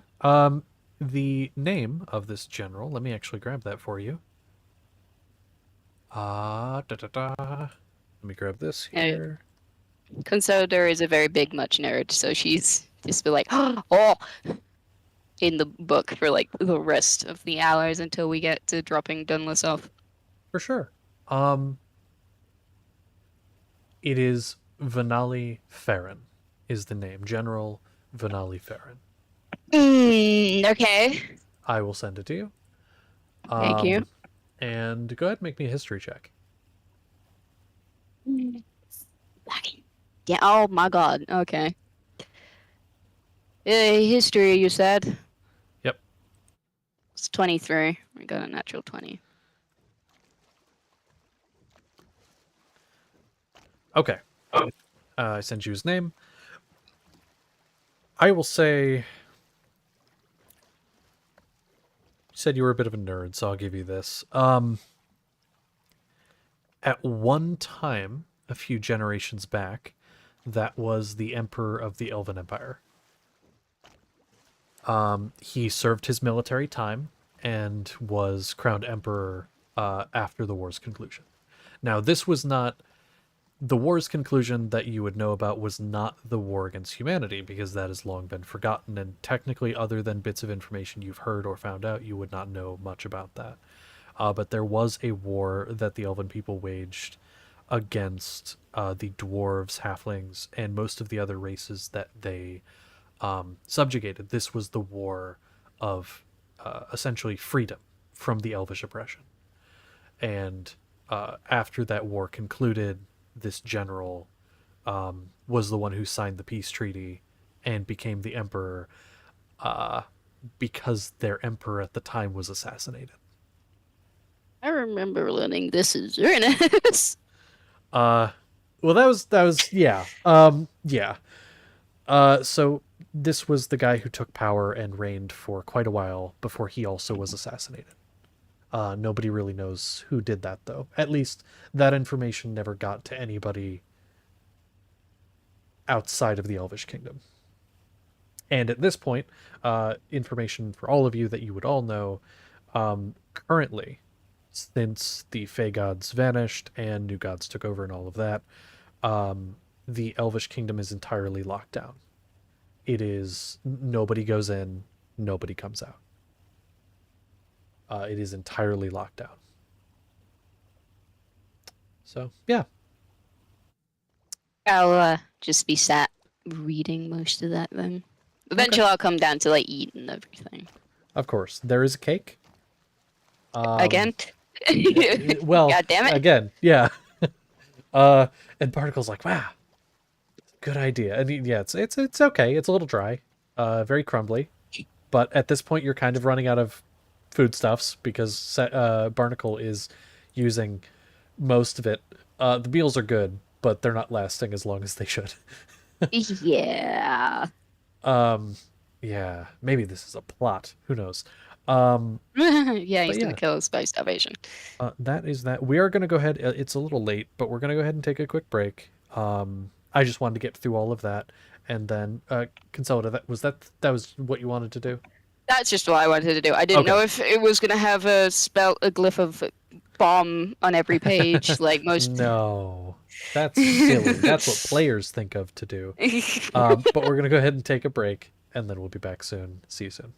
the name of this general, let me actually grab that for you. Let me grab this here. Consoler is a very big much nerd, so she's just be like, oh, in the book for like the rest of the hours until we get to dropping Dunless off. For sure. It is Venali Farron is the name. General Venali Farron. Okay. I will send it to you. Thank you. And go ahead and make me a history check. Yeah. Oh my God. Okay. History, you said. Yep. It's 23. I got a natural 20. Okay. I send you his name. I will say, you said you were a bit of a nerd, so I'll give you this. At one time, a few generations back, that was the Emperor of the Elven Empire. He served his military time and was crowned Emperor after the war's conclusion. Now, this was not the war's conclusion that you would know about was not the war against humanity, because that has long been forgotten, and technically, other than bits of information you've heard or found out, you would not know much about that. But there was a war that the elven people waged against the dwarves, halflings, and most of the other races that they subjugated. This was the war of essentially freedom from the elvish oppression. And after that war concluded, this general was the one who signed the peace treaty and became the emperor because their emperor at the time was assassinated. I remember learning this is Uranus. Well, that was yeah. Yeah. So this was the guy who took power and reigned for quite a while before he also was assassinated. Nobody really knows who did that, though. At least that information never got to anybody outside of the Elvish Kingdom. And at this point, information for all of you that you would all know, currently, since the Fey gods vanished and new gods took over and all of that, the Elvish Kingdom is entirely locked down. It is, nobody goes in, nobody comes out. It is entirely locked down. So, yeah. I'll just be sat reading most of that then. Eventually I'll come down to like eat and everything. Of course. There is a cake. Again? Well, God damn it. again, yeah. And Barnacle's like, wow, good idea. And yeah, it's okay. It's a little dry, very crumbly. But at this point, you're kind of running out of foodstuffs because Barnacle is using most of it. The meals are good, but they're not lasting as long as they should. Yeah. Yeah, maybe this is a plot. Who knows? Yeah, he's But gonna yeah. kill us by starvation. That is that. We are going to go ahead. It's a little late, but we're going to go ahead and take a quick break. I just wanted to get through all of that, and then Consolida. That was what you wanted to do. That's just what I wanted to do. I didn't Okay. know if it was gonna have a glyph of bomb on every page, like most. No, that's silly. That's what players think of to do. But we're going to go ahead and take a break, and then we'll be back soon. See you soon.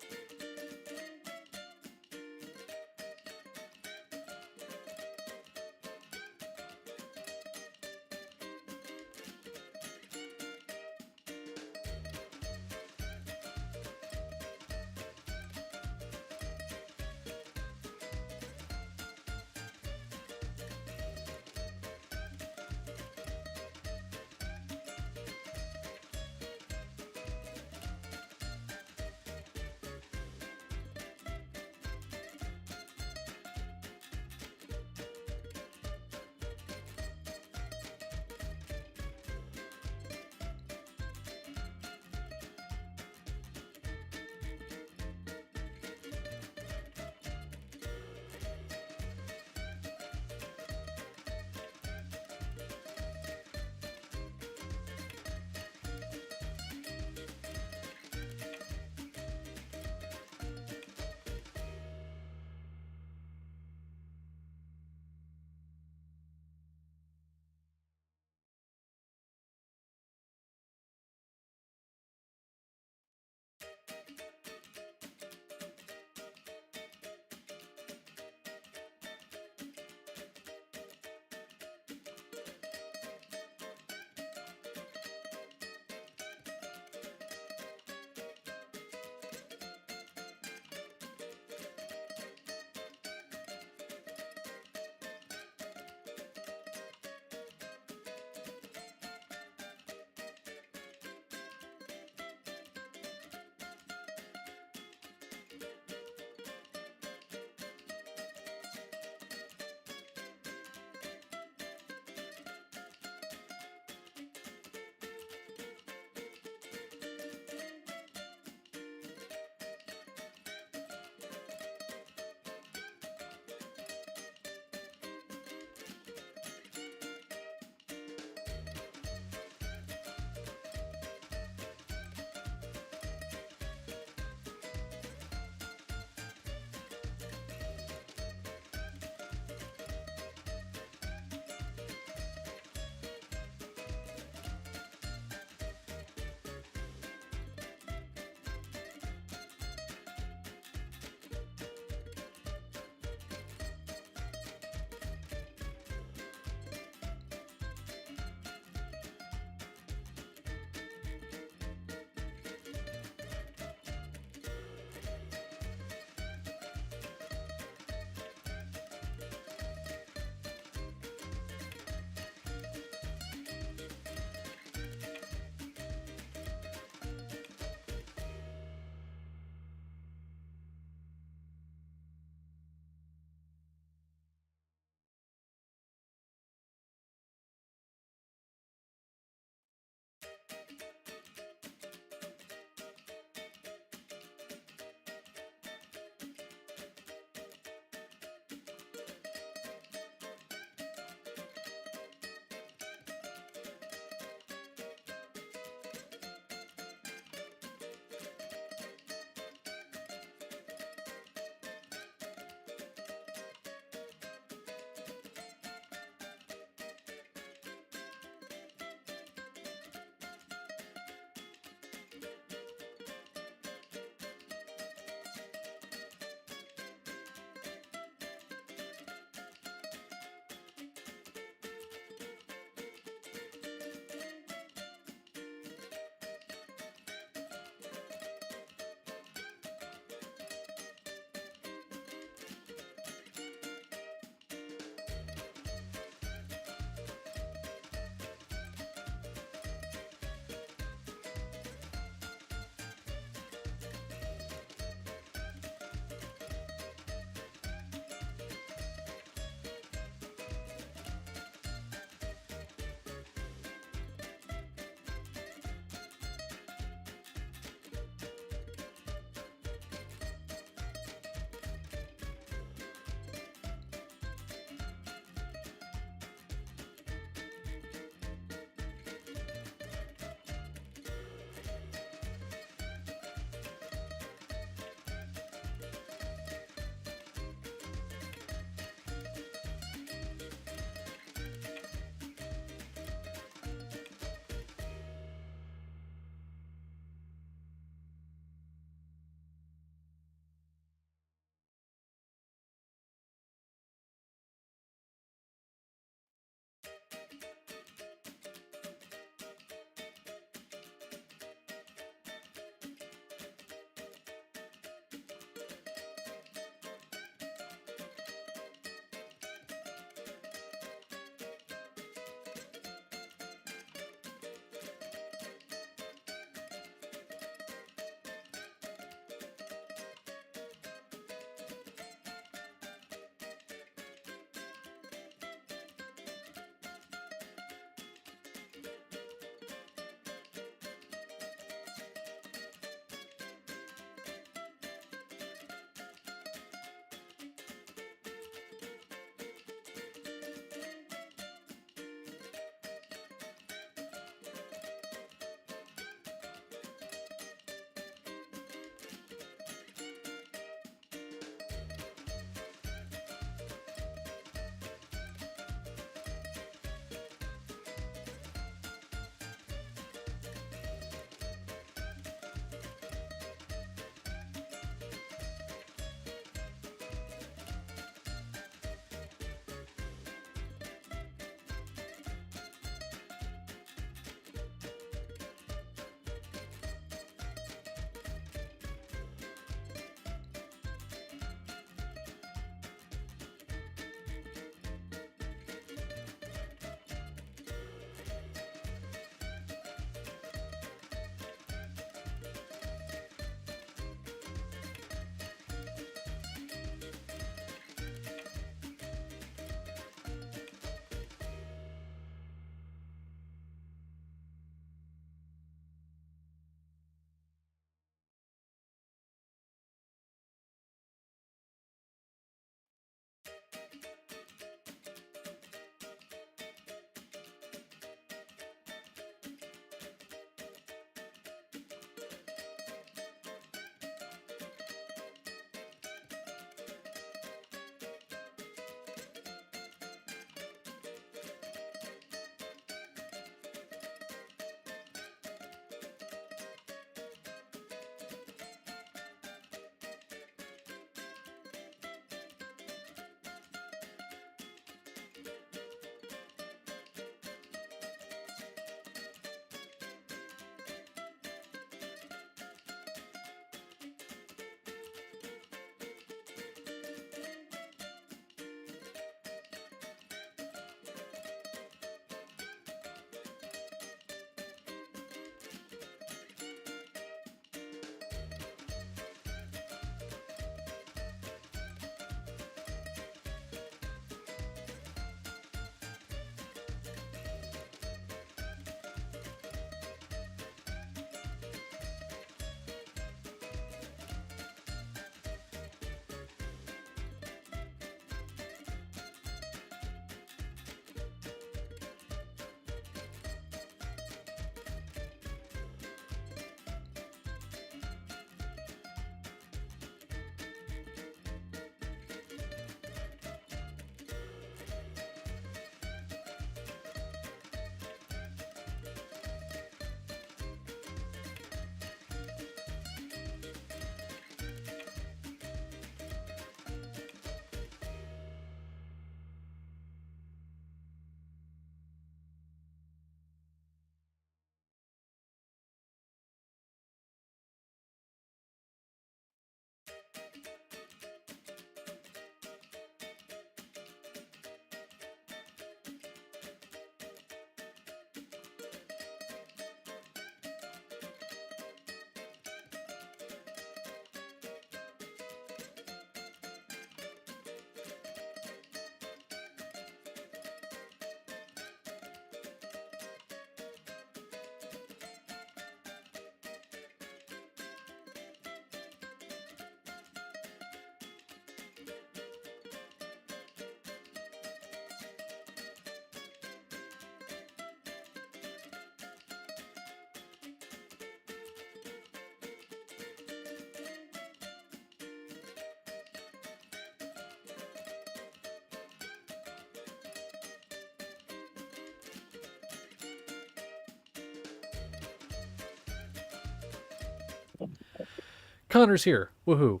Connor's here. Woohoo.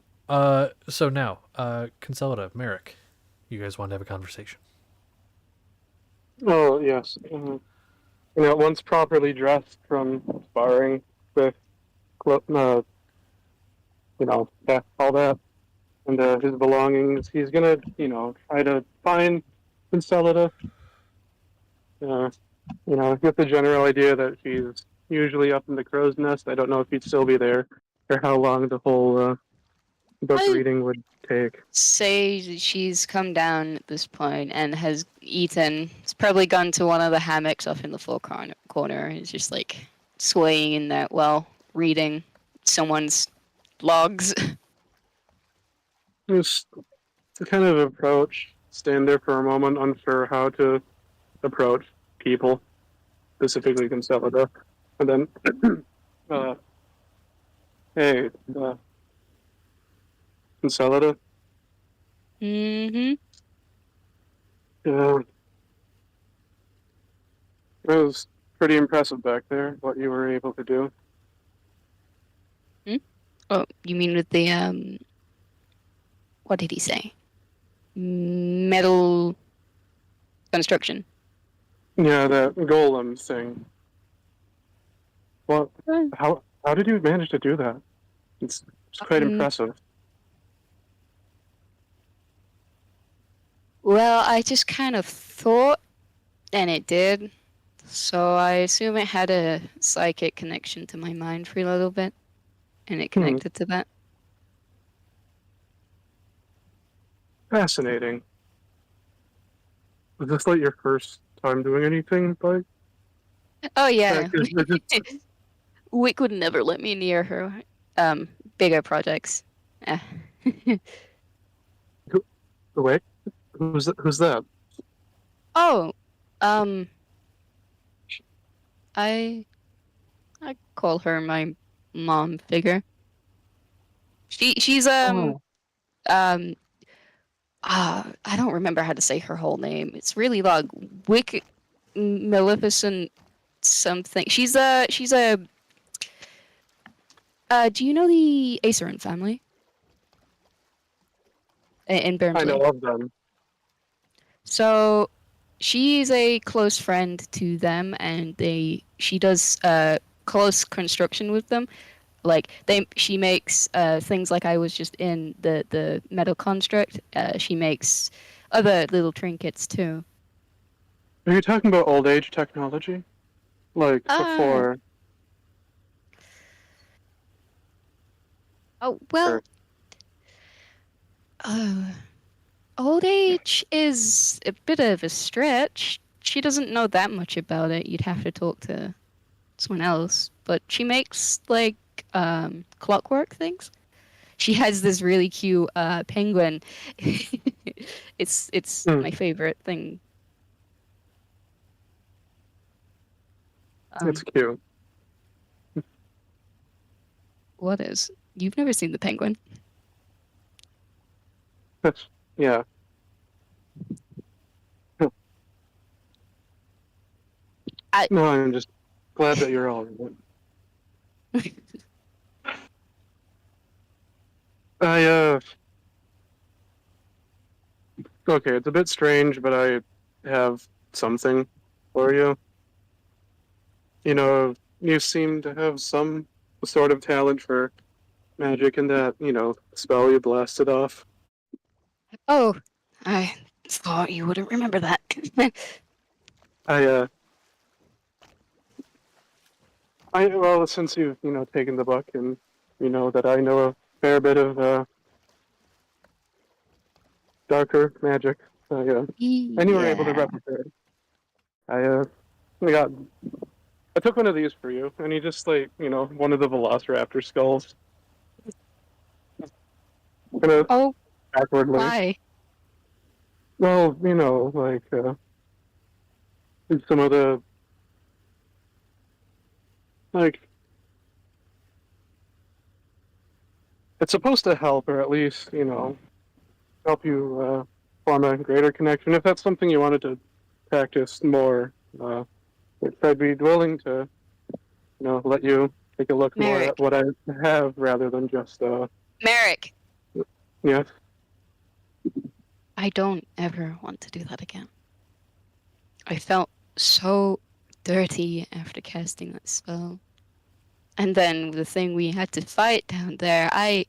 So now, Consolida, Merrick, you guys want to have a conversation? Oh, yes. Once properly dressed from sparring with, yeah, all that, and his belongings, he's gonna, try to find Consolida. Get the general idea that she's usually up in the crow's nest. I don't know if he'd still be there, or how long the whole book I- reading would take. Say she's come down at this point and has eaten. It's probably gone to one of the hammocks off in the far corner. It's just like swaying in there while reading someone's logs. Just to kind of approach, stand there for a moment, unsure how to approach people, specifically Consolida, and then, hey, Consolida. Mm-hmm. Yeah, it was pretty impressive back there, what you were able to do. Oh, you mean with the what did he say? Metal construction. Yeah, that golem thing. Well, Hmm. how did you manage to do that? It's quite impressive. Well, I just kind of thought, and it did. So I assume it had a psychic connection to my mind for a little bit, and it connected to that. Fascinating. Was this like your first time doing anything like Oh yeah, that? Wick would never let me near her bigger projects. Eh. Wait, who's that? Oh, um, I call her my mom figure. She's um I don't remember how to say her whole name. It's really long. Wick Maleficent something. She's a do you know the Acerin family? In I know Burnsley. of them. So she's a close friend to them, and she does close construction with them. Like she makes things like I was just in the metal construct. She makes other little trinkets too. Are you talking about old age technology? Like before? Oh well, Or, old age is a bit of a stretch. She doesn't know that much about it. You'd have to talk to someone else. But she makes like clockwork things. She has this really cute penguin. It's my favorite thing. it's cute. What is? You've never seen the penguin? Yeah. No, I'm just glad that you're all right. Okay, it's a bit strange, but I have something for you. You seem to have some sort of talent for magic and that, spell you blasted off. Oh, I thought you wouldn't remember that. Well, since you've, taken the book and you know that I know a fair bit of, darker magic, and you were able to Yeah. replicate it. I got I took one of these for you, and he just one of the Velociraptor skulls. Kind of Oh, backwardly. why? Well, some of the it's supposed to help, or at least help you form a greater connection. If that's something you wanted to practice more, I'd be willing to let you take a look more Merrick. at what I have rather than just Merrick, yeah. I don't ever want to do that again. I felt so dirty after casting that spell. And then the thing we had to fight down there, I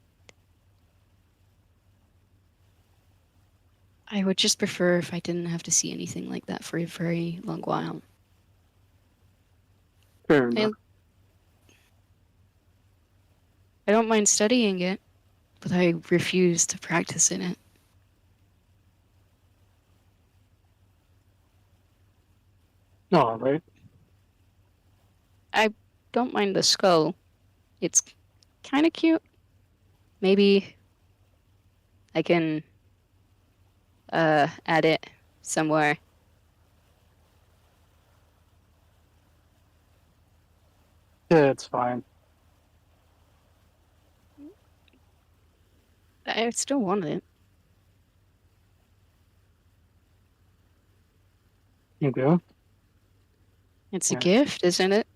would just prefer if I didn't have to see anything like that for a very long while. Fair enough. I don't mind studying it, but I refuse to practice in it. All right. I don't mind the skull. It's kind of cute. Maybe I can add it somewhere. Yeah, it's fine. I still want it. You do? It's Yeah. a gift, isn't it?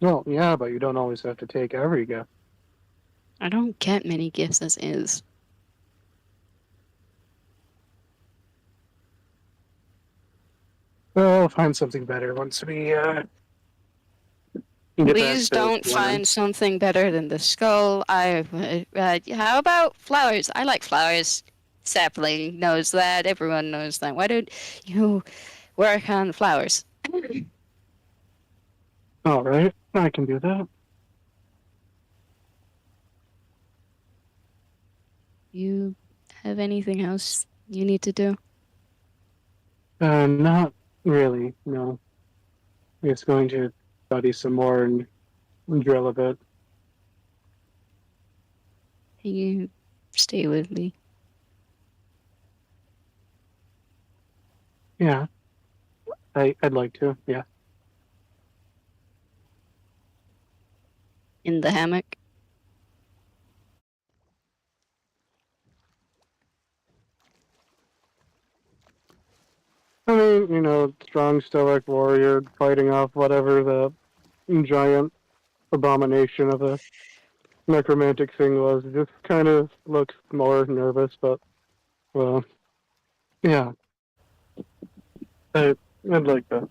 Well, yeah, but you don't always have to take every gift. I don't get many gifts as is. Well, I'll find something better once we get back Please to don't learn. find something better than the skull. How about flowers? I like flowers. Sapling knows that. Everyone knows that. Why don't you work on flowers? All right, I can do that. You have anything else you need to do? Not really. No. I'm just going to study some more and drill a bit. Can you stay with me? Yeah, I'd like to. Yeah. In the hammock? I mean, strong stoic warrior fighting off whatever the giant abomination of a necromantic thing was. Just kind of looks more nervous, but well, yeah. I'd like that.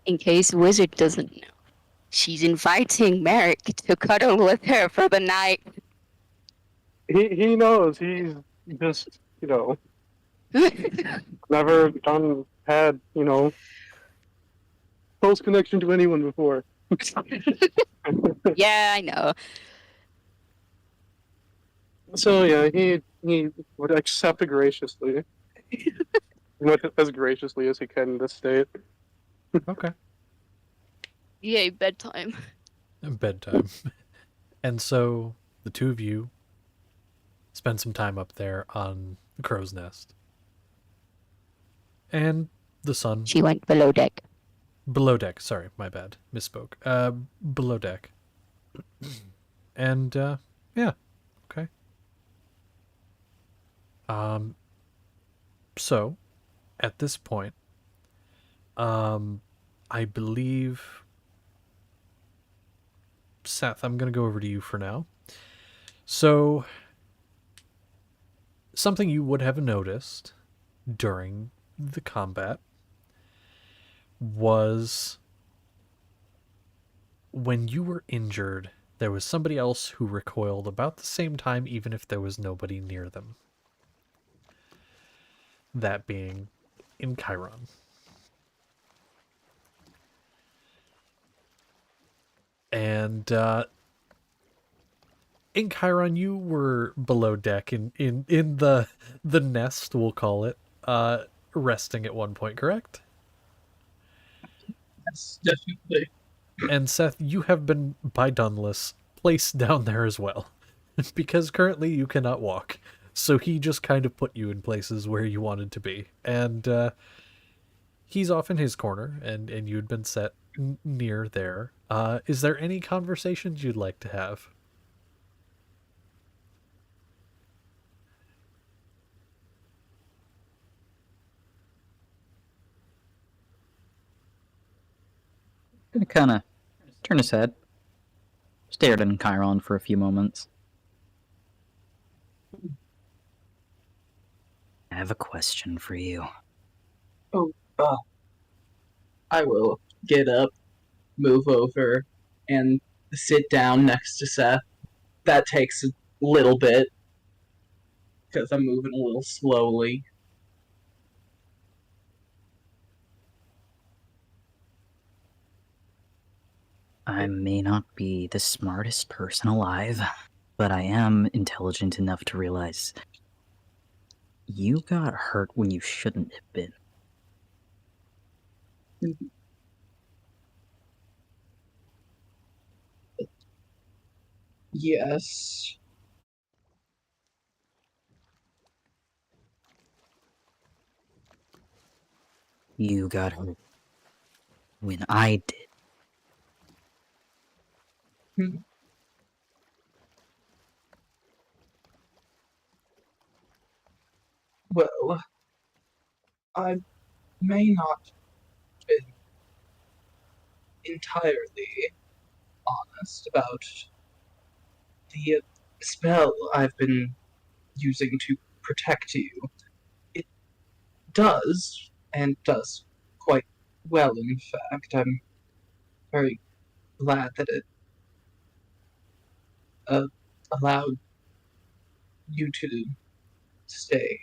In case Wizard doesn't know, she's inviting Merrick to cuddle with her for the night. He knows. He's just never had close connection to anyone before. Yeah, I know. So yeah, he would accept graciously, as graciously as he can in this state. Okay. Yay, bedtime. Bedtime. And so the two of you spend some time up there on the crow's nest. And the sun She went below deck. below deck. Sorry, my bad. Misspoke. Below deck. And yeah. Okay. So at this point, I believe Seth, I'm gonna go over to you for now. So something you would have noticed during the combat was when you were injured, there was somebody else who recoiled about the same time, even if there was nobody near them. That being in Chiron. And in Chiron, you were below deck in the nest, we'll call it, resting at one point, correct? Yes, definitely. And Seth, you have been by Dunless placed down there as well, because currently you cannot walk. So he just kind of put you in places where you wanted to be, and he's off in his corner, and you'd been set near there. Is there any conversations you'd like to have? Gonna kind of turn his head, stared at Chiron for a few moments. I have a question for you. I will get up, move over, and sit down next to Seth. That takes a little bit because I'm moving a little slowly. I may not be the smartest person alive, but I am intelligent enough to realize you got hurt when you shouldn't have been. Yes. You got hurt when I did. Well, I may not have been entirely honest about the spell I've been using to protect you. It does, and does quite well, in fact. I'm very glad that it allowed you to stay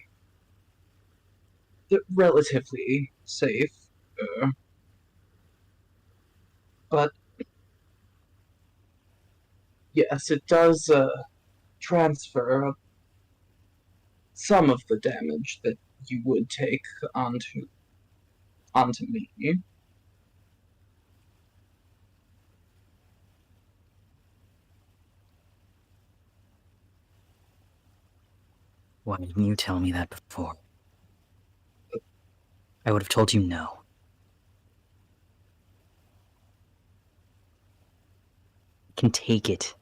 relatively safe. But yes, it does transfer some of the damage that you would take onto me. Why didn't you tell me that before? I would have told you no. I can take it.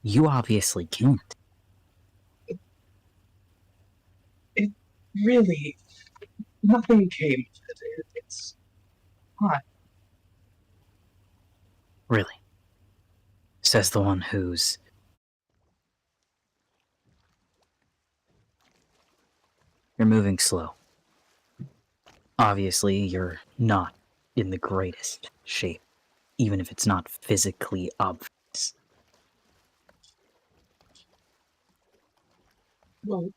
You obviously can't. It really, nothing came of it. It's fine. Really. Says the one who's... You're moving slow. Obviously, you're not in the greatest shape, even if it's not physically obvious. Well,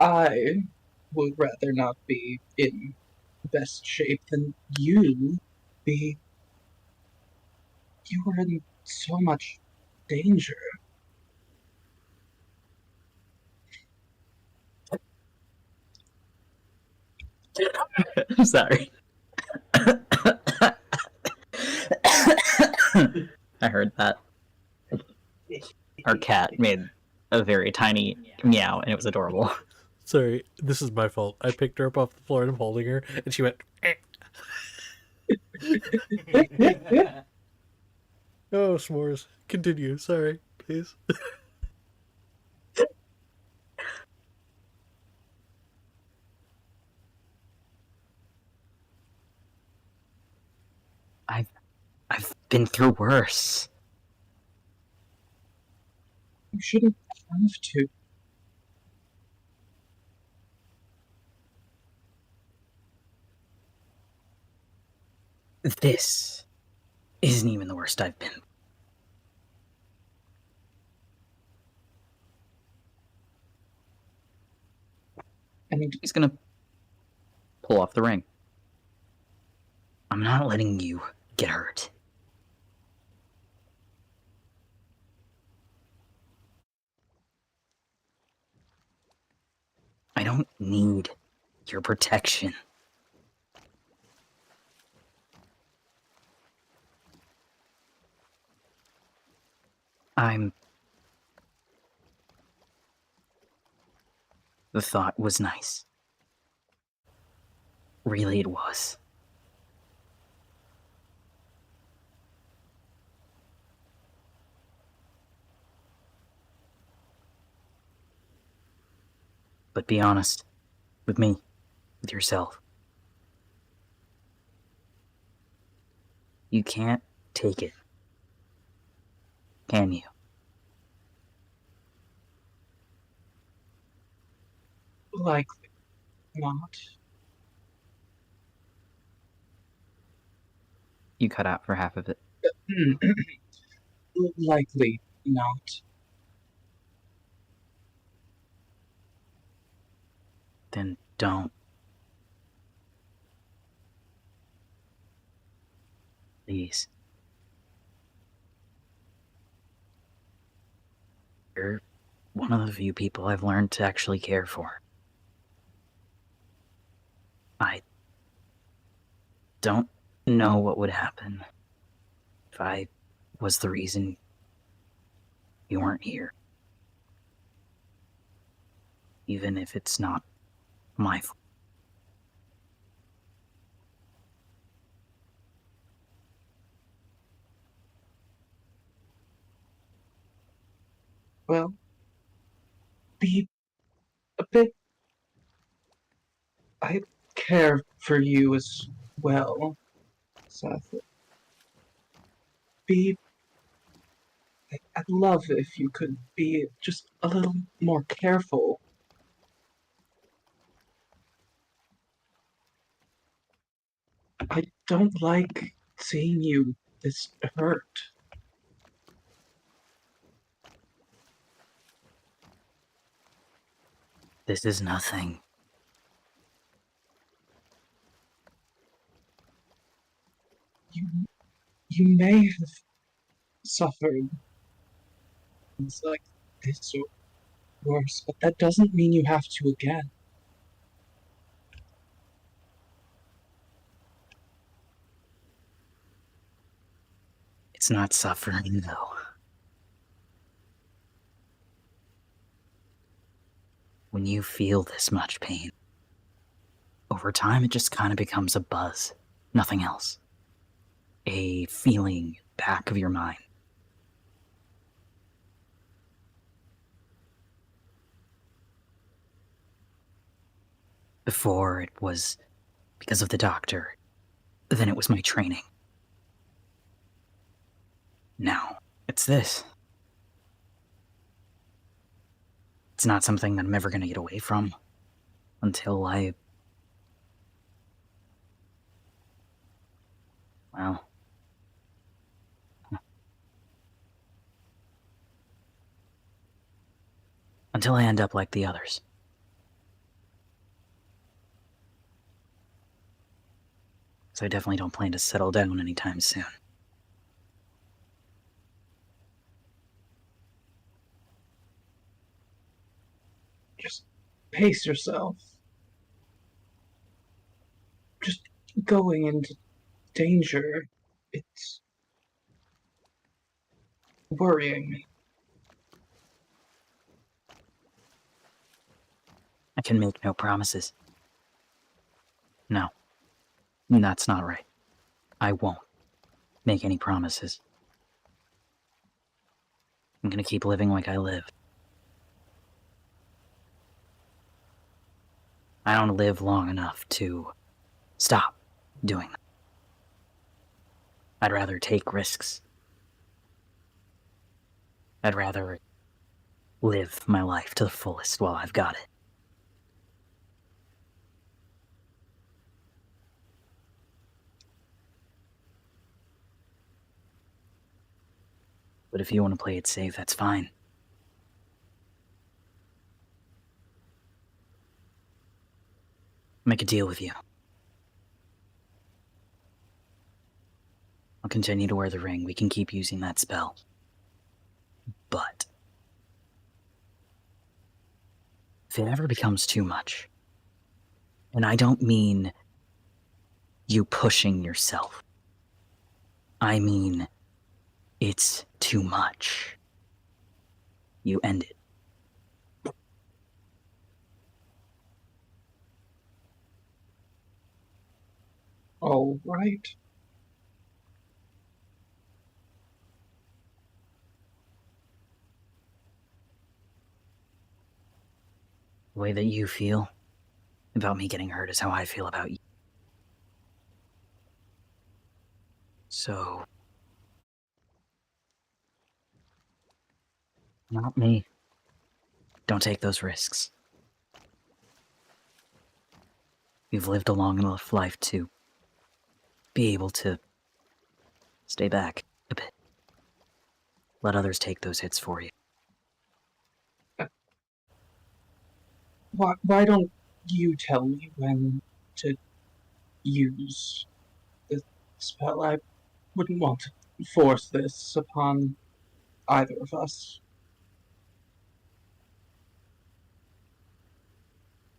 I would rather not be in the best shape than you be. You were in so much danger. I'm sorry. I heard that. Our cat made a very tiny meow, and it was adorable. Sorry, this is my fault. I picked her up off the floor and I'm holding her, and she went. Oh, s'mores. Continue. Sorry, please. I've been through worse. You shouldn't have to. This isn't even the worst I've been. And He's gonna pull off the ring. I'm not letting you get hurt. I don't need your protection. The thought was nice. Really, it was. But be honest with me. with yourself. You can't take it, can you? Likely not. You cut out for half of it. Likely not. Then don't. Please. You're one of the few people I've learned to actually care for. I don't know what would happen if I was the reason you weren't here. Even if it's not my fault. Well, be a bit. I care for you as well, Seth. Be. I'd love if you could be just a little more careful. I don't like seeing you this hurt. This is nothing. You may have suffered things like this or worse, but that doesn't mean you have to again. It's not suffering, though. When you feel this much pain, over time it just kind of becomes a buzz. Nothing else. A feeling back of your mind. Before, it was because of the doctor. Then it was my training. Now, it's this. It's not something that I'm ever gonna get away from. Until well... until I end up like the others. So I definitely don't plan to settle down anytime soon. Just pace yourself. Just going into danger, it's worrying me. I can make no promises. No. That's not right. I won't make any promises. I'm gonna keep living like I live. I don't live long enough to stop doing that. I'd rather take risks. I'd rather live my life to the fullest while I've got it. But if you want to play it safe, that's fine. Make a deal with you. I'll continue to wear the ring. We can keep using that spell. But if it ever becomes too much, and I don't mean you pushing yourself, I mean it's too much, you end it. All right. The way that you feel, about me getting hurt is how I feel about you. So... not me. Don't take those risks. You've lived a long enough life to be able to stay back a bit. Let others take those hits for you. Why don't you tell me when to use the spell? I wouldn't want to force this upon either of us.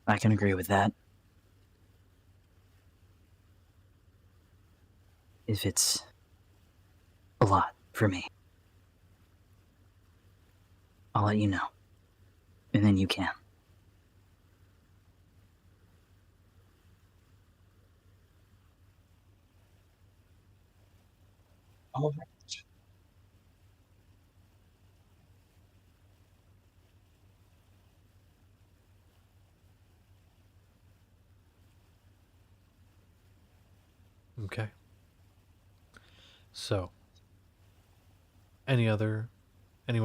I can agree with that. If it's a lot for me, I'll let you know. And then you can. All right. Okay. So, anyone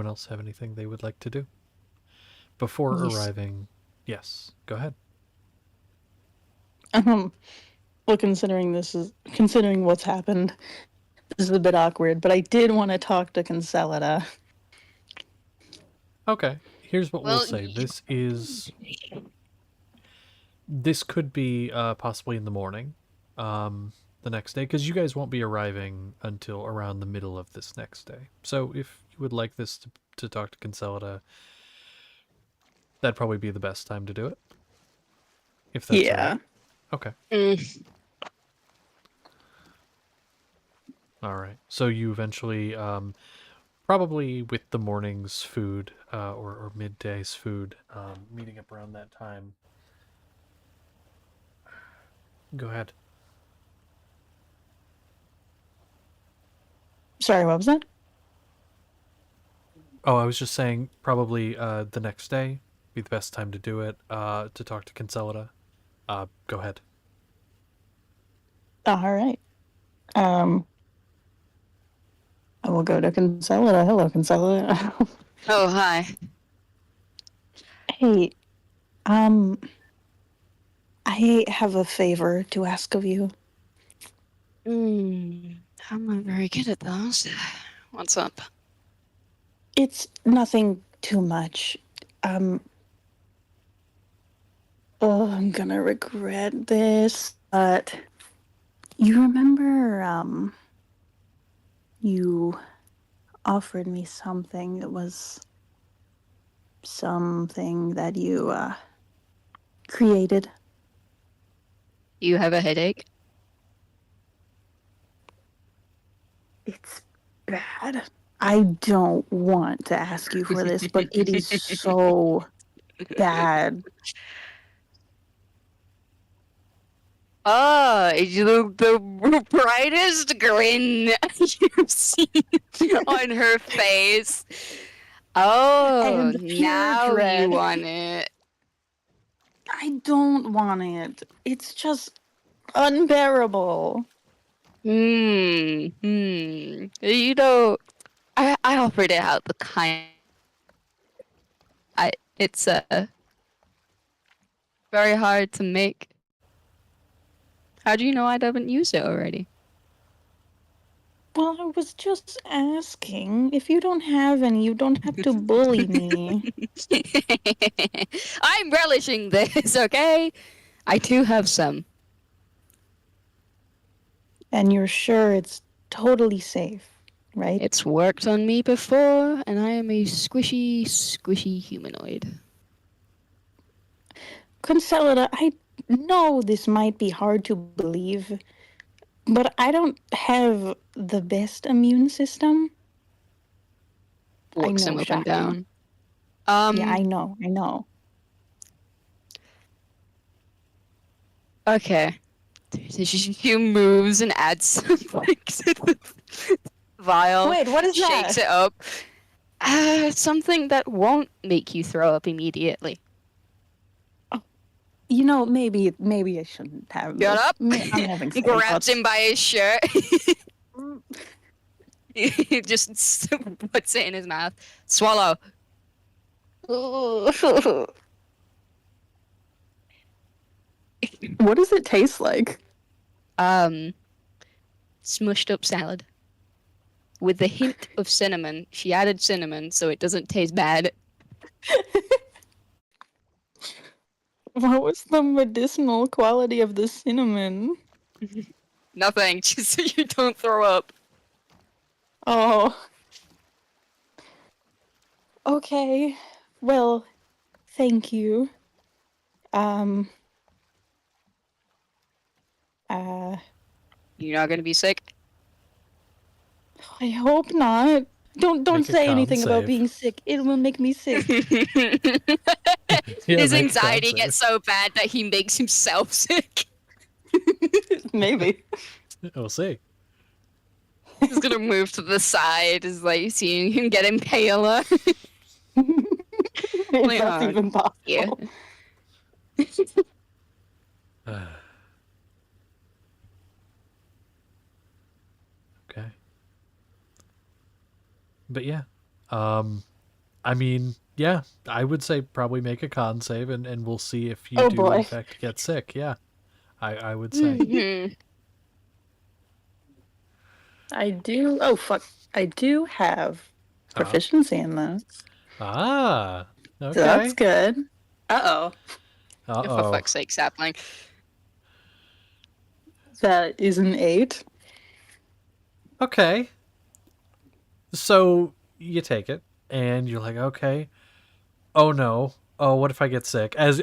else have anything they would like to do before Yes. arriving? Yes, go ahead. Well, considering what's happened, this is a bit awkward, but I did want to talk to Concelida. Okay, here's what we'll Well, say. This could be possibly in the morning, the next day, because you guys won't be arriving until around the middle of this next day. So if you would like this to talk to Concelida, that'd probably be the best time to do it. If that's all right. Okay. All right. So you eventually, probably with the morning's food or midday's food, meeting up around that time. Go ahead. Sorry, what was that? Oh, I was just saying probably the next day be the best time to do it, to talk to Concelida. Go ahead. All right. I will go to Concelida. Hello, Concelida. Oh, hi. Hey, I have a favor to ask of you. I'm not very good at those. What's up? It's nothing too much. Oh, I'm gonna regret this, but you remember, you offered me something that was something that you, created. You have a headache? It's bad. I don't want to ask you for this, but it is so bad. Oh, the brightest grin you've seen on her face. Oh, And pure now dread. you want it. I don't want it. It's just unbearable. You know, I offered it out the kind. It's very hard to make. How do you know I haven't used it already? Well, I was just asking. If you don't have any, you don't have to bully me. I'm relishing this, okay? I do have some. And you're sure it's totally safe, right? It's worked on me before, and I am a squishy, squishy humanoid. Concelida, I know this might be hard to believe, but I don't have the best immune system. Looks him know, up and shocking. down. Yeah, I know. Okay. She moves and adds something to the vial. Wait, what is Shakes that? it up. Something that won't make you throw up immediately. You know, maybe I shouldn't have Get this. up. I'm having He second grabs thoughts. him by his shirt. He just puts it in his mouth. Swallow. What does it taste like? Smushed up salad. With the hint of cinnamon. She added cinnamon so it doesn't taste bad. What was the medicinal quality of the cinnamon? Nothing, just so you don't throw up. Oh. Okay. Well, thank you. You're not gonna be sick? I hope not. Don't Make a say con anything about save. being sick. It will make me sick. Yeah, His make a con anxiety save. gets so bad that he makes himself sick. Maybe. We'll see. He's gonna move to the side, is like seeing him getting paler. If Wait, that's even possible. Yeah. Okay. But yeah. I mean, yeah, I would say probably make a con save and we'll see if you Oh, do boy. in fact get sick. Yeah. I would say. Mhm. I do. Oh, fuck. I do have proficiency in those. Ah. So that's Okay. good. Uh-oh. For Uh-oh. fuck's sake, sapling. That is an 8. Okay. So you take it and you're like, okay. Oh no. Oh, what if I get sick? As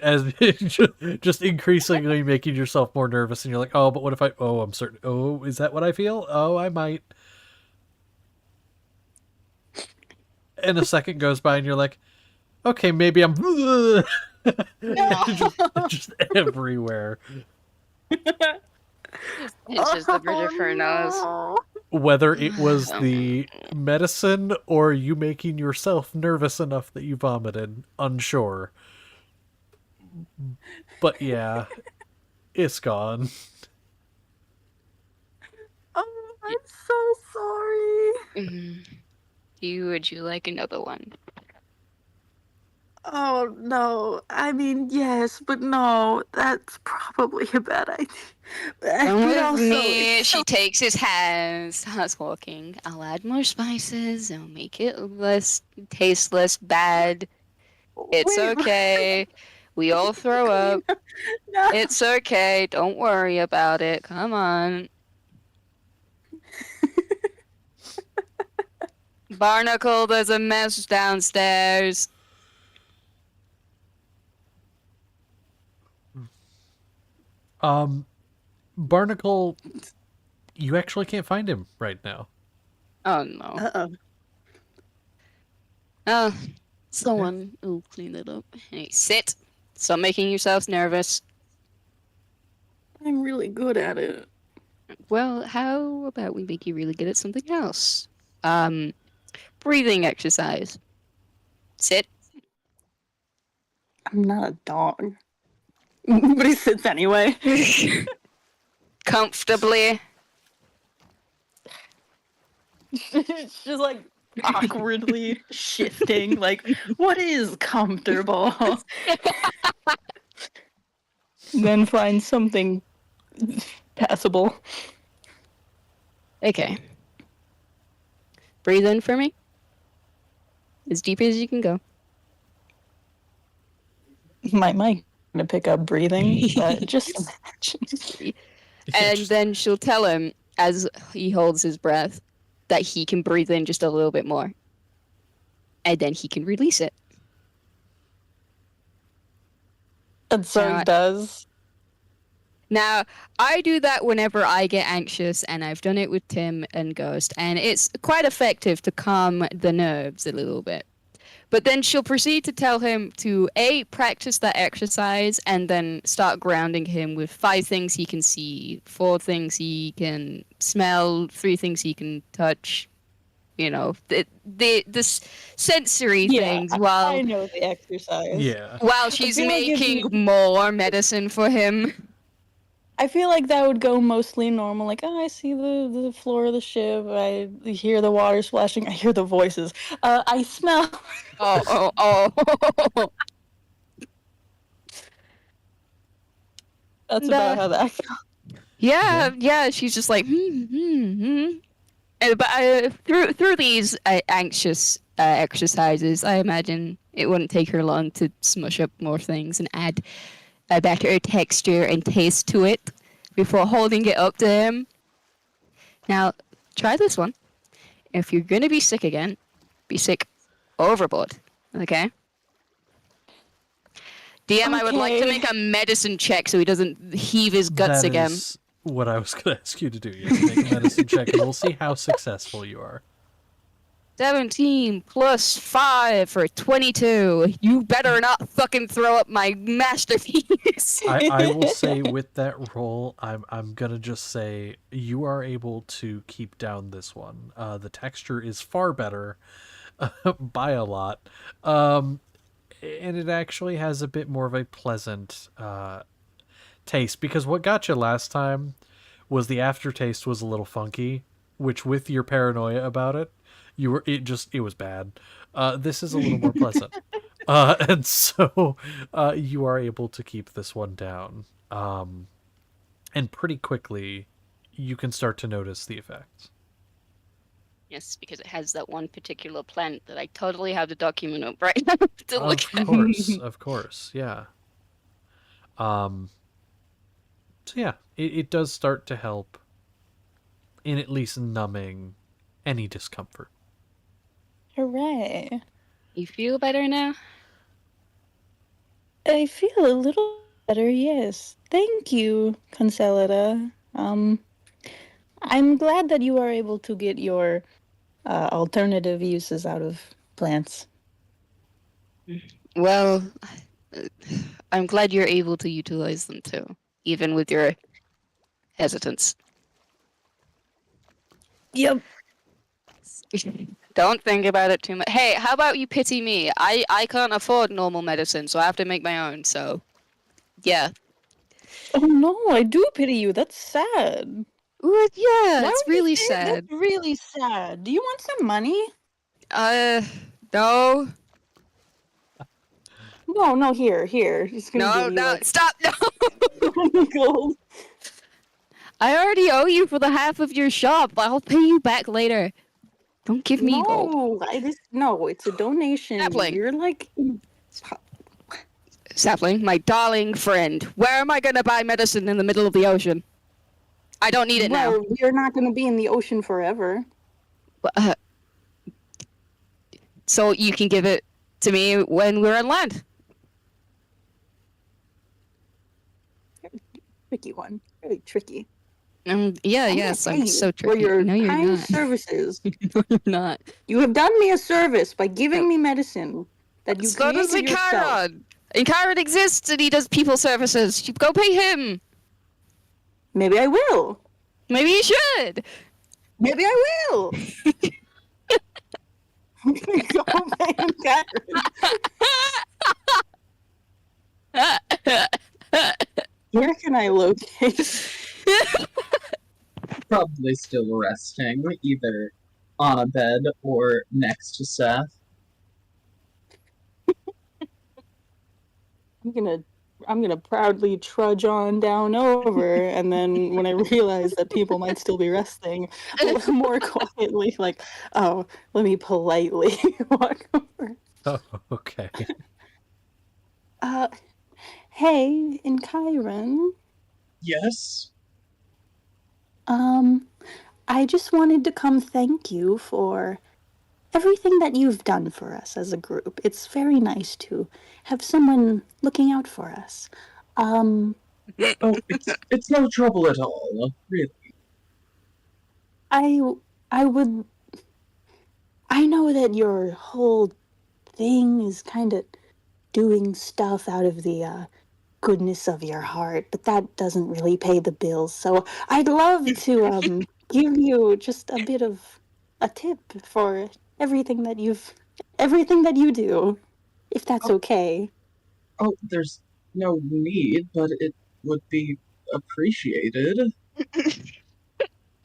just increasingly making yourself more nervous, and you're like, oh, but what if I? Oh, I'm certain. Oh, is that what I feel? Oh, I might. And a second goes by, and you're like, okay, maybe I'm just everywhere. It's just the bridge of her nose. Whether it was the medicine or you making yourself nervous enough that you vomited, unsure. But yeah, it's gone. Oh, I'm so sorry. Would you like another one? Oh, no. I mean, yes, but no. That's probably a bad idea. Come But with also, me. it's She takes his hand, starts walking. I'll add more spices. I'll make it less tasteless, bad. It's Wait, okay. We all throw up. no. It's okay. Don't worry about it. Come on. Barnacle, there's a mess downstairs. Barnacle, you actually can't find him right now. Oh no. Uh-oh. Oh, someone will clean it up. Hey, sit. Stop making yourselves nervous. I'm really good at it. Well, how about we make you really good at something else? Breathing exercise. Sit. I'm not a dog. But he sits anyway. Comfortably. It's just like awkwardly shifting. Like, what is comfortable? Then find something passable. Okay. Breathe in for me. As deep as you can go. My mic gonna pick up breathing, but just imagine. And Just- then she'll tell him, as he holds his breath, that he can breathe in just a little bit more. And then he can release it. And so he does. Now, I do that whenever I get anxious, and I've done it with Tim and Ghost, and it's quite effective to calm the nerves a little bit. But then she'll proceed to tell him to A, practice that exercise, and then start grounding him with 5 things he can see, 4 things he can smell, 3 things he can touch, sensory things I while know the exercise. Yeah. she's feel like if making you- more medicine for him. I feel like that would go mostly normal. Like, oh, I see the floor of the ship. I hear the water splashing. I hear the voices. I smell. Oh. That's about how that goes. Yeah. She's just like, But through these anxious exercises, I imagine it wouldn't take her long to smush up more things and add a better texture and taste to it before holding it up to him. Now, try this one. If you're gonna be sick again, be sick overboard. Okay? DM, I would like to Okay. make a medicine check so he doesn't heave his guts That again. is what I was going to ask you to do. Yes, make a medicine check, and we'll see how successful you are. 17 plus 5 for 22. You better not fucking throw up my masterpiece. I will say with that roll, I'm gonna just say you are able to keep down this one. The texture is far better by a lot, and it actually has a bit more of a pleasant taste. Because what got you last time was the aftertaste was a little funky, which with your paranoia about it, it was bad. This is a little more pleasant. And so you are able to keep this one down. And pretty quickly, you can start to notice the effects. Yes, because it has that one particular plant that I totally have the document up right now to look at. Of course, yeah. So yeah, it does start to help in at least numbing any discomfort. Hooray. You feel better now? I feel a little better, yes. Thank you, Consolida. I'm glad that you are able to get your alternative uses out of plants. Well, I'm glad you're able to utilize them too, even with your hesitance. Yep. Don't think about it too much. Hey, how about you pity me? I can't afford normal medicine, so I have to make my own, so yeah. Oh no, I do pity you. That's sad. Ooh, yeah, Why it's would you really say sad. That's really sad. Do you want some money? No. No, here. Just gonna give you like Stop, no! gold. I already owe you for the half of your shop. I'll pay you back later. Don't give me gold. No, it's a donation. Sapling. You're like Sapling, my darling friend, where am I gonna buy medicine in the middle of the ocean? I don't need it now. well, we're not gonna be in the ocean forever. So you can give it to me when we're on land. Tricky one. Really tricky. Yes, I'm so For tricky. your No, you're kind not. services. No, you're not. You have done me a service by giving me medicine that you So does created yourself. Inkyron. Inkyron exists and he does people services. You go pay him. Maybe I will. Maybe you should. Maybe I will. I'm gonna go pay him back. Where can I locate? Probably still resting, either on a bed or next to Seth. I'm gonna proudly trudge on down over, and then when I realize that people might still be resting, a little more quietly, like, oh, let me politely walk over. Oh, okay. Hey, in Chiron, Yes? I just wanted to come thank you for everything that you've done for us as a group. It's very nice to have someone looking out for us. Oh, it's no trouble at all, really. I know that your whole thing is kind of doing stuff out of the goodness of your heart, but that doesn't really pay the bills. So I'd love to give you just a bit of a tip for everything that you do, if that's okay. Oh, there's no need, but it would be appreciated.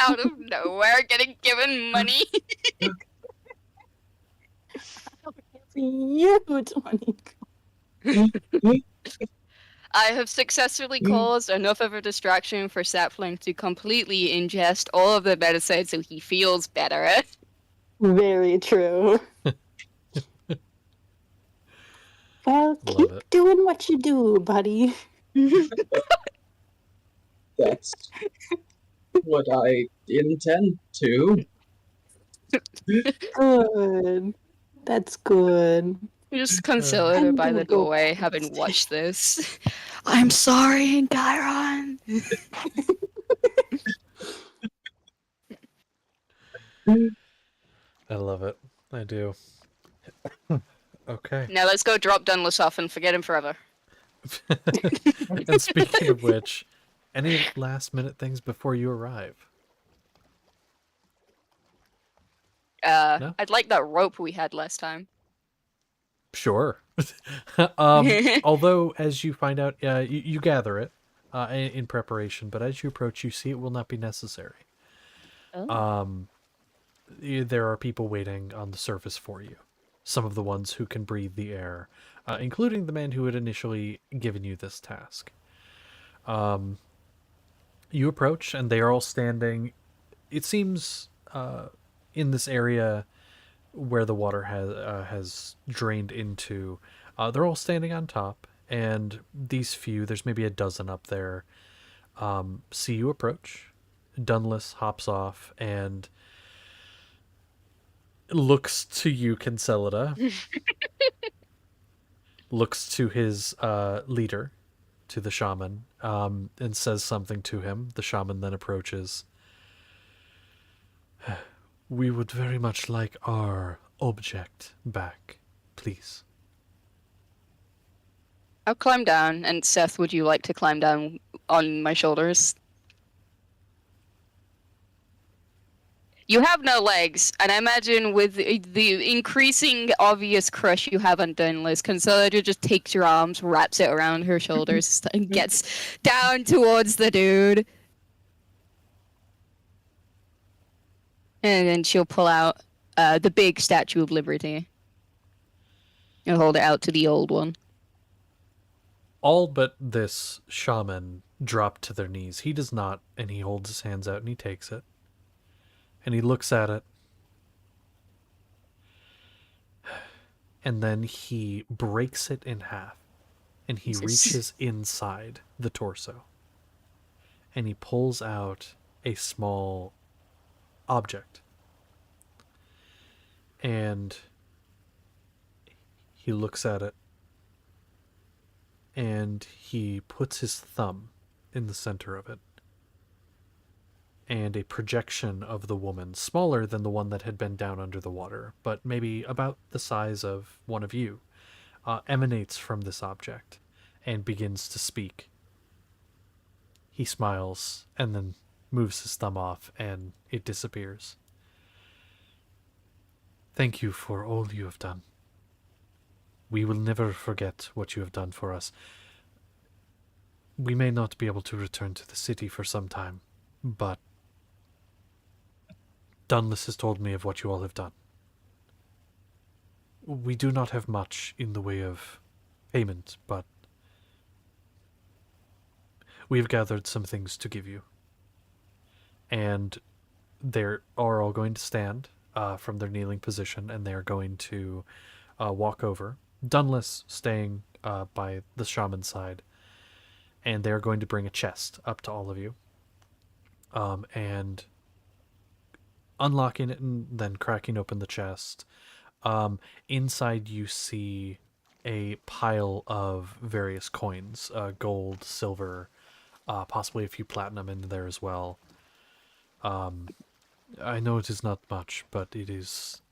Out of nowhere, getting given money. You, Tony. I have successfully caused enough of a distraction for Sapling to completely ingest all of the medicine so he feels better. Very true. Well, Love keep it. doing what you do, buddy. That's what I intend to. Good. That's good. Just consoled her I'm by the gonna go doorway, having watched this. I'm sorry, Gyron. I love it. I do. Okay. Now let's go drop Dunless off and forget him forever. And speaking of which, any last minute things before you arrive? No? I'd like that rope we had last time. Sure. Although, as you find out, you gather it in preparation, but as you approach, you see it will not be necessary. Oh. There are people waiting on the surface for you. Some of the ones who can breathe the air, including the man who had initially given you this task. You approach, and they are all standing. It seems in this area where the water has drained into, they're all standing on top, and these few, there's maybe a dozen up there, see you approach. Dunless hops off and looks to you, Kinselida. Looks to his leader, to the shaman, and says something to him. The shaman then approaches. We would very much like our object back, please. I'll climb down, and Seth, would you like to climb down on my shoulders? You have no legs, and I imagine with the increasing obvious crush you have on Dunless, Consolidor just takes your arms, wraps it around her shoulders, and gets down towards the dude. And then she'll pull out the big Statue of Liberty and hold it out to the old one. All but this shaman drop to their knees. He does not, and he holds his hands out and he takes it. And he looks at it. And then he breaks it in half. And he reaches inside the torso. And he pulls out a small object. And he looks at it. And he puts his thumb in the center of it. And a projection of the woman, smaller than the one that had been down under the water, but maybe about the size of one of you, emanates from this object and begins to speak. He smiles and then moves his thumb off and it disappears. Thank you for all you have done. We will never forget what you have done for us. We may not be able to return to the city for some time, but Dunless has told me of what you all have done. We do not have much in the way of payment, but we have gathered some things to give you. And they are all going to stand from their kneeling position, and they are going to walk over. Dunless staying by the shaman's side, and they are going to bring a chest up to all of you. And unlocking it and then cracking open the chest. Inside you see a pile of various coins, gold, silver, possibly a few platinum in there as well. I know it is not much, but it is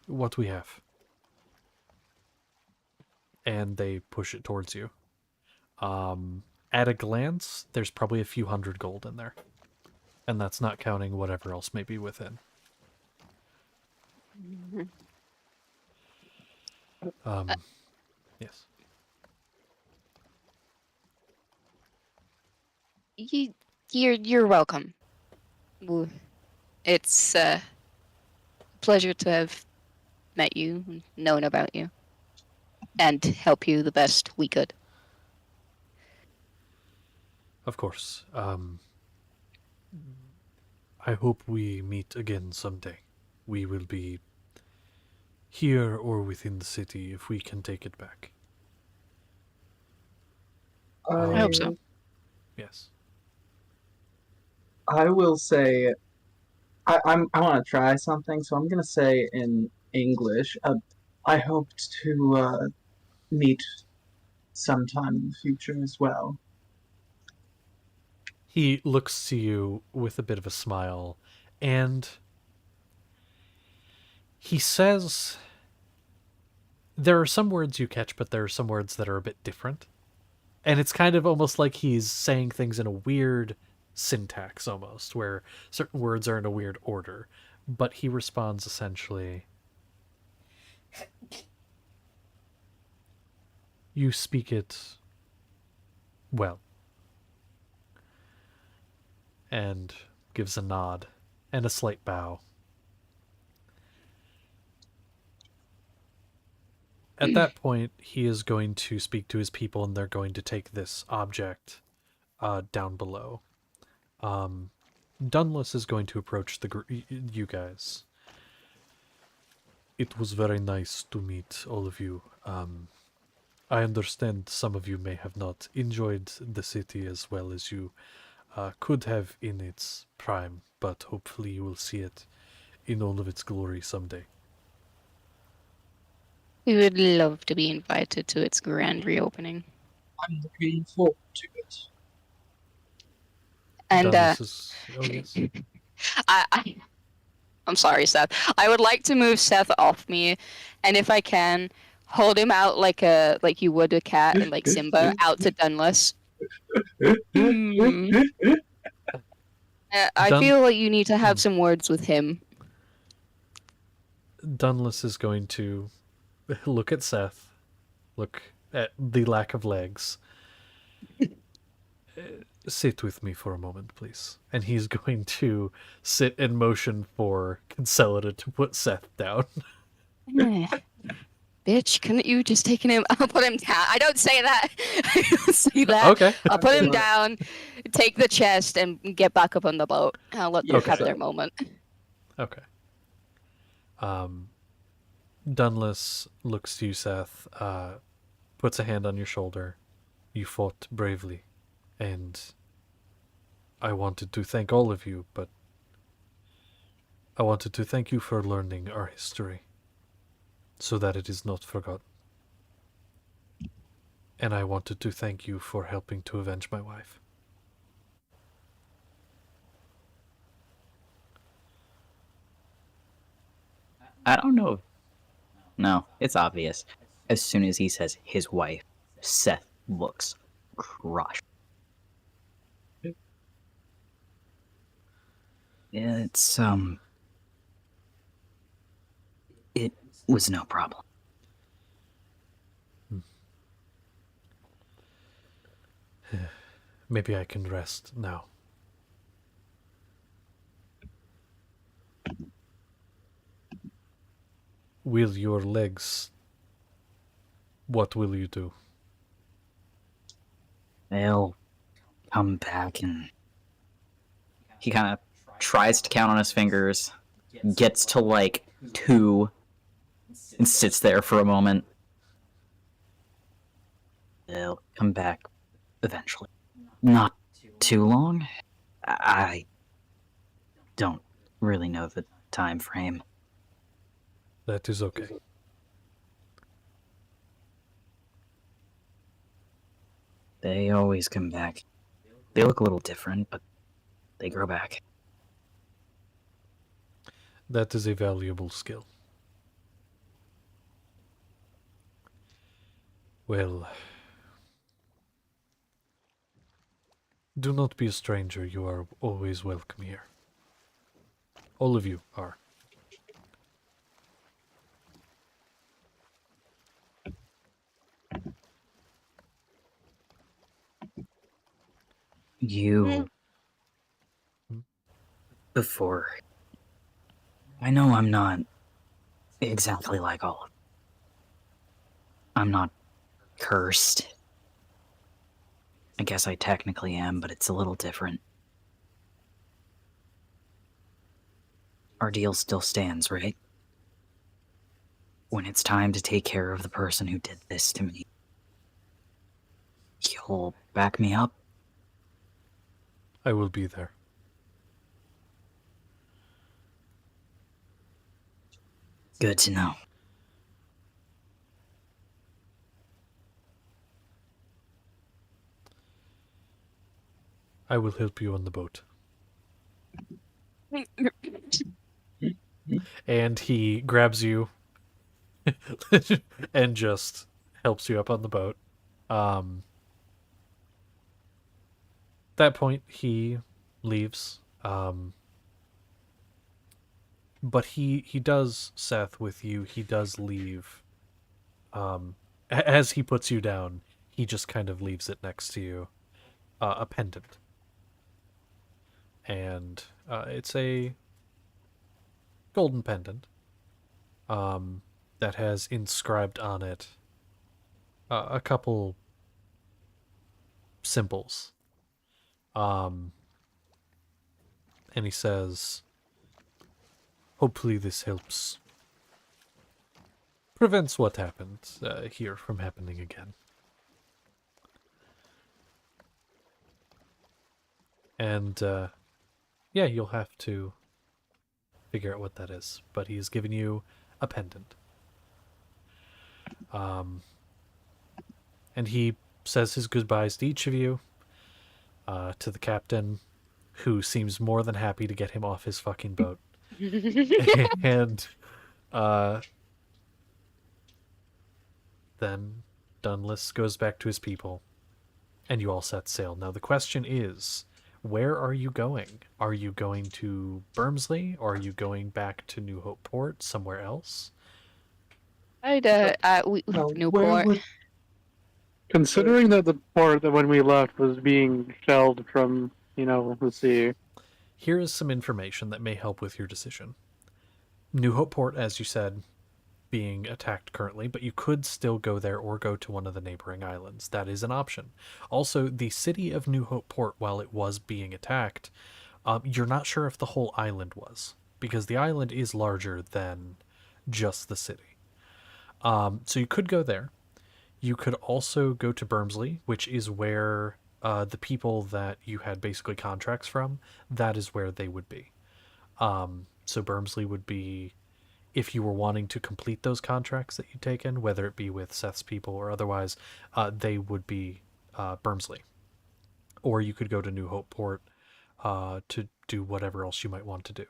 what we have. And they push it towards you. At a glance, there's probably a few hundred gold in there. And that's not counting whatever else may be within. Yes. You're welcome. It's a pleasure to have met you, and known about you, and help you the best we could. Of course. I hope we meet again someday. We will be here or within the city if we can take it back. I hope so. Yes. I will say I want to try something, so I'm gonna say in English. I hope to meet sometime in the future as well. He looks to you with a bit of a smile, and he says, there are some words you catch, but there are some words that are a bit different. And it's kind of almost like he's saying things in a weird syntax almost, where certain words are in a weird order. But he responds essentially, you speak it well. And gives a nod and a slight bow. At that point, he is going to speak to his people, and they're going to take this object down below. Dunless is going to approach you guys. It was very nice to meet all of you. I understand some of you may have not enjoyed the city as well as you could have in its prime, but hopefully you will see it in all of its glory someday. We would love to be invited to its grand reopening. I'm looking forward to it. And Dunless is... Oh, yes. I'm sorry, Seth. I would like to move Seth off me, and if I can, hold him out like you would a cat and like Simba out to Dunless. I feel like you need to have some words with him. Dunless is going to look at Seth, look at the lack of legs. Sit with me for a moment, please. And he's going to sit and motion for Consolida to put Seth down. Bitch, couldn't you just taken him? I'll put him down. I don't say that. I don't say that. Okay. I'll put him down, take the chest, and get back up on the boat. I'll let them have their moment. Okay. Dunless looks to you, Seth, puts a hand on your shoulder. You fought bravely, and I wanted to thank all of you, but I wanted to thank you for learning our history so that it is not forgotten. And I wanted to thank you for helping to avenge my wife. I don't know. No, it's obvious. As soon as he says his wife, Seth looks crushed. It's, it was no problem. Maybe I can rest now. Will your legs... What will you do? They'll come back, and he kind of tries to count on his fingers, gets to like 2, and sits there for a moment. They'll come back eventually. Not too long. I don't really know the time frame. That is okay. They always come back. They look a little different, but they grow back. That is a valuable skill. Well, do not be a stranger. You are always welcome here. All of you are. You before. I know I'm not exactly like all of them. I'm not cursed. I guess I technically am, but it's a little different. Our deal still stands, right? When it's time to take care of the person who did this to me, you'll back me up? I will be there. Good to know. I will help you on the boat. And he grabs you and just helps you up on the boat. That point, he leaves. But he does, Seth, with you, he does leave. As he puts you down, he just kind of leaves it next to you. A pendant. And it's a golden pendant that has inscribed on it a couple symbols. And he says, hopefully this helps. Prevents what happened here from happening again. And yeah, you'll have to figure out what that is. But he's given you a pendant. And he says his goodbyes to each of you. To the captain, who seems more than happy to get him off his fucking boat. And then Dunless goes back to his people. And you all set sail. Now the question is, where are you going? Are you going to Bermsley, or are you going back to New Hope Port, somewhere else? Newport. Considering that the port that when we left was being shelled from, the sea. Here is some information that may help with your decision. New Hope Port, as you said, being attacked currently, but you could still go there or go to one of the neighboring islands. That is an option. Also, the city of New Hope Port, while it was being attacked, you're not sure if the whole island was, because the island is larger than just the city. So you could go there. You could also go to Bermsley, which is where the people that you had basically contracts from, that is where they would be. So Bermsley would be, if you were wanting to complete those contracts that you'd taken, whether it be with Seth's people or otherwise, they would be Bermsley. Or you could go to New Hope Port to do whatever else you might want to do.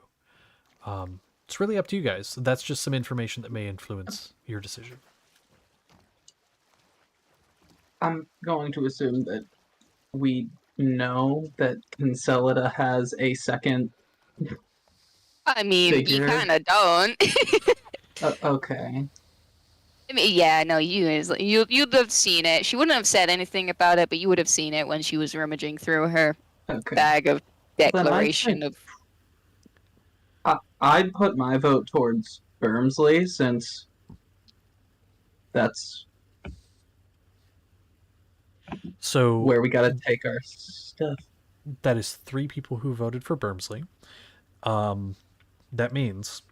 It's really up to you guys. That's just some information that may influence your decision. I'm going to assume that we know that Concelida has a second. I mean, you figure. kind of don't. Okay. I mean, yeah, no, you'd have seen it. She wouldn't have said anything about it, but you would have seen it when she was rummaging through her bag of declaration of. I'd put my vote towards Bermsley, since that's So where we gotta take our stuff. that is 3 people who voted for Bermsley. That means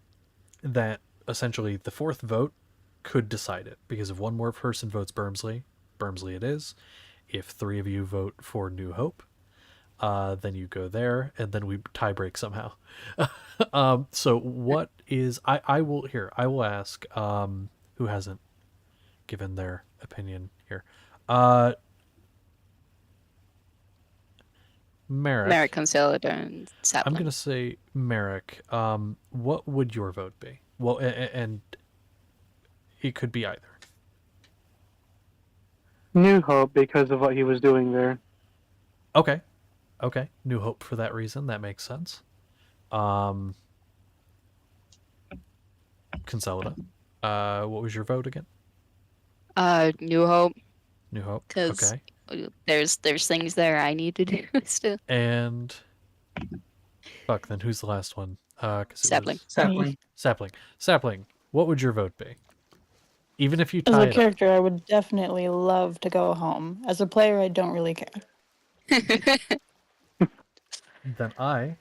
that essentially the 4th vote could decide it, because if one more person votes Bermsley, Bermsley it is. If 3 of you vote for New Hope, then you go there, and then we tie break somehow. So what is I will ask who hasn't given their opinion here. Merrick Concelida and Sapling. I'm gonna say Merrick. What would your vote be? Well, and it could be either. New Hope, because of what he was doing there. Okay. New Hope for that reason. That makes sense. Concelida. What was your vote again? New Hope. New Hope. Because Okay. there's things there I need to do still. And fuck, then who's the last one? 'Cause it Sapling. was Sapling. Sapling. Sapling. What would your vote be? Even if you As tie a it up. character, I would definitely love to go home. As a player, I don't really care. Then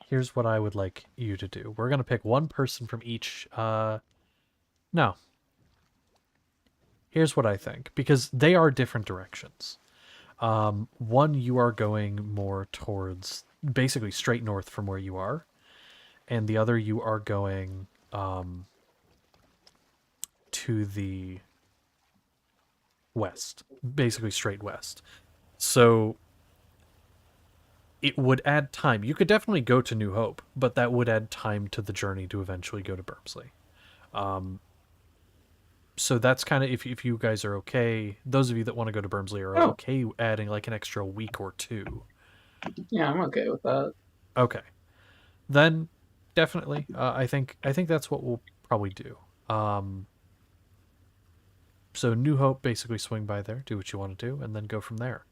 here's what I would like you to do. We're gonna pick one person from each. No. Here's what I think, because they are different directions. One, you are going more towards basically straight north from where you are, and the other you are going to the west, basically straight west. So it would add time. You could definitely go to New Hope, but that would add time to the journey to eventually go to Bermsley. So that's kind of, if you guys are okay, those of you that want to go to Bermsley are Oh. okay adding like an extra week or two. Yeah, I'm okay with that. Okay, then definitely, I think that's what we'll probably do. So New Hope, basically swing by there, do what you want to do, and then go from there.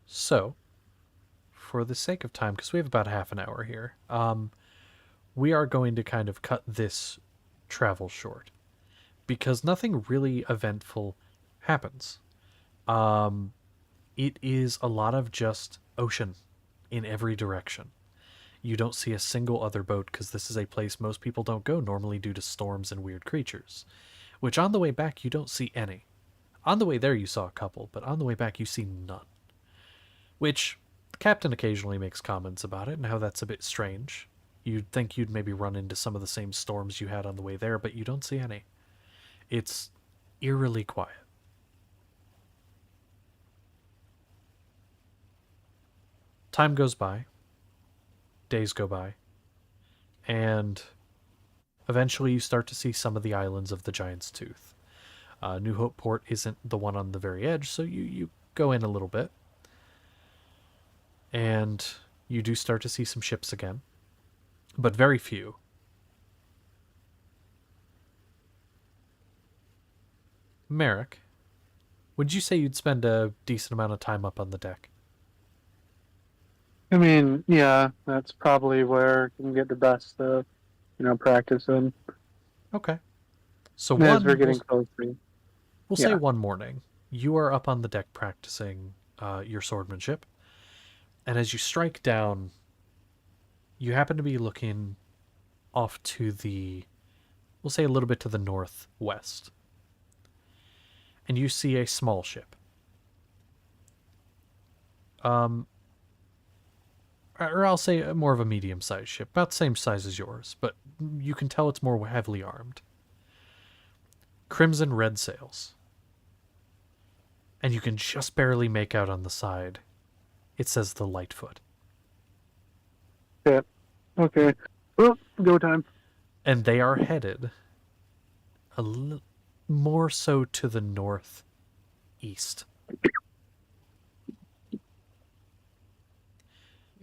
So, for the sake of time, because we have about half an hour here, we are going to kind of cut this travel short because nothing really eventful happens. It is a lot of just ocean in every direction. You don't see a single other boat because this is a place most people don't go normally due to storms and weird creatures, which on the way back you don't see any. On the way there you saw a couple, but on the way back you see none. Which the captain occasionally makes comments about it and how that's a bit strange. You'd think you'd maybe run into some of the same storms you had on the way there, but you don't see any. It's eerily quiet. Time goes by. Days go by. And eventually you start to see some of the islands of the Giant's Tooth. New Hope Port isn't the one on the very edge, so you go in a little bit. And you do start to see some ships again, but very few. Merrick, would you say you'd spend a decent amount of time up on the deck? I mean, yeah, that's probably where you can get the best, practice in. Okay. So As we're getting closer. We'll say one morning, you are up on the deck practicing your swordsmanship, and as you strike down, you happen to be looking off to the, we'll say a little bit to the northwest, and you see a small ship. Or I'll say more of a medium-sized ship, about the same size as yours, but you can tell it's more heavily armed. Crimson red sails. And you can just barely make out on the side. It says the Lightfoot. Yeah. Okay. Well, go time. And they are headed more so to the northeast.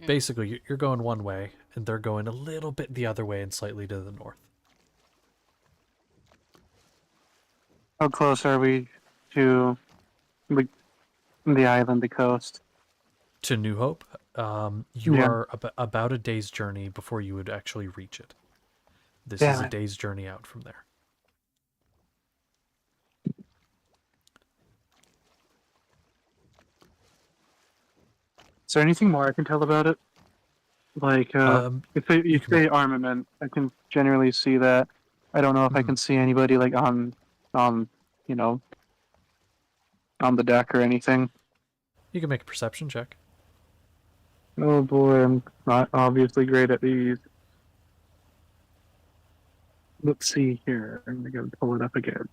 Basically, you're going one way, and they're going a little bit the other way and slightly to the north. How close are we to the island, the coast? To New Hope, you are about a day's journey before you would actually reach it. This is a day's journey out from there. Is there anything more I can tell about it? Like, if you say armament, I can generally see that. I don't know if I can see anybody like on the deck or anything. You can make a perception check. Oh boy, I'm not obviously great at these. Let's see here. I'm gonna pull it up again.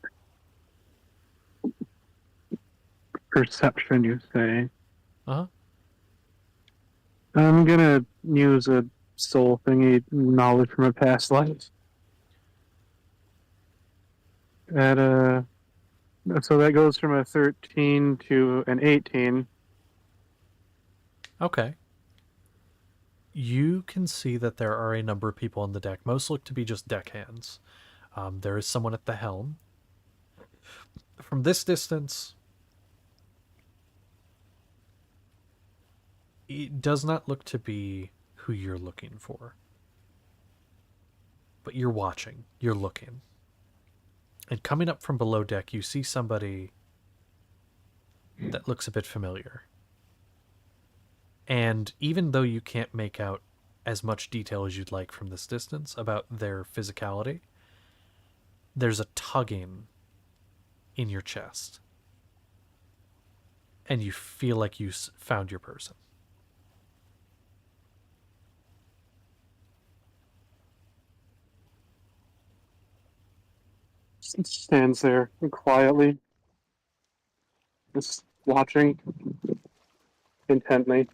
Perception, you say? Uh-huh. I'm gonna use a soul thingy, knowledge from a past life. So that goes from a 13 to an 18. Okay. You can see that there are a number of people on the deck. Most look to be just deckhands. There is someone at the helm. From this distance, it does not look to be who you're looking for. But you're watching, you're looking. And coming up from below deck, you see somebody that looks a bit familiar. And even though you can't make out as much detail as you'd like from this distance about their physicality, there's a tugging in your chest. And you feel like you found your person. Stands there quietly, just watching intently.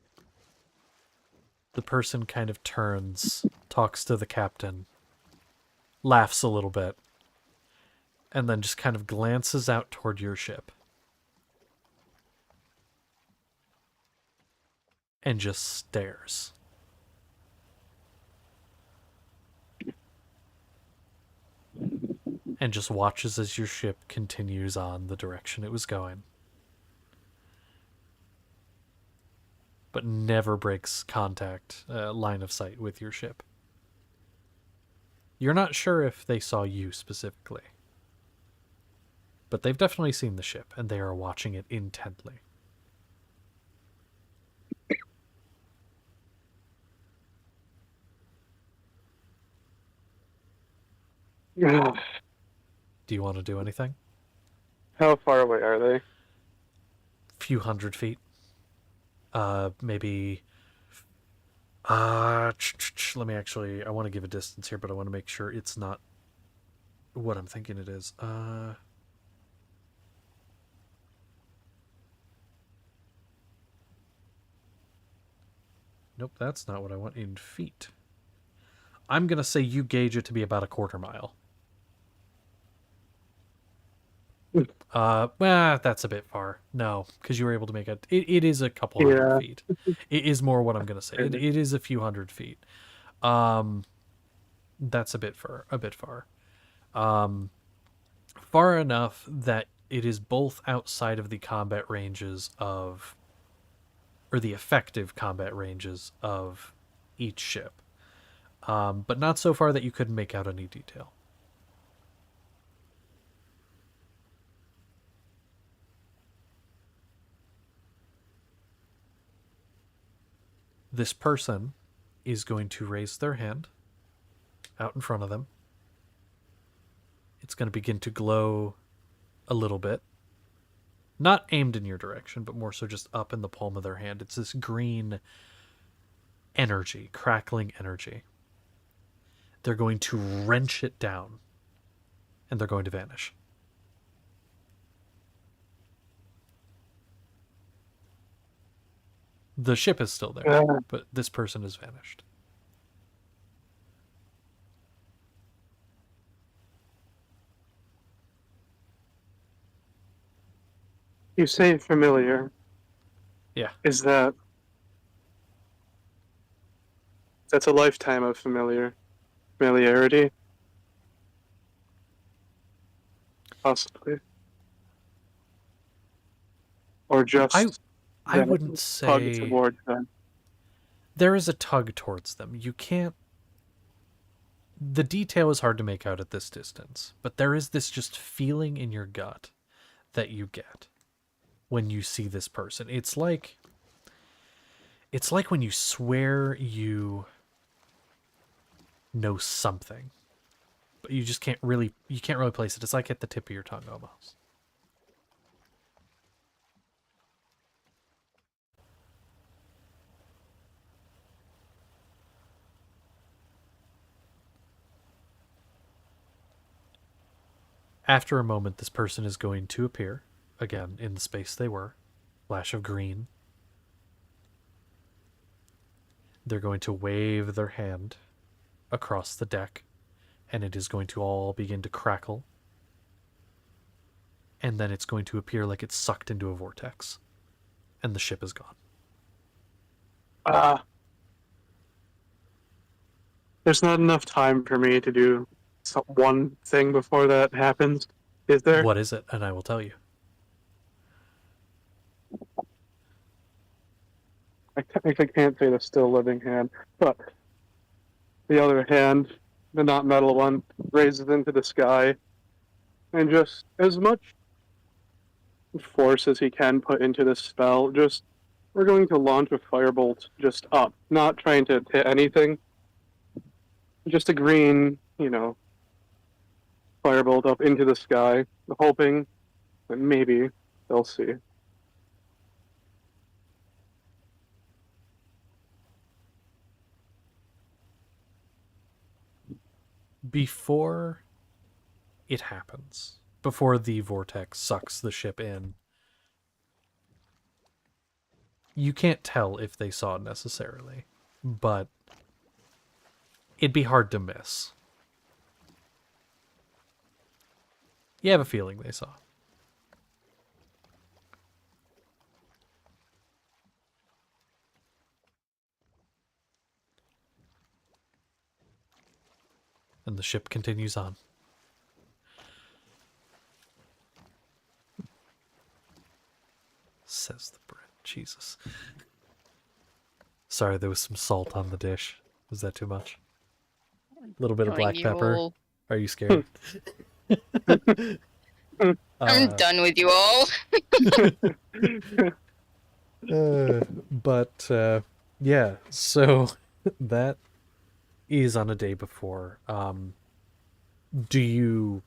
The person kind of turns, talks to the captain, laughs a little bit, and then just kind of glances out toward your ship. And just stares. And just watches as your ship continues on the direction it was going. But never breaks contact, line of sight with your ship. You're not sure if they saw you specifically. But they've definitely seen the ship, and they are watching it intently. Do you want to do anything? How far away are they? Few hundred feet. Maybe... let me actually... I want to give a distance here, but I want to make sure it's not what I'm thinking it is. Nope, that's not what I want in feet. I'm going to say you gauge it to be about a quarter mile. Well, that's a bit far. No, because you were able to make it. It is a couple hundred feet. It is more what I'm going to say. It is a few hundred feet. That's a bit far. Far enough that it is both outside of the combat ranges of, or the effective combat ranges of each ship. But not so far that you couldn't make out any detail. This person is going to raise their hand out in front of them. It's going to begin to glow a little bit. Not aimed in your direction, but more so just up in the palm of their hand. It's this green energy, crackling energy. They're going to wrench it down, and they're going to vanish. The ship is still there, but this person has vanished. You say familiar. Yeah. Is that... That's a lifetime of familiarity? Possibly. Or just... I wouldn't say... Towards them. There is a tug towards them. You can't... The detail is hard to make out at this distance, but there is this just feeling in your gut that you get when you see this person. It's like when you swear you know something, but you just can't really place it. It's like at the tip of your tongue almost. After a moment, this person is going to appear again in the space they were. Flash of green. They're going to wave their hand across the deck, and it is going to all begin to crackle. And then it's going to appear like it's sucked into a vortex, and the ship is gone. There's not enough time for me to do one thing before that happens, is there? What is it? And I will tell you. I technically can't say the still living hand, but the other hand, the not metal one, raises into the sky, and just as much force as he can put into this spell, just we're going to launch a firebolt just up, not trying to hit anything. Just a green, firebolt up into the sky, hoping that maybe they'll see. Before it happens, before the vortex sucks the ship in, you can't tell if they saw it necessarily, but it'd be hard to miss. You have a feeling they saw. And the ship continues on. Says the bread. Jesus. Sorry, there was some salt on the dish. Was that too much? A little bit of black pepper. all. Are you scared? I'm done with you all. But yeah, so that is on a day before. Do you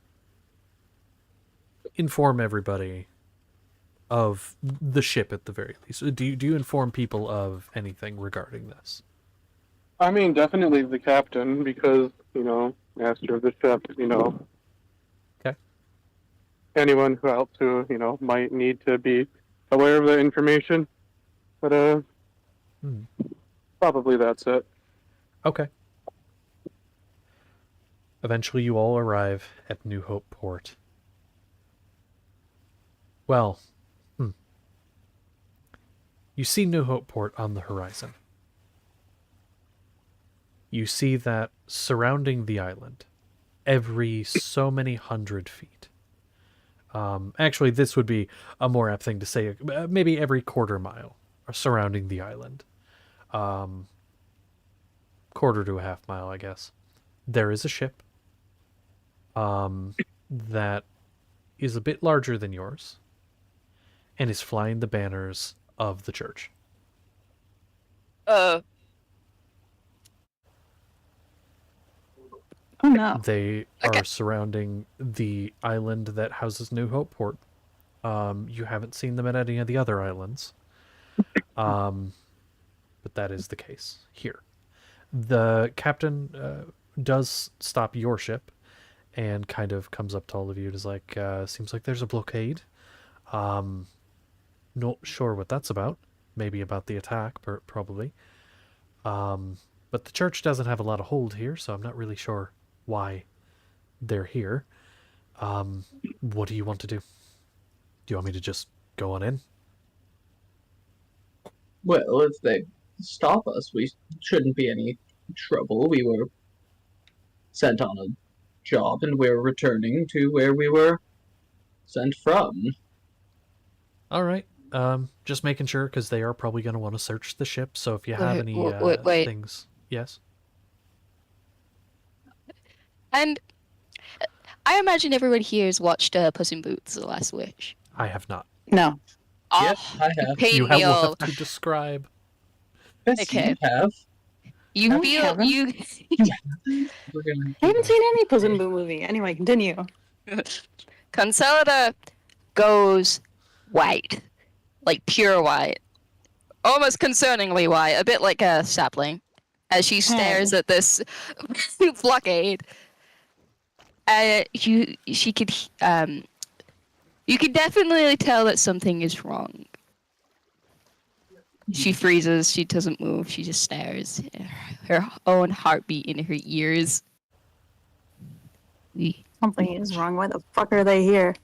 inform everybody of the ship at the very least? Do you inform people of anything regarding this? I mean, definitely the captain, because, master of the ship, Okay. Anyone else who, might need to be aware of the information. But, probably that's it. Okay. Eventually you all arrive at New Hope Port. Well, you see New Hope Port on the horizon. You see that surrounding the island, every so many 100 feet. Actually, this would be a more apt thing to say. Maybe every quarter mile surrounding the island. Quarter to a half mile, I guess. There is a ship that is a bit larger than yours and is flying the banners of the church. Oh no. They Okay. are surrounding the island that houses New Hope Port. You haven't seen them at any of the other islands. But that is the case here. The captain does stop your ship and kind of comes up to all of you and is like, seems like there's a blockade. Not sure what that's about. Maybe about the attack, probably. But the church doesn't have a lot of hold here, so I'm not really sure why they're here. What do you want to do? Do you want me to just go on in? Well, if they stop us, we shouldn't be any trouble. We were sent on a job, and we're returning to where we were sent from. All right. Just making sure, because they are probably going to want to search the ship. So if you have any wait. things, yes. And I imagine everyone here has watched Puss in Boots: The Last Wish. I have not. No. Yep, Oh, I have. pain You me will all. have to describe. Yes, Okay. you have. You No, feel haven't. you. We're gonna I haven't seen any Puss in Boots movie. Anyway, continue. Consolida goes white, like pure white, almost concerningly white, a bit like a sapling, as she stares at this blockade. You can definitely tell that something is wrong. She freezes. She doesn't move. She just stares. Her own heartbeat in her ears. Something is wrong. Why the fuck are they here?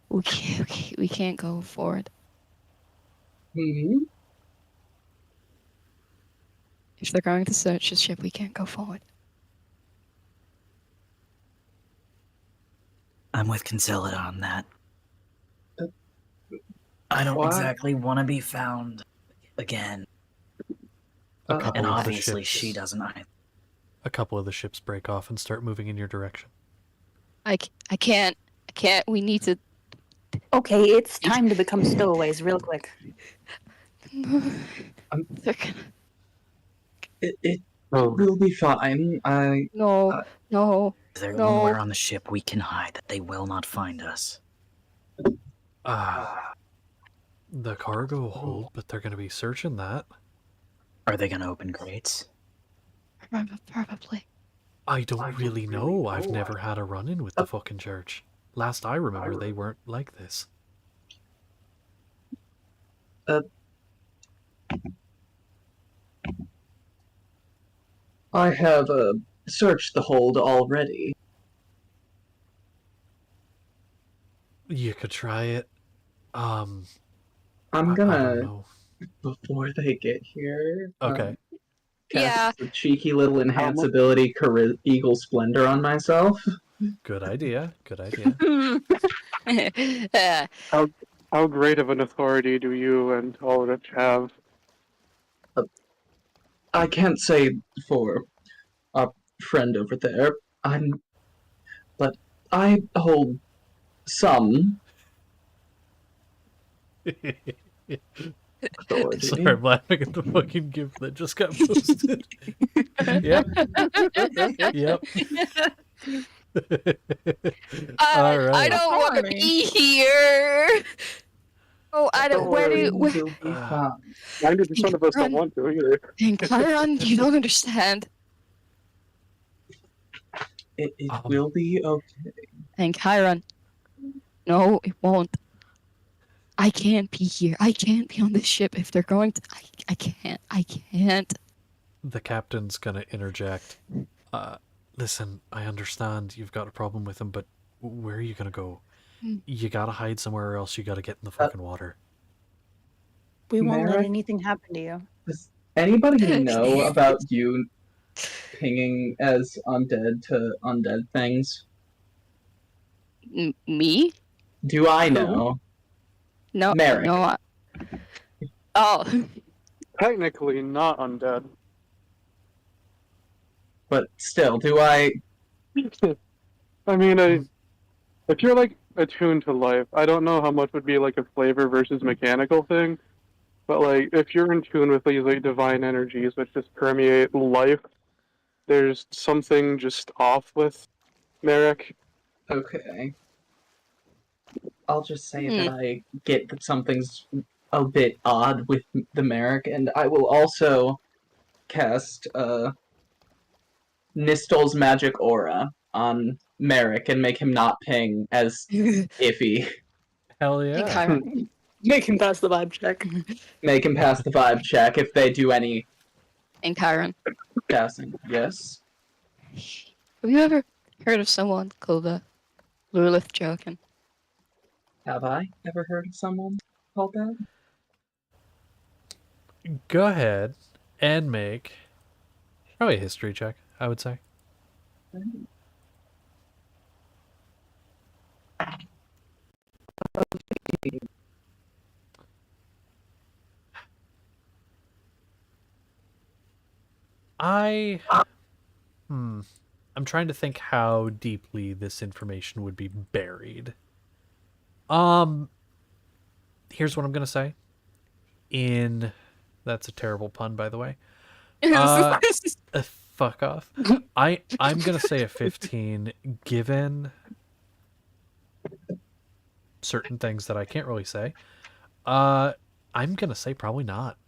We can't go forward. Hmm? If they're going to search the ship, we can't go forward. I'm with Consolida on that. I don't Why? exactly want to be found again. A couple And of the obviously ships, she doesn't either. a couple of the ships break off and start moving in your direction. I can't. We need to. Okay, it's time to become stowaways real quick. They're gonna... It Oh, will be fine. No, Uh, no, Is there no. anywhere on the ship we can hide that they will not find us? The cargo hold, but they're going to be searching that. Are they gonna open crates? Probably. I don't really know. I've never had a run-in with the fucking church. Last I remember, they weren't like this. I have searched the hold already. You could try it. I'm I don't gonna, know. before they get here, Okay. cast Yeah. a cheeky little enhance ability Eagle Splendor on myself. Good idea. Good idea. how great of an authority do you and Ulrich have? I can't say for our friend over there. But I hold some authority. Sorry, I'm laughing at the fucking GIF that just got posted. Yep. Yep. All right. I don't want to be here. Oh, I don't. Where do? We'll Where? be fine. 90% of us don't want to either. And Chiron, you don't understand. It will be okay. And Chiron, no, it won't. I can't be here. I can't be on this ship if they're going to. I can't. I can't. The captain's gonna interject. Listen, I understand you've got a problem with him, but where are you gonna go? You gotta hide somewhere, or else you gotta get in the fucking water. We won't let Merrick? anything happen to you. Does anybody know about you pinging as undead to undead things? Me? Do I know? No. Merrick. No. Oh. Technically not undead. But still, do I? I mean, if you're like attuned to life, I don't know how much would be like a flavor versus mechanical thing, but like if you're in tune with these like divine energies which just permeate life, there's something just off with Merrick. Okay. I'll just say that I get that something's a bit odd with the Merrick, and I will also cast Nistel's Magic Aura on Merrick and make him not ping as iffy. Hell And yeah. Chiron. Make him pass the vibe check. Make him pass the vibe check if they do any And Chiron. passing. Yes. Have you ever heard of someone called Lilith Jokin? Have I ever heard of someone called that? Go ahead and make probably a history check, I would say. I'm trying to think how deeply this information would be buried. Here's what I'm gonna say. That's a terrible pun, by the way. Fuck off. I'm gonna say a 15, given certain things that I can't really say. I'm gonna say probably not.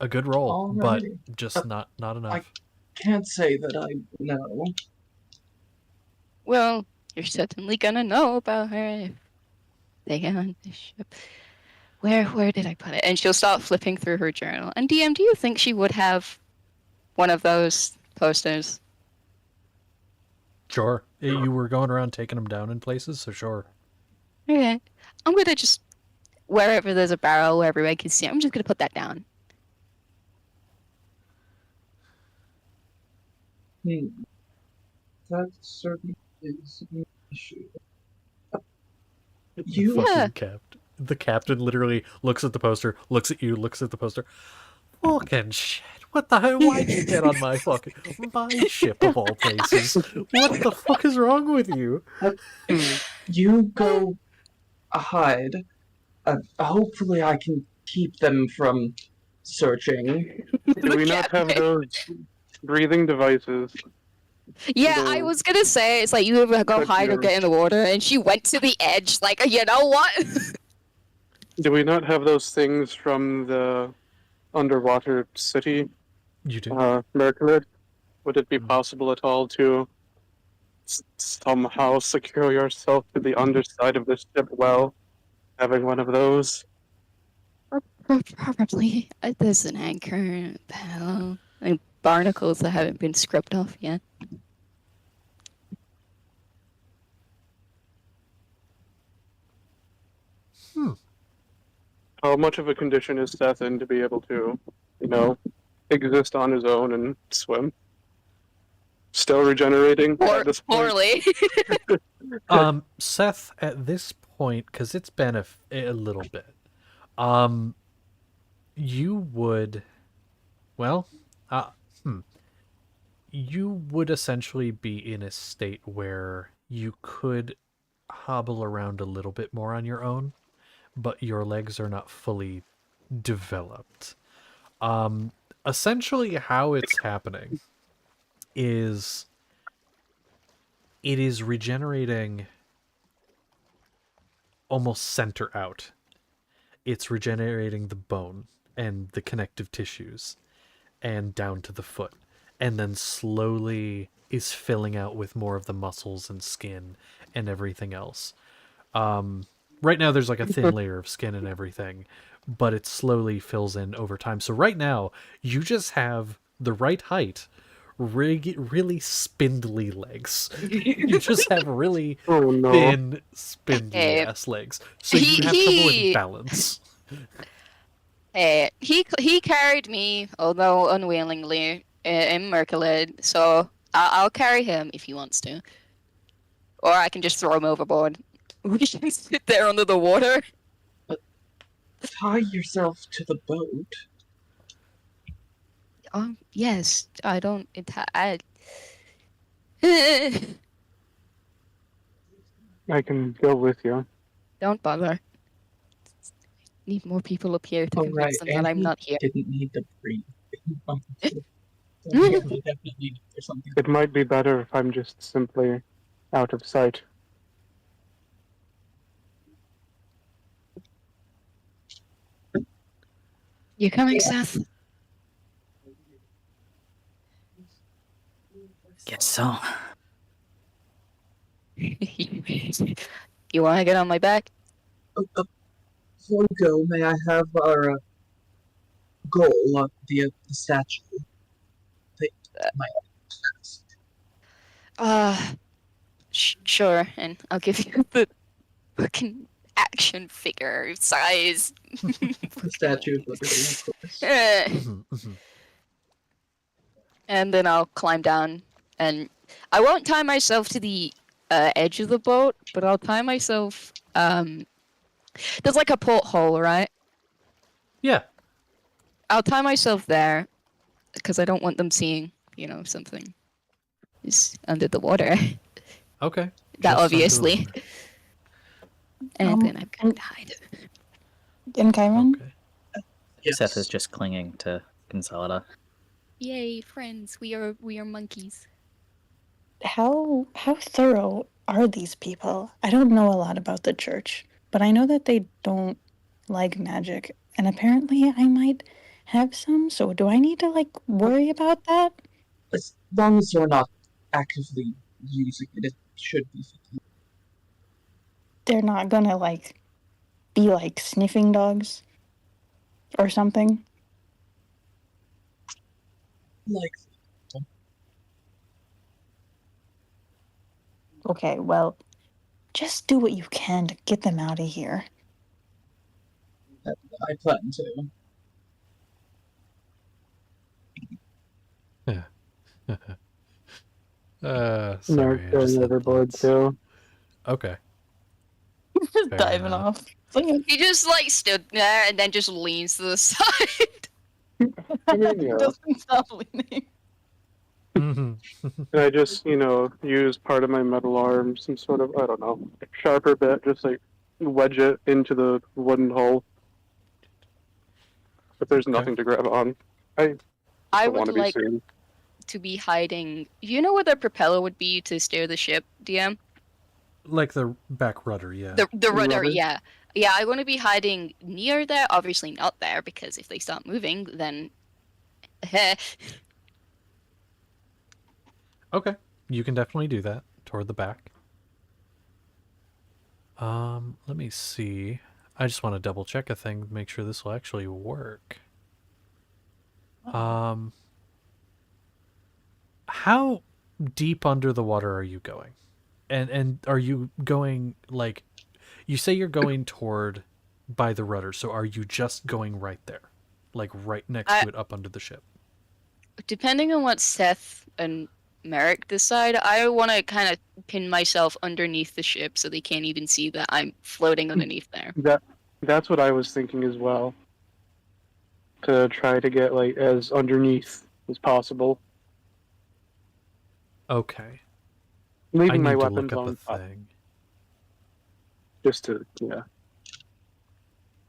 A good roll, but just not enough. Can't say that I know. Well, you're certainly gonna know about her if they get on this ship. Where did I put it? And she'll start flipping through her journal. And DM, do you think she would have one of those posters? Sure. You were going around taking them down in places, so sure. Okay. I'm gonna just, wherever there's a barrel where everybody can see, I'm just gonna put that down. That certainly is an issue. You fucking kept. the captain literally looks at the poster, looks at you, looks at the poster. Fucking shit. What the hell? Why'd you get on my ship of all places? What the fuck is wrong with you? You go hide. Hopefully I can keep them from searching. Do we not have those breathing devices? Yeah, I was gonna say, it's like you either go But hide or you're- get in the water, and she went to the edge, like, you know what? Do we not have those things from the underwater city, You do. Merculid? Would it be possible at all to somehow secure yourself to the underside of the ship well, having one of those? Probably. There's an anchor, paddle, like barnacles that haven't been scrubbed off yet. How much of a condition is Seth in to be able to, exist on his own and swim? Still regenerating at this point? Poorly. Seth, at this point, because it's been a little bit, you would, well, you would essentially be in a state where you could hobble around a little bit more on your own, but your legs are not fully developed. Essentially how it's happening is it is regenerating almost center out. It's regenerating the bone and the connective tissues and down to the foot, and then slowly is filling out with more of the muscles and skin and everything else. Right now there's like a thin layer of skin and everything, but it slowly fills in over time. So right now you just have the right height, really spindly legs. You just have really Oh no. thin, spindly ass legs. So you have trouble with balance. He carried me, although unwillingly, in Merculid, so I'll carry him if he wants to. Or I can just throw him overboard. We can sit there under the water. Tie yourself to the boat. Yes, I don't. I I can go with you. don't bother. Need more people up here to Oh, convince right, them and that I'm he not here. didn't need to breathe. Definitely need or something. It might be better if I'm just simply out of sight. You coming, Seth? Guess so. You want to get on my back? Before we go, may I have our goal of the statue? My Sure, and I'll give you the fucking action figure size. the statue of liberty, of course. And then I'll climb down, and I won't tie myself to the edge of the boat, but I'll tie myself. There's like a porthole, right? Yeah. I'll tie myself there because I don't want them seeing, something is under the water. Okay. That Just under the obviously. water. And then I'm going to hide it. And Kyron? Okay. Yes. Seth is just clinging to Consolida. Yay, friends! We are monkeys. How thorough are these people? I don't know a lot about the church, but I know that they don't like magic, and apparently I might have some. So do I need to worry about that? As long as you're not actively using it, it should be fine. They're not gonna be like sniffing dogs or something. Like, Okay, well, just do what you can to get them out of here. I plan to. Sorry. I Going just had overboard thoughts. too. Okay. Just Fair diving enough. off. It's like, He just like stood there and then just leans to the side. Yeah. doesn't stop leaning. Mhm. And I just, use part of my metal arm, some sort of, I don't know, sharper bit, just like wedge it into the wooden hull. But there's Okay. nothing to grab on. I I don't want would to be like seen. to be hiding. You know where the propeller would be to steer the ship, DM? Like the back rudder, yeah. The rudder, Rudder? yeah. Yeah, I want to be hiding near there. Obviously not there, because if they start moving, then... Okay, you can definitely do that toward the back. Let me see. I just want to double check a thing, make sure this will actually work. How deep under the water are you going? And are you going like you say you're going toward by the rudder, so are you just going right there? Like right next I- to it up under the ship? Depending on what Seth and Merrick decide, I want to kind of pin myself underneath the ship so they can't even see that I'm floating underneath there. That's what I was thinking as well. To try to get like as underneath as possible, Okay. I leaving need my to weapons look up a on top, thing. just to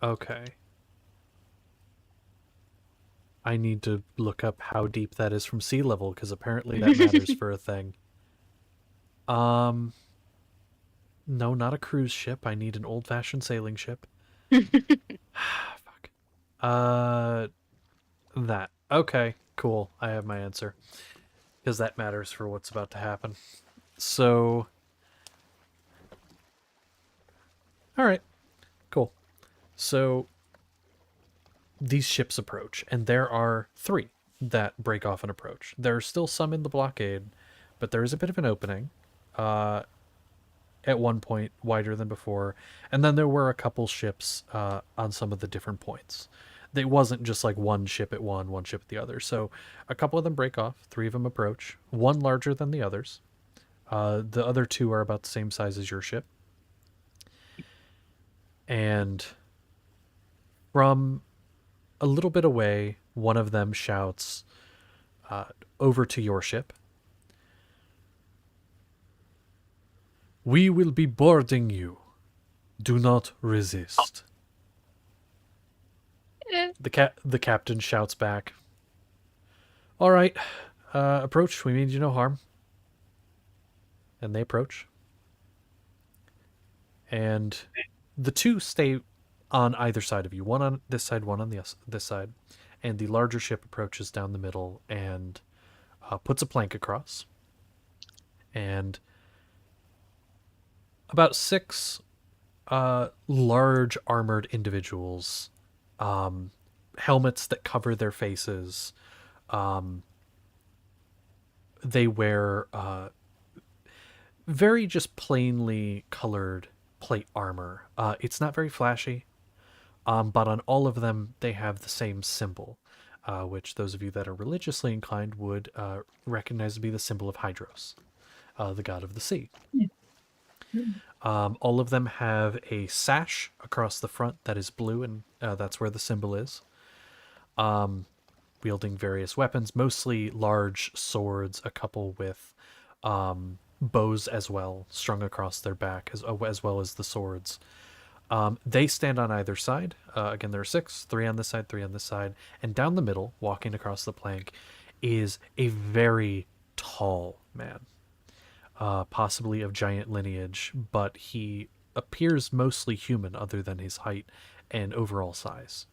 Okay. I need to look up how deep that is from sea level, because apparently that matters for a thing. No, not a cruise ship. I need an old-fashioned sailing ship. Fuck. That. Okay, cool. I have my answer. Because that matters for what's about to happen. So... Alright, cool. So, these ships approach, and there are 3 that break off and approach. There are still some in the blockade, but there is a bit of an opening. At one point, wider than before, and then there were a couple ships on some of the different points. It wasn't just like one ship at one ship at the other. So a couple of them break off, 3 of them approach, one larger than the others. The other 2 are about the same size as your ship. And from a little bit away, one of them shouts over to your ship. "We will be boarding you. Do not resist." The captain shouts back, "All right, approach. We mean you no harm." And they approach. And the 2 stay on either side of you. One on this side, one on this side. And the larger ship approaches down the middle and puts a plank across. And about 6 large armored individuals, helmets that cover their faces. They wear very just plainly colored plate armor. It's not very flashy, but on all of them they have the same symbol, which those of you that are religiously inclined would recognize to be the symbol of Hydros, the god of the sea. All of them have a sash across the front that is blue, and that's where the symbol is. Wielding various weapons, mostly large swords, a couple with bows as well, strung across their back, as well as the swords. They stand on either side. Again, there are 6, 3 on this side, 3 on this side. And down the middle, walking across the plank, is a very tall man. Possibly of giant lineage, but he appears mostly human other than his height and overall size.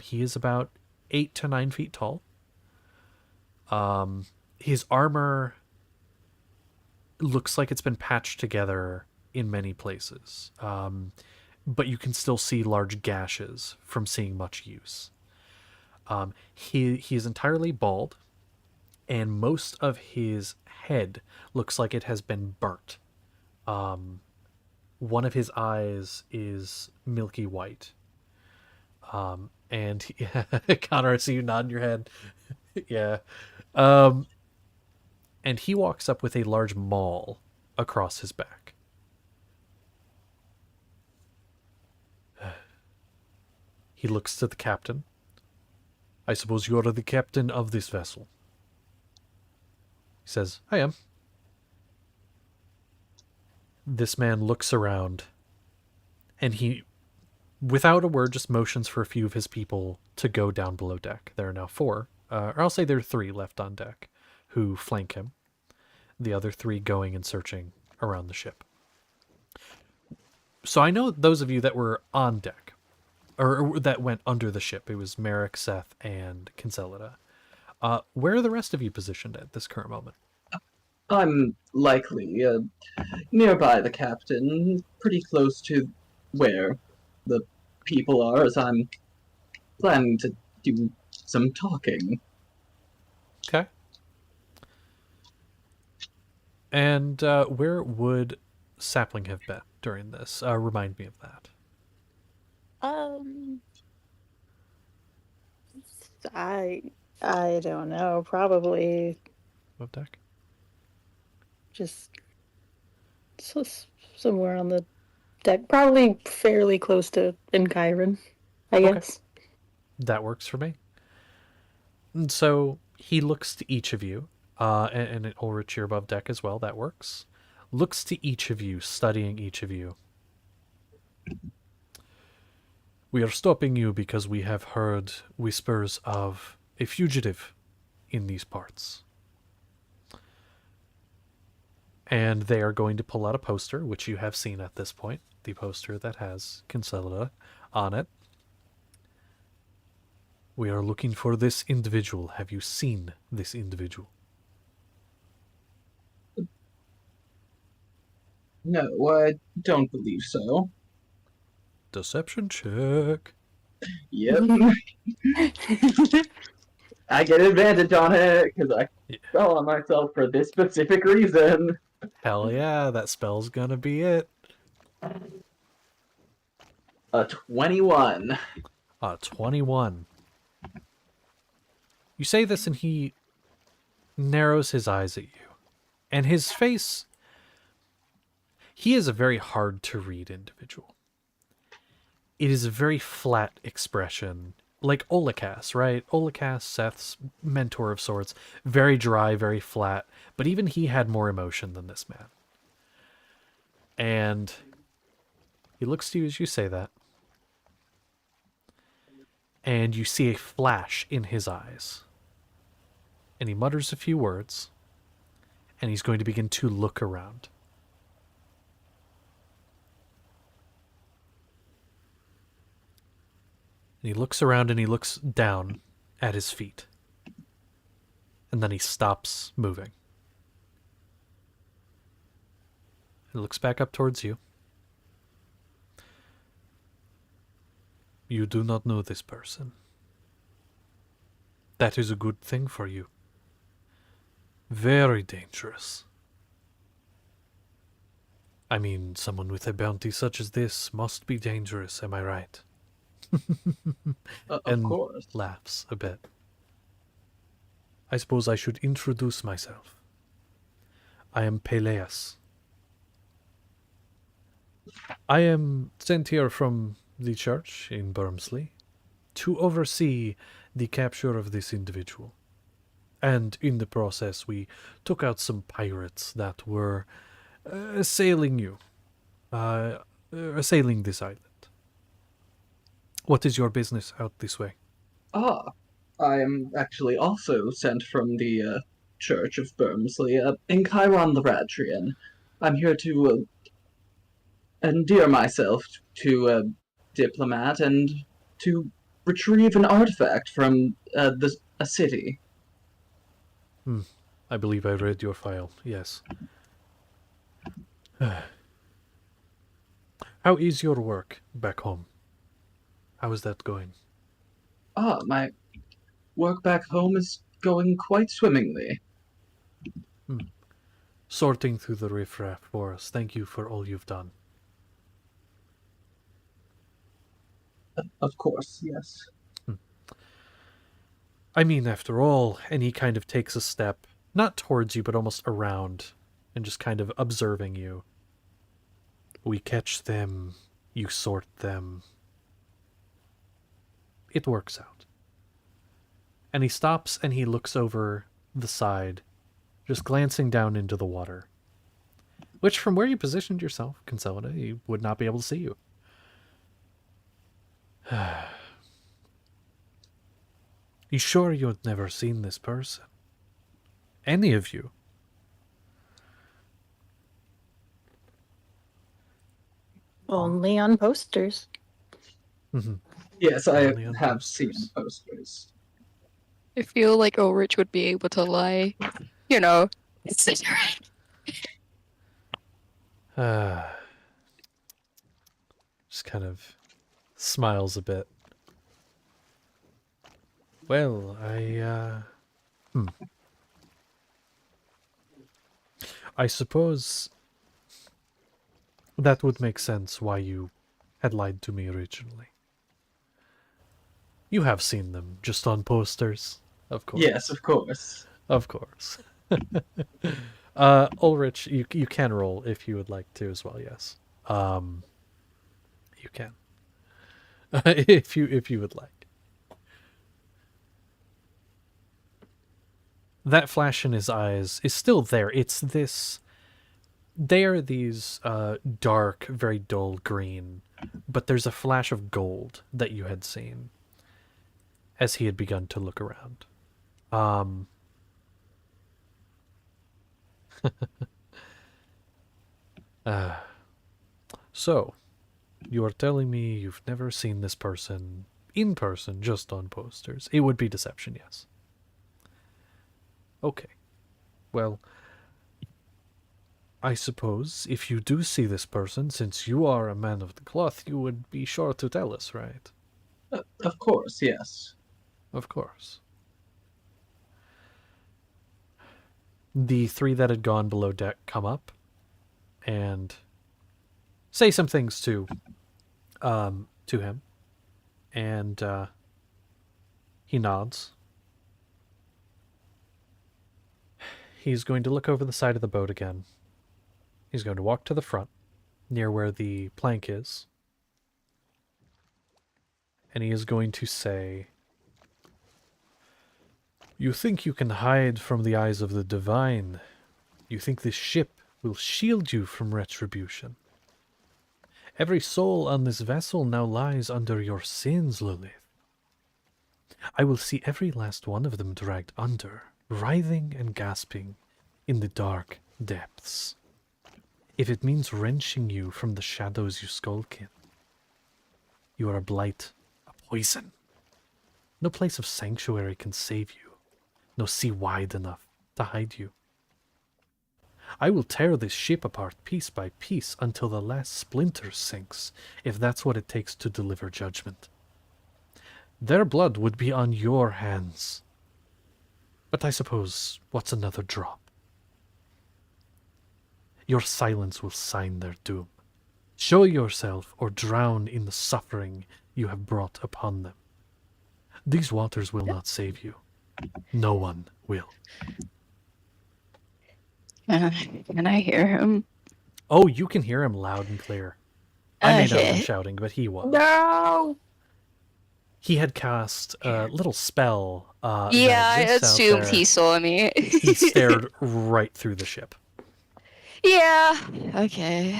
He is about 8 to 9 feet tall. His armor looks like it's been patched together in many places, but you can still see large gashes from seeing much use. He is entirely bald, and most of his head looks like it has been burnt. One of his eyes is milky white. And Connor, I see you nodding your head. Yeah. And he walks up with a large maul across his back. He looks to the captain. I suppose you are the captain of this vessel. He says, I am. This man looks around, and he, without a word, just motions for a few of his people to go down below deck. There are now 4, or I'll say there are 3 left on deck, who flank him. The other 3 going and searching around the ship. So I know those of you that were on deck, or that went under the ship. It was Merrick, Seth, and Kinselida. Where are the rest of you positioned at this current moment? I'm likely nearby the captain, pretty close to where the people are, as I'm planning to do some talking. Okay. And where would Sapling have been during this? Remind me of that. I don't know. Probably Above deck? just somewhere on the deck. Probably fairly close to Encheiron, I Okay. guess. That works for me. And so he looks to each of you, and Ulrich, you're above deck as well. That works. Looks to each of you, studying each of you. We are stopping you because we have heard whispers of a fugitive in these parts. And they are going to pull out a poster, which you have seen at this point. The poster that has Kinselida on it. We are looking for this individual. Have you seen this individual? No, I don't believe so. Deception check. Yep. I get advantage on it, because I fell on myself for this specific reason. Hell yeah, that spell's gonna be it. A 21. 21. You say this and he narrows his eyes at you. And his face... He is a very hard to read individual. It is a very flat expression. Like Olakas, right? Olakas, Seth's mentor of sorts. Very dry, very flat. But even he had more emotion than this man. And he looks to you as you say that. And you see a flash in his eyes. And he mutters a few words. And he's going to begin to look around. And he looks around and he looks down at his feet. And then he stops moving. He looks back up towards you. You do not know this person. That is a good thing for you. Very dangerous. I mean, someone with a bounty such as this must be dangerous, am I right? Of And course. laughs a bit. I suppose I should introduce myself. I am Peleus. I am sent here from the church in Bermsley to oversee the capture of this individual. And in the process, we took out some pirates that were assailing you, assailing this island. What is your business out this way? Ah, I am actually also sent from the Church of Bermsley, in Chiron the Radrian. I'm here to endear myself to a diplomat and to retrieve an artifact from a city. I believe I read your file, yes. How is your work back home? How is that going? Ah, my work back home is going quite swimmingly. Sorting through the riffraff for us. Thank you for all you've done. Of course, yes. I mean, after all, and he kind of takes a step, not towards you, but almost around, and just kind of observing you. We catch them, you sort them. it works out. And he stops and he looks over the side, just glancing down into the water. Which, from where you positioned yourself, Consolida, he would not be able to see you. You sure you had never seen this person? Any of you? Only on posters. Mm-hmm. Yes, I Only on have seen posters. posters. I feel like Ulrich would be able to lie. You know, it's Just kind of smiles a bit. Well, I suppose that would make sense why you had lied to me originally. You have seen them just on posters, of course. Yes, of course. Of course. Ulrich, you can roll if you would like to as well, yes. You can. if you would like. That flash in his eyes is still there. It's this... They are these dark, very dull green, but there's a flash of gold that you had seen as he had begun to look around. So, you are telling me you've never seen this person in person, just on posters. It would be deception, yes. Okay. Well, I suppose if you do see this person, since you are a man of the cloth, you would be sure to tell us, right? Of course, yes. Of course. The three that had gone below deck come up and say some things to him, and he nods. He's going to look over the side of the boat again. He's going to walk to the front, near where the plank is, and he is going to say, "You think you can hide from the eyes of the divine? You think this ship will shield you from retribution? Every soul on this vessel now lies under your sins, Lilith. I will see every last one of them dragged under, writhing and gasping in the dark depths. If it means wrenching you from the shadows you skulk in, you are a blight, a poison. No place of sanctuary can save you, no sea wide enough to hide you. I will tear this ship apart piece by piece until the last splinter sinks, if that's what it takes to deliver judgment. Their blood would be on your hands. But I suppose, what's another drop? Your silence will sign their doom. Show yourself or drown in the suffering you have brought upon them. These waters will not save you. No one will." Can I hear him? Oh, you can hear him loud and clear. I may not have been Okay. shouting, but he was. No. He had cast a little spell. Yeah, I that exists out assumed there. he saw me. He stared right through the ship. Yeah. Okay.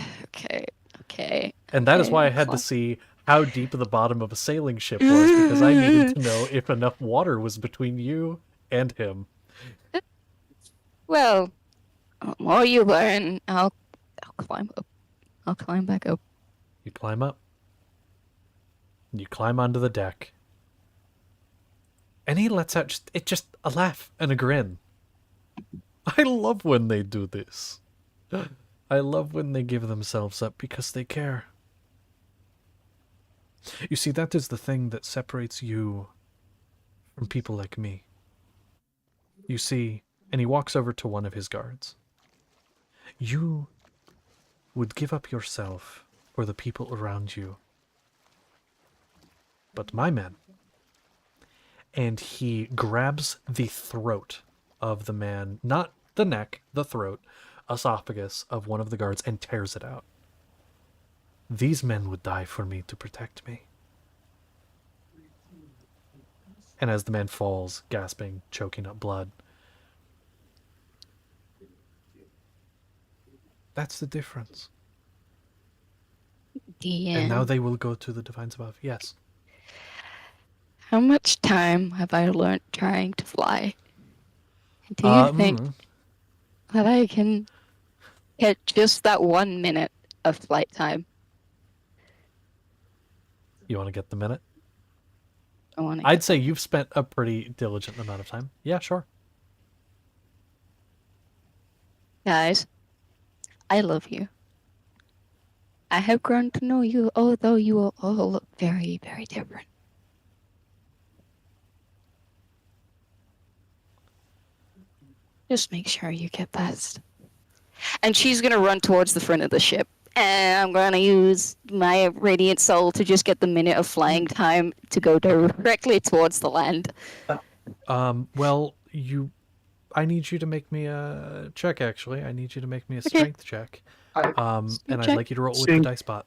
And that is why I had to Clock. see how deep the bottom of a sailing ship was, because I needed to know if enough water was between you and him. Well, while you learn, I'll climb up. I'll climb back up. You climb up. You climb onto the deck. And he lets out just a laugh and a grin. I love when they do this. I love when they give themselves up because they care. You see, that is the thing that separates you from people like me. You see, and he walks over to one of his guards. You would give up yourself for the people around you. But my men... And he grabs the throat of the man, not the neck, the throat, esophagus of one of the guards, and tears it out. These men would die for me to protect me. And as the man falls, gasping, choking up blood. That's the difference. The And now end. they will go to the divines above. Yes. How much time have I learned trying to fly? Do you think that I can get just that 1 minute of flight time? You want to get the minute? I want to I'd say you've spent a pretty diligent amount of time. Yeah, sure. Guys, I love you. I have grown to know you, although you will all look very, very different. Just make sure you get best. And she's gonna run towards the front of the ship. And I'm gonna use my radiant soul to just get the minute of flying time to go directly towards the land. Well, I need you to make me a check, actually. I need you to make me a strength check. And I'd check. like you to roll with the dice bot.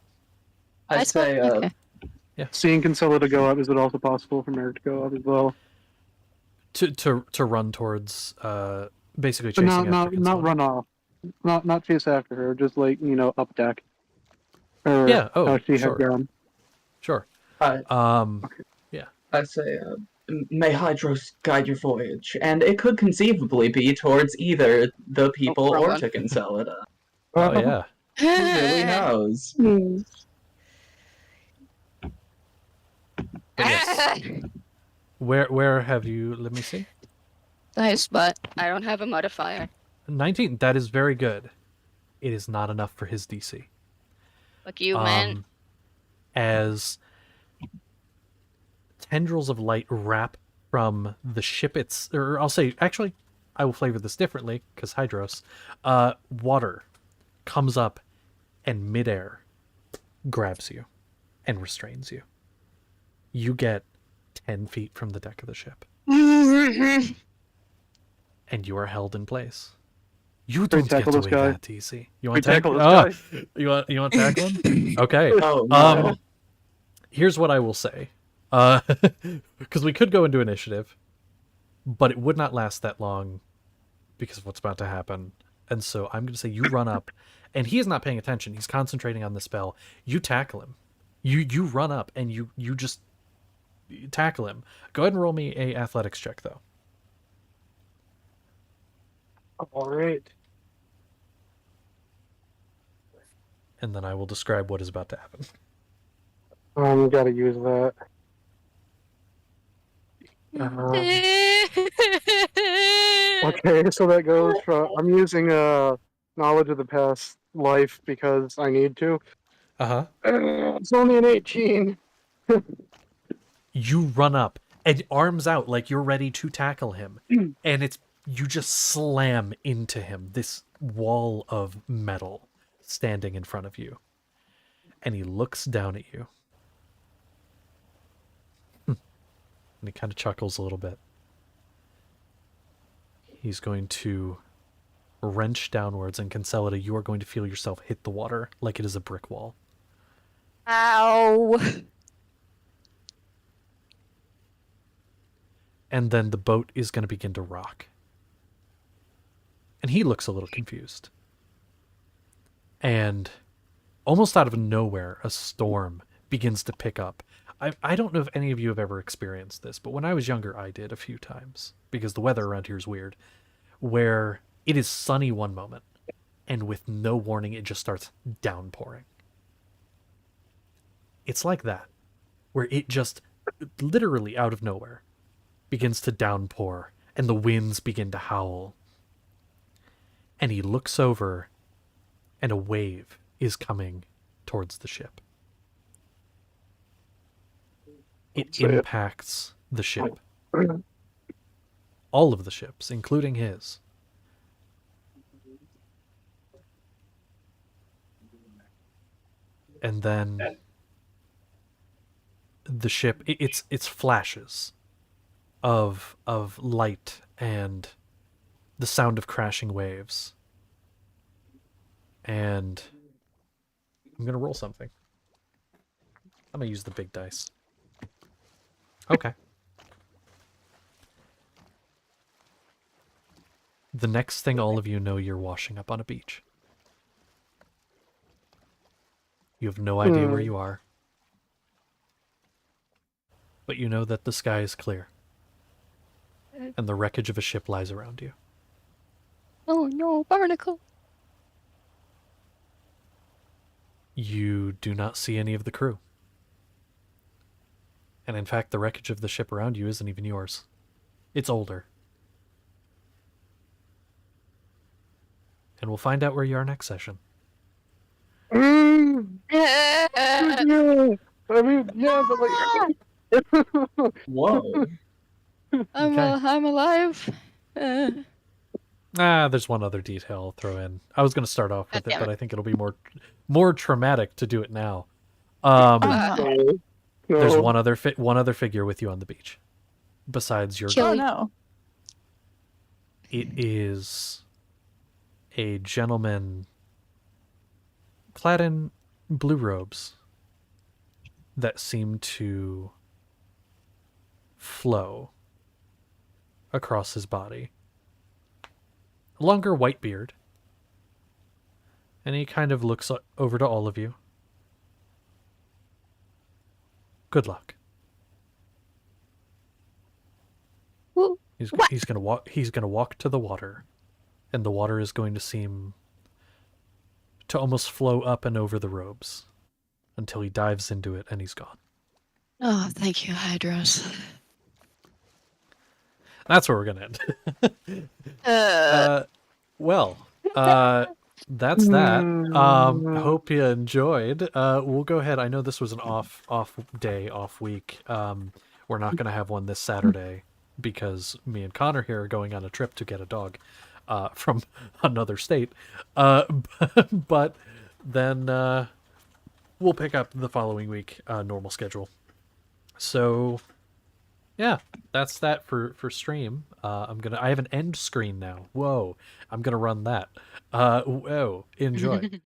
I'd say, Okay. Seeing Kinsella to go up, is it also possible for Merrick to go up as well? To run towards, basically But chasing after not Kinsella. run off. Not chase after her, just like, up deck. Or Yeah, oh, how she sure. had gone. Sure. I say, may Hydros guide your voyage, and it could conceivably be towards either the people or Rowan. to Consolida. Oh, yeah. Who really knows? But yes. Where have you, let me see. Nice, but I don't have a modifier. 19, that is very good. It is not enough for his DC. Fuck you, man. As tendrils of light wrap from the ship, or I'll say, actually, I will flavor this differently, because Hydros. Water comes up and midair grabs you and restrains you. You get 10 feet from the deck of the ship. And you are held in place. You don't get tackle away this guy. that easy. You want We to tackle tackle this You want to tackle him? Okay. Oh, no. Here's what I will say. Because we could go into initiative, but it would not last that long because of what's about to happen. And so I'm going to say you run up, and he is not paying attention. He's concentrating on the spell. You tackle him. You run up, and you just tackle him. Go ahead and roll me a athletics check, though. All right. And then I will describe what is about to happen. Gotta use that. Okay, so that goes from... I'm using knowledge of the past life because I need to. Uh-huh. It's only an 18. You run up and arms out like you're ready to tackle him. And you just slam into him, this wall of metal standing in front of you. And he looks down at you. And he kind of chuckles a little bit. He's going to wrench downwards, and Consolida, you are going to feel yourself hit the water like it is a brick wall. Ow. And then the boat is going to begin to rock. And he looks a little confused. And almost out of nowhere, a storm begins to pick up. I don't know if any of you have ever experienced this, but when I was younger, I did a few times, because the weather around here is weird, where it is sunny one moment, and with no warning, it just starts downpouring. It's like that, where it just, literally out of nowhere, begins to downpour, and the winds begin to howl. And he looks over, and a wave is coming towards the ship. It impacts the ship. All of the ships, including his. And then the ship, it's flashes of light and the sound of crashing waves. And I'm going to roll something. I'm going to use the big dice. Okay. The next thing all of you know, you're washing up on a beach. You have no idea where you are. But you know that the sky is clear. And the wreckage of a ship lies around you. Oh no, barnacle. You do not see any of the crew. And in fact, the wreckage of the ship around you isn't even yours. It's older. And we'll find out where you are next session. I mean, yeah, but like. Whoa. I'm alive. There's one other detail I'll throw in. I was going to start off with it, but I think it'll be more traumatic to do it now. There's one other figure with you on the beach, besides your. Oh no! It is a gentleman clad in blue robes that seem to flow across his body. A longer white beard. And he kind of looks over to all of you. Good luck. Well, He's gonna walk to the water, and the water is going to seem to almost flow up and over the robes until he dives into it and he's gone. oh, thank you, Hydros. That's where we're gonna end. That's that. Hope you enjoyed. We'll go ahead. I know this was an off week. We're not gonna have one this Saturday because me and Connor here are going on a trip to get a dog from another state. But then we'll pick up the following week, normal schedule. So yeah, that's that for stream. I have an end screen now. Whoa, I'm gonna run that. Whoa, enjoy.